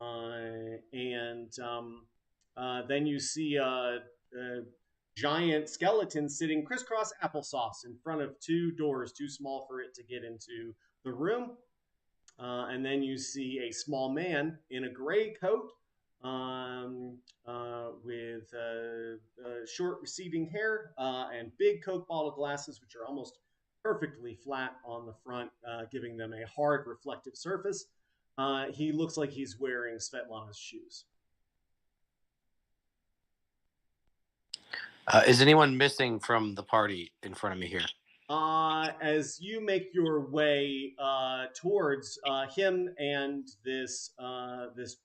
And then you see a giant skeleton sitting crisscross applesauce in front of two doors, too small for it to get into the room. And then you see a small man in a gray coat with short receding hair and big Coke bottle glasses, which are almost perfectly flat on the front, giving them a hard reflective surface. He looks like he's wearing Svetlana's shoes. Is anyone missing from the party in front of me here? As you make your way towards him and this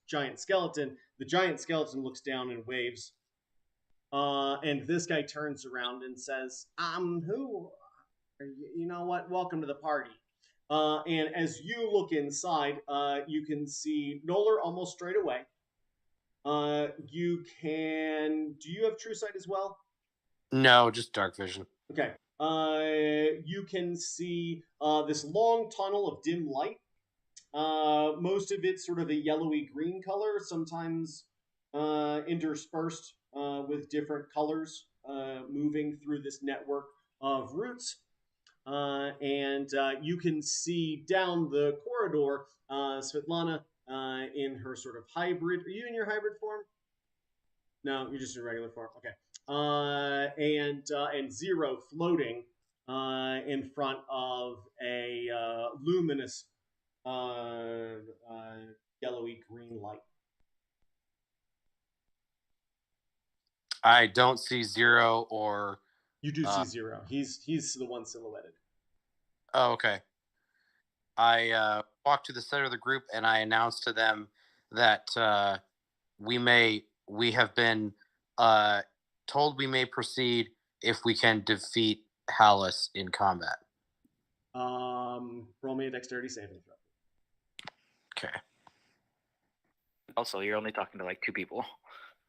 giant skeleton, the giant skeleton looks down and waves. And this guy turns around and says, who? You know what? Welcome to the party. And as you look inside, you can see Noller almost straight away. Do you have true sight as well? No, just dark vision. Okay. You can see this long tunnel of dim light. Most of it's sort of a yellowy green color, sometimes interspersed with different colors moving through this network of roots. And you can see down the corridor Svetlana in her sort of hybrid. Are you in your hybrid form? No, you're just in regular form. Okay. And Zero floating in front of a luminous yellowy green light. I don't see Zero or. You do see Zero. He's the one silhouetted. Oh, okay. I walk to the center of the group and I announce to them that we have been told we may proceed if we can defeat Hallis in combat. Roll me a dexterity saving throw. Okay. Also, you're only talking to like 2 people.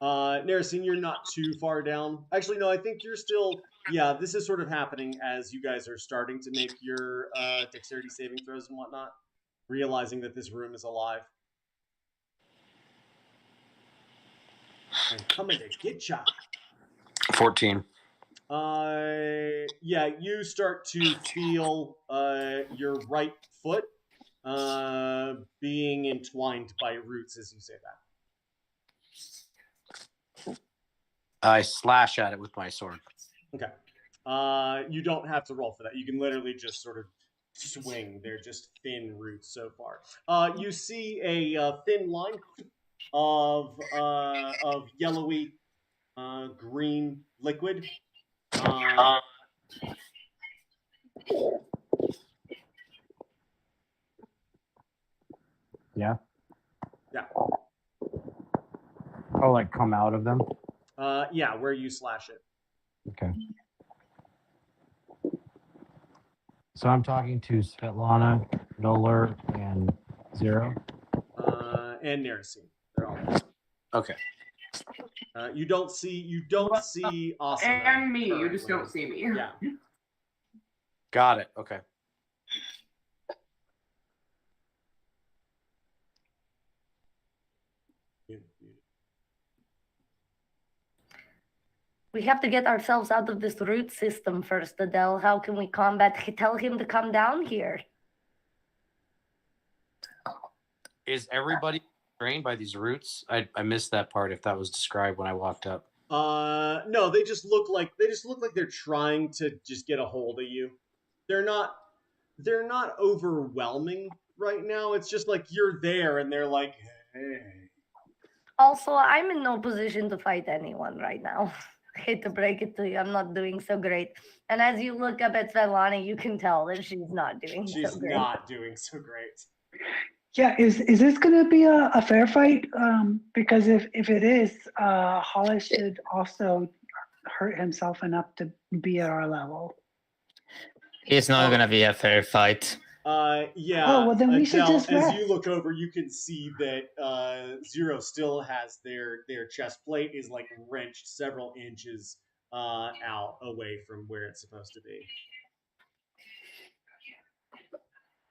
Narasin, you're not too far down. Actually, no, I think you're still. Yeah, this is sort of happening as you guys are starting to make your dexterity saving throws and whatnot, realizing that this room is alive. And coming to get ya. 14. Yeah, you start to feel your right foot being entwined by roots as you say that. I slash at it with my sword. Okay. You don't have to roll for that. You can literally just sort of swing. They're just thin roots so far. You see a thin line of yellowy green liquid. Yeah. Yeah. Oh, like come out of them? Yeah, where you slash it. Okay. So I'm talking to Svetlana, Noller, and Zero. And Narasin. They're all there. Okay. You don't see Asana. And me. You just currently. don't see me. Yeah. Got it. Okay. We have to get ourselves out of this root system first, Adele. How can we combat? Tell him to come down here. Is everybody trained by these roots? I missed that part if that was described when I walked up. No, they just look like they're trying to just get a hold of you. They're not overwhelming right now. It's just like you're there and they're like, hey. Also, I'm in no position to fight anyone right now. I hate to break it to you, I'm not doing so great. And as you look up at Svetlana, you can tell that she's not doing so great. She's not doing so great. Yeah, is this going to be a fair fight? Because if it is, Hollis should also hurt himself enough to be at our level. It's not going to be a fair fight. Yeah. Oh, well, then we should Adele, just as rest. you look over, you can see that Zero still has their chest plate is like wrenched several inches out away from where it's supposed to be.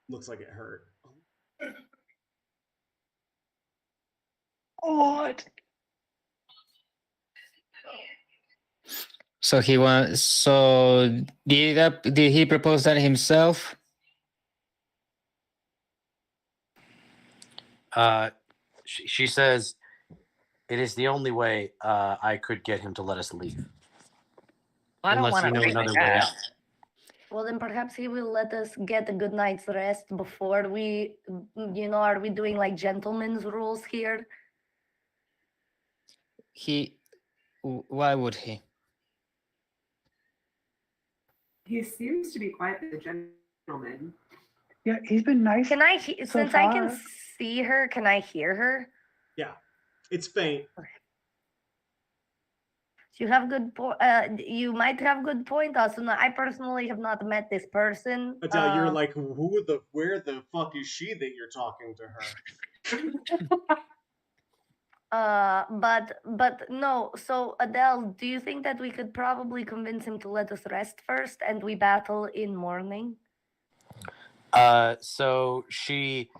Looks like it hurt. What? So did he propose that himself? She says it is the only way I could get him to let us leave. I don't Unless want you to know fight another like way that. out. Well, then perhaps he will let us get a good night's rest before we, are we doing like gentlemen's rules here? Why would he? He seems to be quite the gentleman. Yeah, he's been nice. Can I, since I can far. see her, can I hear her? Yeah, it's faint. You have good you might have good point, Asuna. I personally have not met this person. Adele, you're like, where the fuck is she that you're talking to her? But no. So Adele, do you think that we could probably convince him to let us rest first, and we battle in morning? So she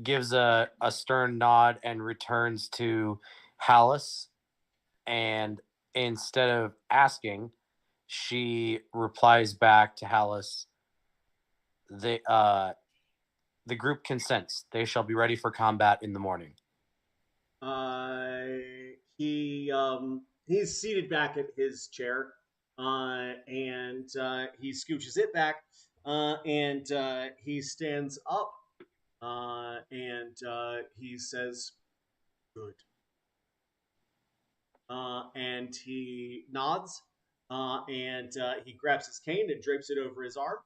gives a stern nod and returns to Hallis, and instead of asking, she replies back to Hallis. The group consents. They shall be ready for combat in the morning. He's seated back at his chair, and he scooches it back, and he stands up, and he says, "Good." And he nods, and he grabs his cane and drapes it over his arm,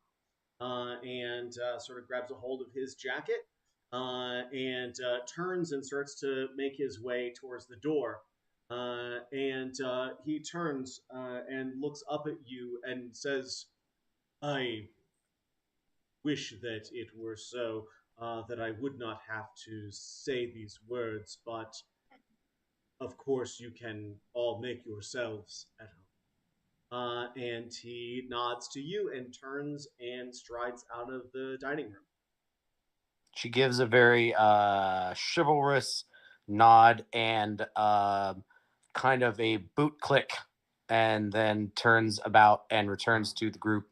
and sort of grabs a hold of his jacket, and turns and starts to make his way towards the door. And he turns and looks up at you and says, "I wish that it were so, that I would not have to say these words, but of course you can all make yourselves at home." And he nods to you and turns and strides out of the dining room. She gives a very chivalrous nod and kind of a boot click, and then turns about and returns to the group.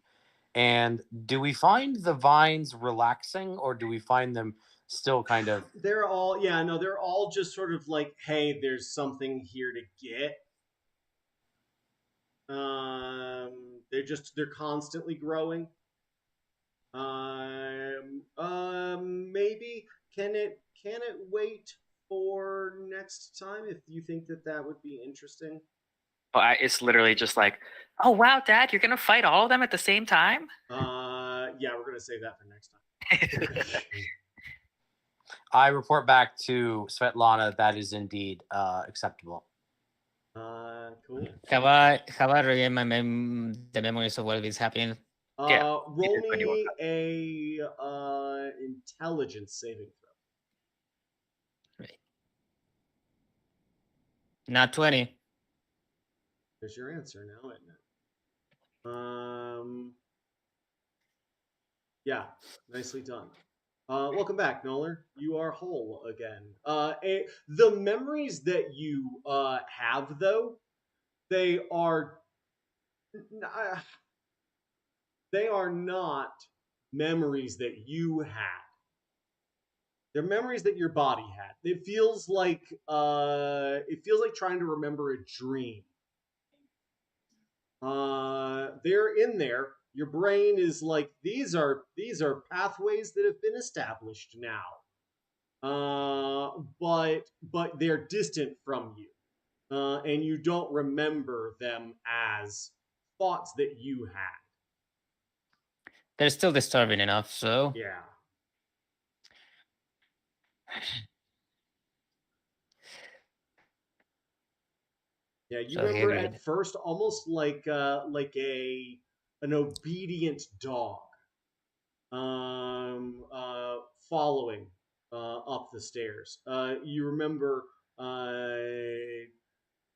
And do we find the vines relaxing, or do we find them still kind of? They're all, yeah, no, they're all just sort of like, hey, there's something here to get. They're constantly growing. Maybe can it wait for next time if you think that that would be interesting? Well, it's literally just like, oh wow, Dad, you're gonna fight all of them at the same time? Yeah, we're gonna save that for next time. I report back to Svetlana that is indeed acceptable. Cool. Have I regained the memories of what is happening? Roll when you woke me a intelligence saving throw. Right. Not 20. There's your answer now, isn't it? Yeah, nicely done. Welcome back, Noller. You are whole again. The memories that you have, though, they are not memories that you had. They're memories that your body had. It feels like trying to remember a dream. They're in there. Your brain is like, these are pathways that have been established now. But they're distant from you, and you don't remember them as thoughts that you had. They're still disturbing enough, so Yeah. Yeah, you So here remember we at first almost like an obedient dog, following up the stairs. You remember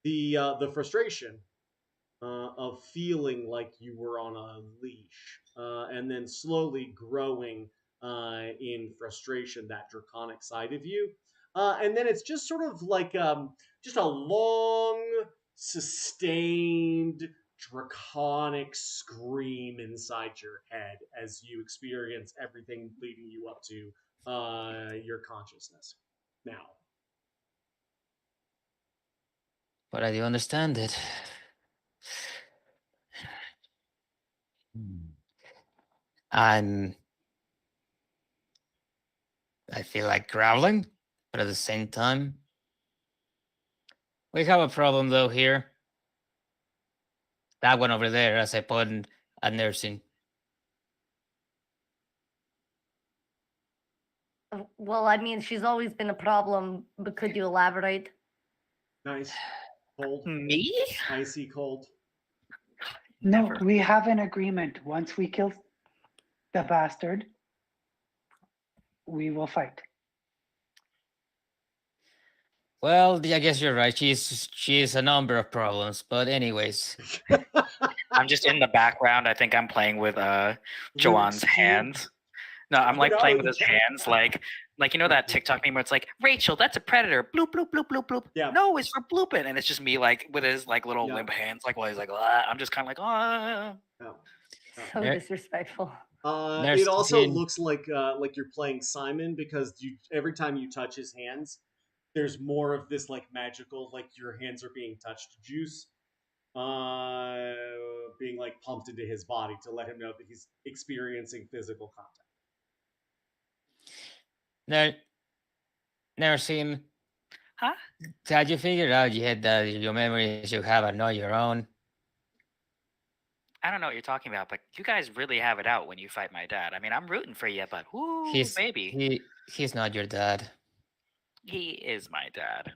the frustration of feeling like you were on a leash, and then slowly growing in frustration, that draconic side of you. And then it's just sort of like just a long, sustained, draconic scream inside your head as you experience everything leading you up to your consciousness now. but I do understand it. I feel like growling, but at the same time, we have a problem though here. That one over there, as I point at nursing. Well, I mean, she's always been a problem, but could you elaborate? Nice. Cold. Me? Icy cold. No, Never. we have an agreement. Once we kill the bastard, we will fight. Well, I guess you're right. She's a number of problems, but anyways, I'm just in the background. I think I'm playing with Joanne's hands. No, I'm like playing with his hands, like you know that TikTok meme where it's like, Rachel, that's a predator. Bloop bloop bloop bloop bloop. Yeah. No, it's for blooping, and it's just me like with his like little Yeah. limp hands, like while he's like, ah. I'm just kind of like, ah. Oh. So There- disrespectful. It also Nursing. looks like you're playing Simon, because every time you touch his hands, there's more of this like magical, like your hands are being touched juice. being like pumped into his body to let him know that he's experiencing physical contact. Never seen. Huh? Had you figured out yet that your memories you have are not your own? I don't know what you're talking about, but you guys really have it out when you fight my dad. I mean, I'm rooting for you, but whoo, He's baby. he's not your dad. He is my dad.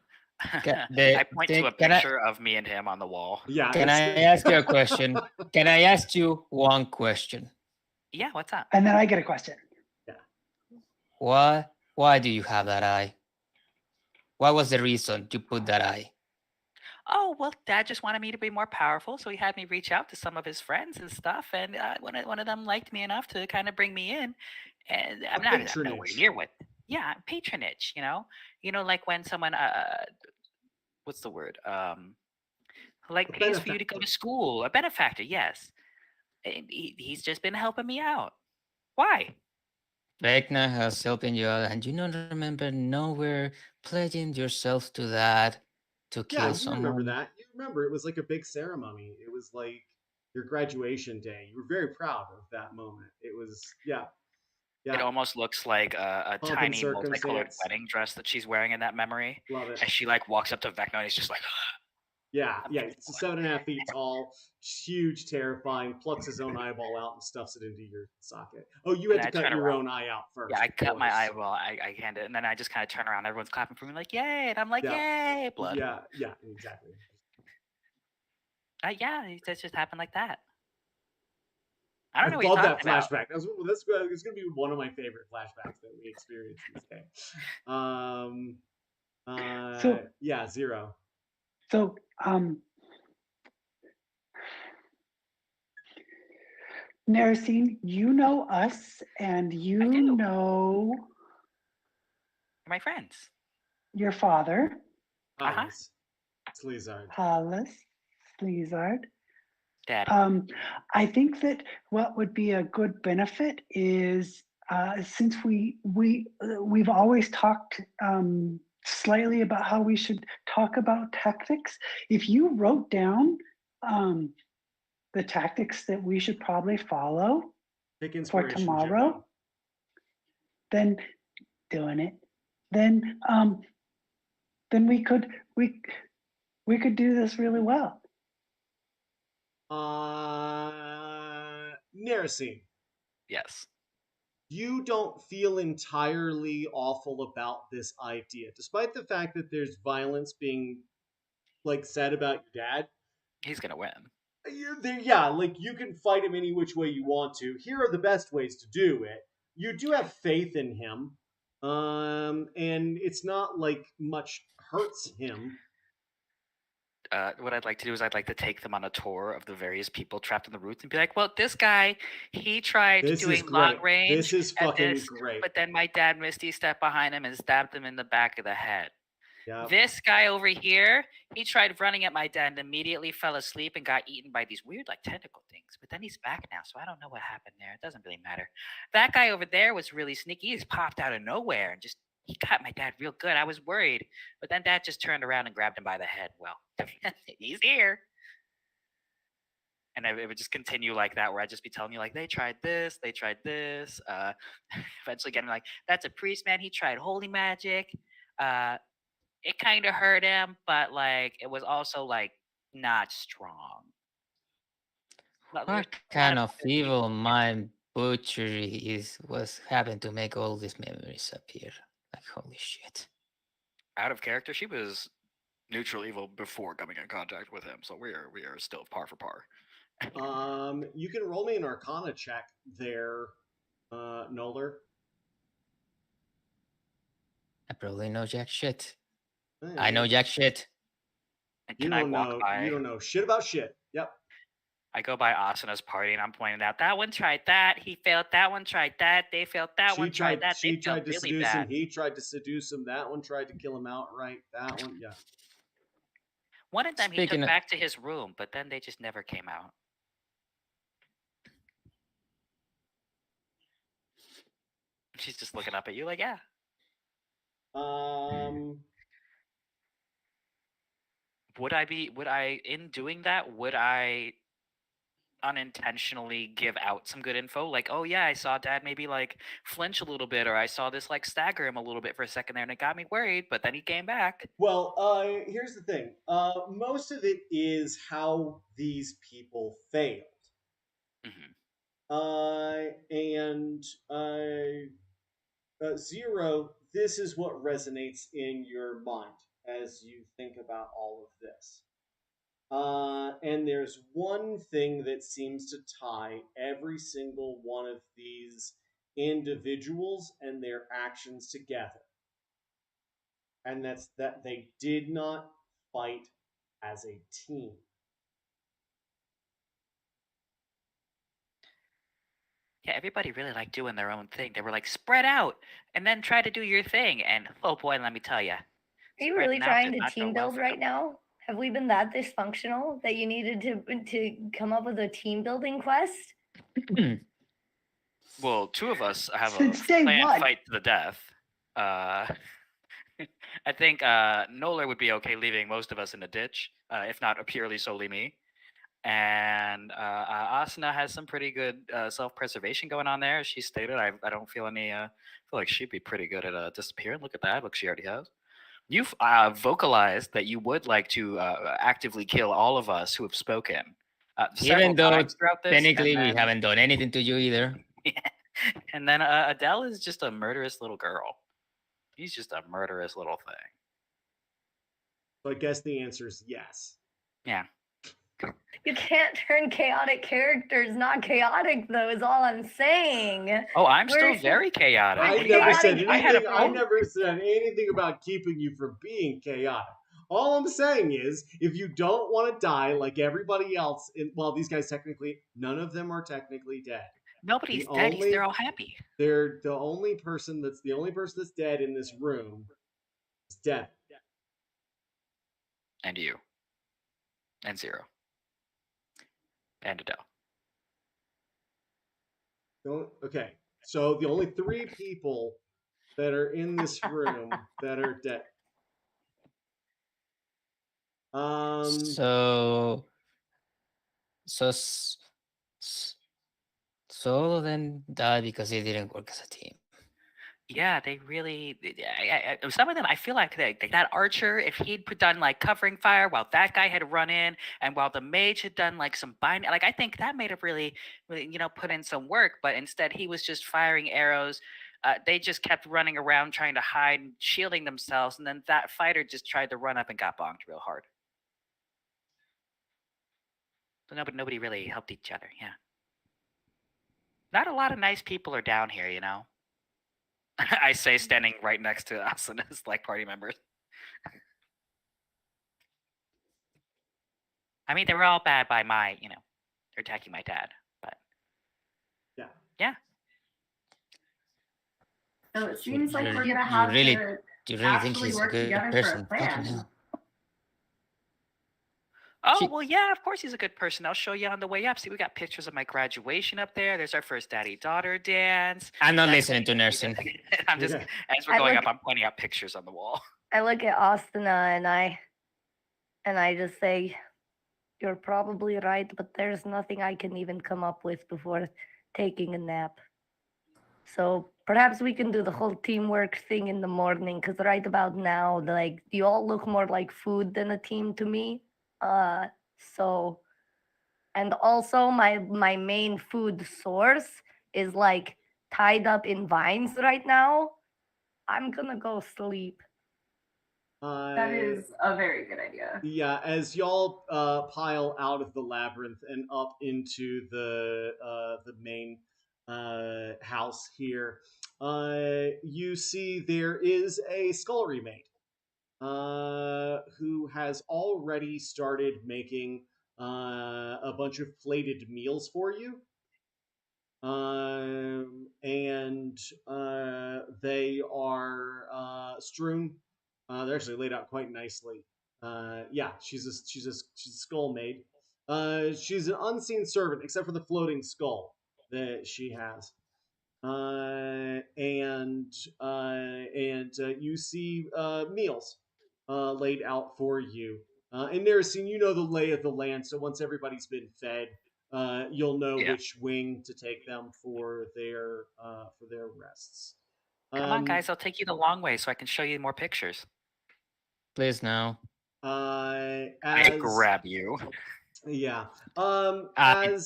The I point to thing- a picture of me and him on the wall. Yeah. Can I ask you a question? Can I ask you one question? Yeah, what's up? And then I get a question. Why do you have that eye? What was the reason you put that eye? Oh, well, Dad just wanted me to be more powerful, so he had me reach out to some of his friends and stuff, and one of them liked me enough to kind of bring me in, and I'm nowhere patronage. near what. Yeah, patronage. Like when someone what's the word? Like A pays for you to go to benefactor. school, a benefactor. Yes, and he's just been helping me out. Why? Vecna has helping you out, and you don't remember nowhere pledging yourself to that to kill Yeah, you someone. remember that. You remember it was like a big ceremony. It was like your graduation day. You were very proud of that moment. It was, yeah. It almost looks like a Pomp and tiny multicolored circumstance. wedding dress that she's wearing in that memory. Love it. As she like walks up to Vecna and he's just like, Yeah, it's 7.5 feet tall, huge, terrifying, plucks his own eyeball out and stuffs it into your socket. Oh, you had And to I cut turn your around. own eye out first. Yeah, I of cut my course. eyeball. I hand it, and then I just kind of turn around. Everyone's clapping for me, like, "Yay!" And I'm like, Yeah. "Yay, blood!" Yeah, exactly. Yeah, it just happened like that. I don't know what love you're that talking about. flashback. That's going to be one of my favorite flashbacks that we experienced this day. Yeah, 0. So, Narasine, you know us, and you I do. know You're my friends. your father, Hollis. Sleazard. Hollis Sleazard. Daddy. I think that what would be a good benefit is since we've always talked slightly about how we should talk about tactics. If you wrote down the tactics that we should probably follow Take for inspiration, tomorrow, Jimbo. then doing it. Then we could do this really well. Narasine. Yes. You don't feel entirely awful about this idea, despite the fact that there's violence being said about your dad. He's gonna win. You can fight him any which way you want to. Here are the best ways to do it. You do have faith in him, and it's not like much hurts him. What I'd like to do is I'd like to take them on a tour of the various people trapped in the roots and be like, well, this guy, he tried This is doing long great. range. This is at fucking this, great. But then my dad Misty stepped behind him and stabbed him in the back of the head. Yep. This guy over here, he tried running at my dad and immediately fell asleep and got eaten by these weird tentacle things. But then he's back now, so I don't know what happened there. It doesn't really matter. That guy over there was really sneaky. He just popped out of nowhere and he got my dad real good. I was worried. But then dad just turned around and grabbed him by the head. Well, he's here. And it would just continue like that, where I'd just be telling you, they tried this. Eventually getting that's a priest, man. He tried holy magic. It kind of hurt him, but it was also not strong. What kind of evil mind butchery was happened to make all these memories appear? Holy shit. Out of character, she was neutral evil before coming in contact with him, so we are still par for par. You can roll me an Arcana check there, Noller. I probably know jack shit. Hey. I know jack shit. And You don't know shit about shit. Yep. I go by Asana's party and I'm pointing out that one tried that, he failed, that one tried that, they failed, that one tried that, she tried to really seduce bad. him, he tried to seduce him, that one tried to kill him outright, that one, yeah. One of them he took back to his room, but then they just never came out. She's just looking up at you yeah. would I in doing that, would I unintentionally give out some good info? Like, oh yeah, I saw Dad maybe like flinch a little bit, or I saw this like stagger him a little bit for a second there, and it got me worried, but then he came back. Well, here's the thing. Most of it is how these people failed. Hmm. And Zero, this is what resonates in your mind as you think about all of this. And there's one thing that seems to tie every single one of these individuals and their actions together. And that's that they did not fight as a team. Yeah, everybody really liked doing their own thing. They were like, spread out and then try to do your thing. And oh boy, let me tell you, Are you really spreading out trying did to not go team well build for right them. now? Have we been that dysfunctional that you needed to come up with a team building quest? Well, two of us have a Since day planned one. fight to the death. I think Nola would be okay leaving most of us in a ditch, if not purely solely me. And Asuna has some pretty good self-preservation going on there. She stated, I don't feel any. I feel like she'd be pretty good at disappearing. Look at that. Look, she already has. You've vocalized that you would like to actively kill all of us who have spoken several Even though times throughout this. technically we and haven't done anything to you either. then, and then Adele is just a murderous little girl. He's just a murderous little thing. So I guess the answer is yes. Yeah. You can't turn chaotic characters not chaotic, though, is all I'm saying. Oh, I'm still We're- very chaotic. I We're What do you never guys- said chaotic. I had a anything. I problem. never said anything about keeping you from being chaotic. All I'm saying is, if you don't want to die like everybody else, well, these guys technically, none of them are technically dead. Nobody's The dead. only- They're all happy. They're the only person that's dead in this room is dead. And you. And Zero. And Adele. Okay, so the only 3 people that are in this room that are dead. So s- all of them died because they didn't work as a team. Yeah, they really. Some of them, I feel like that archer, if he'd done like covering fire while that guy had run in, and while the mage had done like some binding, like I think that made have really, put in some work. But instead, he was just firing arrows. They just kept running around trying to hide, and shielding themselves, and then that fighter just tried to run up and got bonked real hard. So nobody really helped each other. Yeah. Not a lot of nice people are down here, I say, standing right next to Asuna's like party members. I mean, they were all bad by my, they're attacking my dad, but Yeah. yeah. So it seems like we're You gonna have really- to Do you really think actually he's a work good together person? for a plan. Fucking hell. Oh, She- well, yeah, of course he's a good person. I'll show you on the way up. See, we got pictures of my graduation up there. There's our first daddy-daughter dance. I'm not That's- listening to nursing. I'm just, Okay. as we're I going look- up, I'm pointing out pictures on the wall. I look at Astana and I just say, "You're probably right, but there's nothing I can even come up with before taking a nap. So perhaps we can do the whole teamwork thing in the morning, because right about now, like you all look more like food than a team to me. So, and also my main food source is like tied up in vines right now. I'm gonna go sleep." That is a very good idea. Yeah, as y'all pile out of the labyrinth and up into the main house here, you see there is a scullery maid who has already started making a bunch of plated meals for you. And they are strewn. They're actually laid out quite nicely. Yeah, she's a skull maid. She's an unseen servant, except for the floating skull that she has. And you see meals laid out for you And Narasine, you know the lay of the land, so once everybody's been fed, you'll know which wing to take them for their rests. Come on, guys, I'll take you the long way so I can show you more pictures. Please no. I As grab you. yeah. I-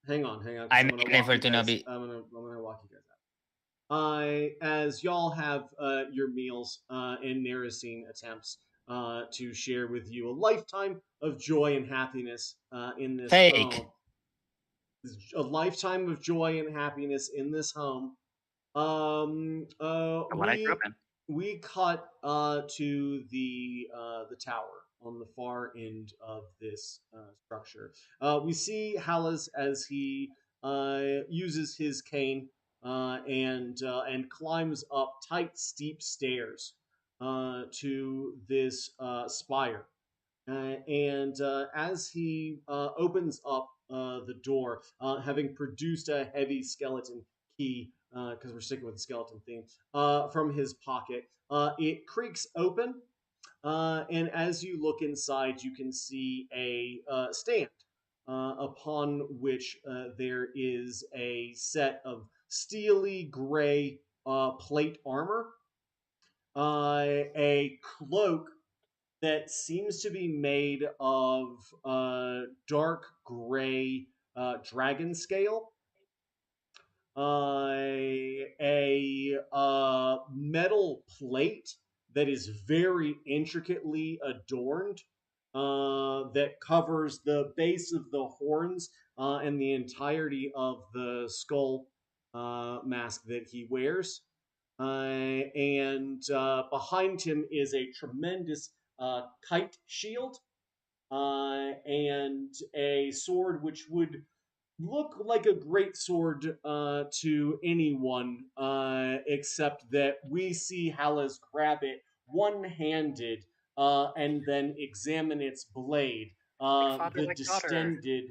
Hang on. 'Cause I'm gonna aiming walk for you it to not guys- be. I'm gonna walk you guys out. As y'all have your meals, and Narasine attempts to share with you a lifetime of joy and happiness in this Fake. home. A lifetime of joy and happiness in this home. When I grew up in. We cut to the tower on the far end of this structure. We see Hallas as he uses his cane and climbs up tight, steep stairs to this spire. And as he opens up the door, having produced a heavy skeleton key, because we're sticking with the skeleton theme, from his pocket, it creaks open. And as you look inside, you can see a stand upon which there is a set of steely gray plate armor, a cloak that seems to be made of dark gray dragon scale, a metal plate that is very intricately adorned, that covers the base of the horns and the entirety of the skull mask that he wears. And behind him is a tremendous kite shield and a sword which would look like a great sword to anyone, except that we see Hallas grab it one-handed and then examine its blade, father, the like daughter. distended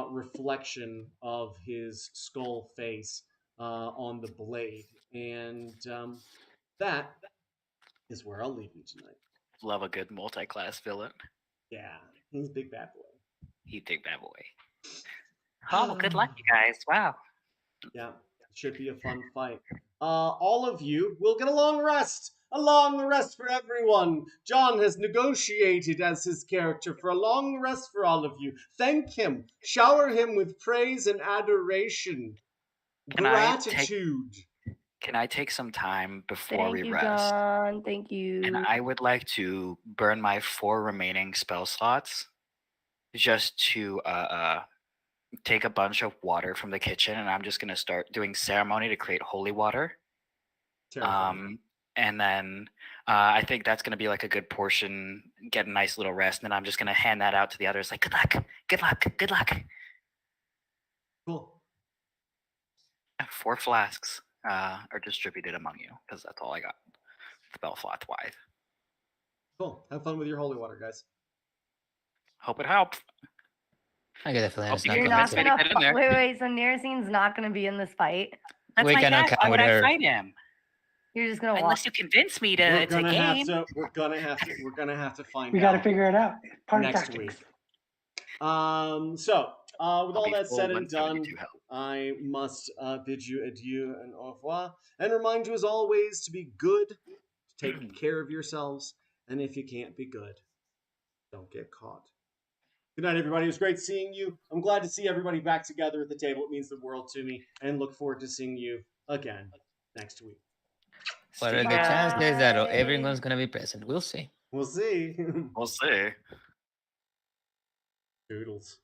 reflection of his skull face on the blade. And that is where I'll leave you tonight. Love a good multi-class villain. Yeah, he's a big bad boy. He big bad boy. Oh, well, good luck, you guys. Wow. Yeah, should be a fun fight. All of you will get a long rest. A long rest for everyone. John has negotiated as his character for a long rest for all of you. Thank him. Shower him with praise and adoration. Gratitude. Can I take some time before we Thank you, rest? John. Thank you. And I would like to burn my 4 remaining spell slots just to take a bunch of water from the kitchen, and I'm just going to start doing ceremony to create holy water. And then I think that's going to be like a good portion, get a nice little rest, and then I'm just going to hand that out to the others like, good luck, good luck, good luck. Cool. 4 flasks are distributed among you, because that's all I got spell slot wise. Cool. Have fun with your holy water, guys. Hope it helps. I get a feeling it's not You're going not to. gonna get in there. wait. So Narasine's not gonna be in this fight. That's We my cannot dad. count Why would with I her. fight him? You're just gonna walk. Unless you convince me to We're it's a gonna have game. to. We're gonna have to find We out. got to figure it out. Part of next tactics. week. So, with all be that full said and done, 172 health. I must bid you adieu and au revoir, and remind you as always to be good, to take care of yourselves, and if you can't be good, don't get caught. Good night, everybody. It was great seeing you. I'm glad to see everybody back together at the table. It means the world to me, and look forward to seeing you again next week. What are the ya. chances that Bye. everyone's going to be present? We'll see. We'll see. We'll see. Doodles.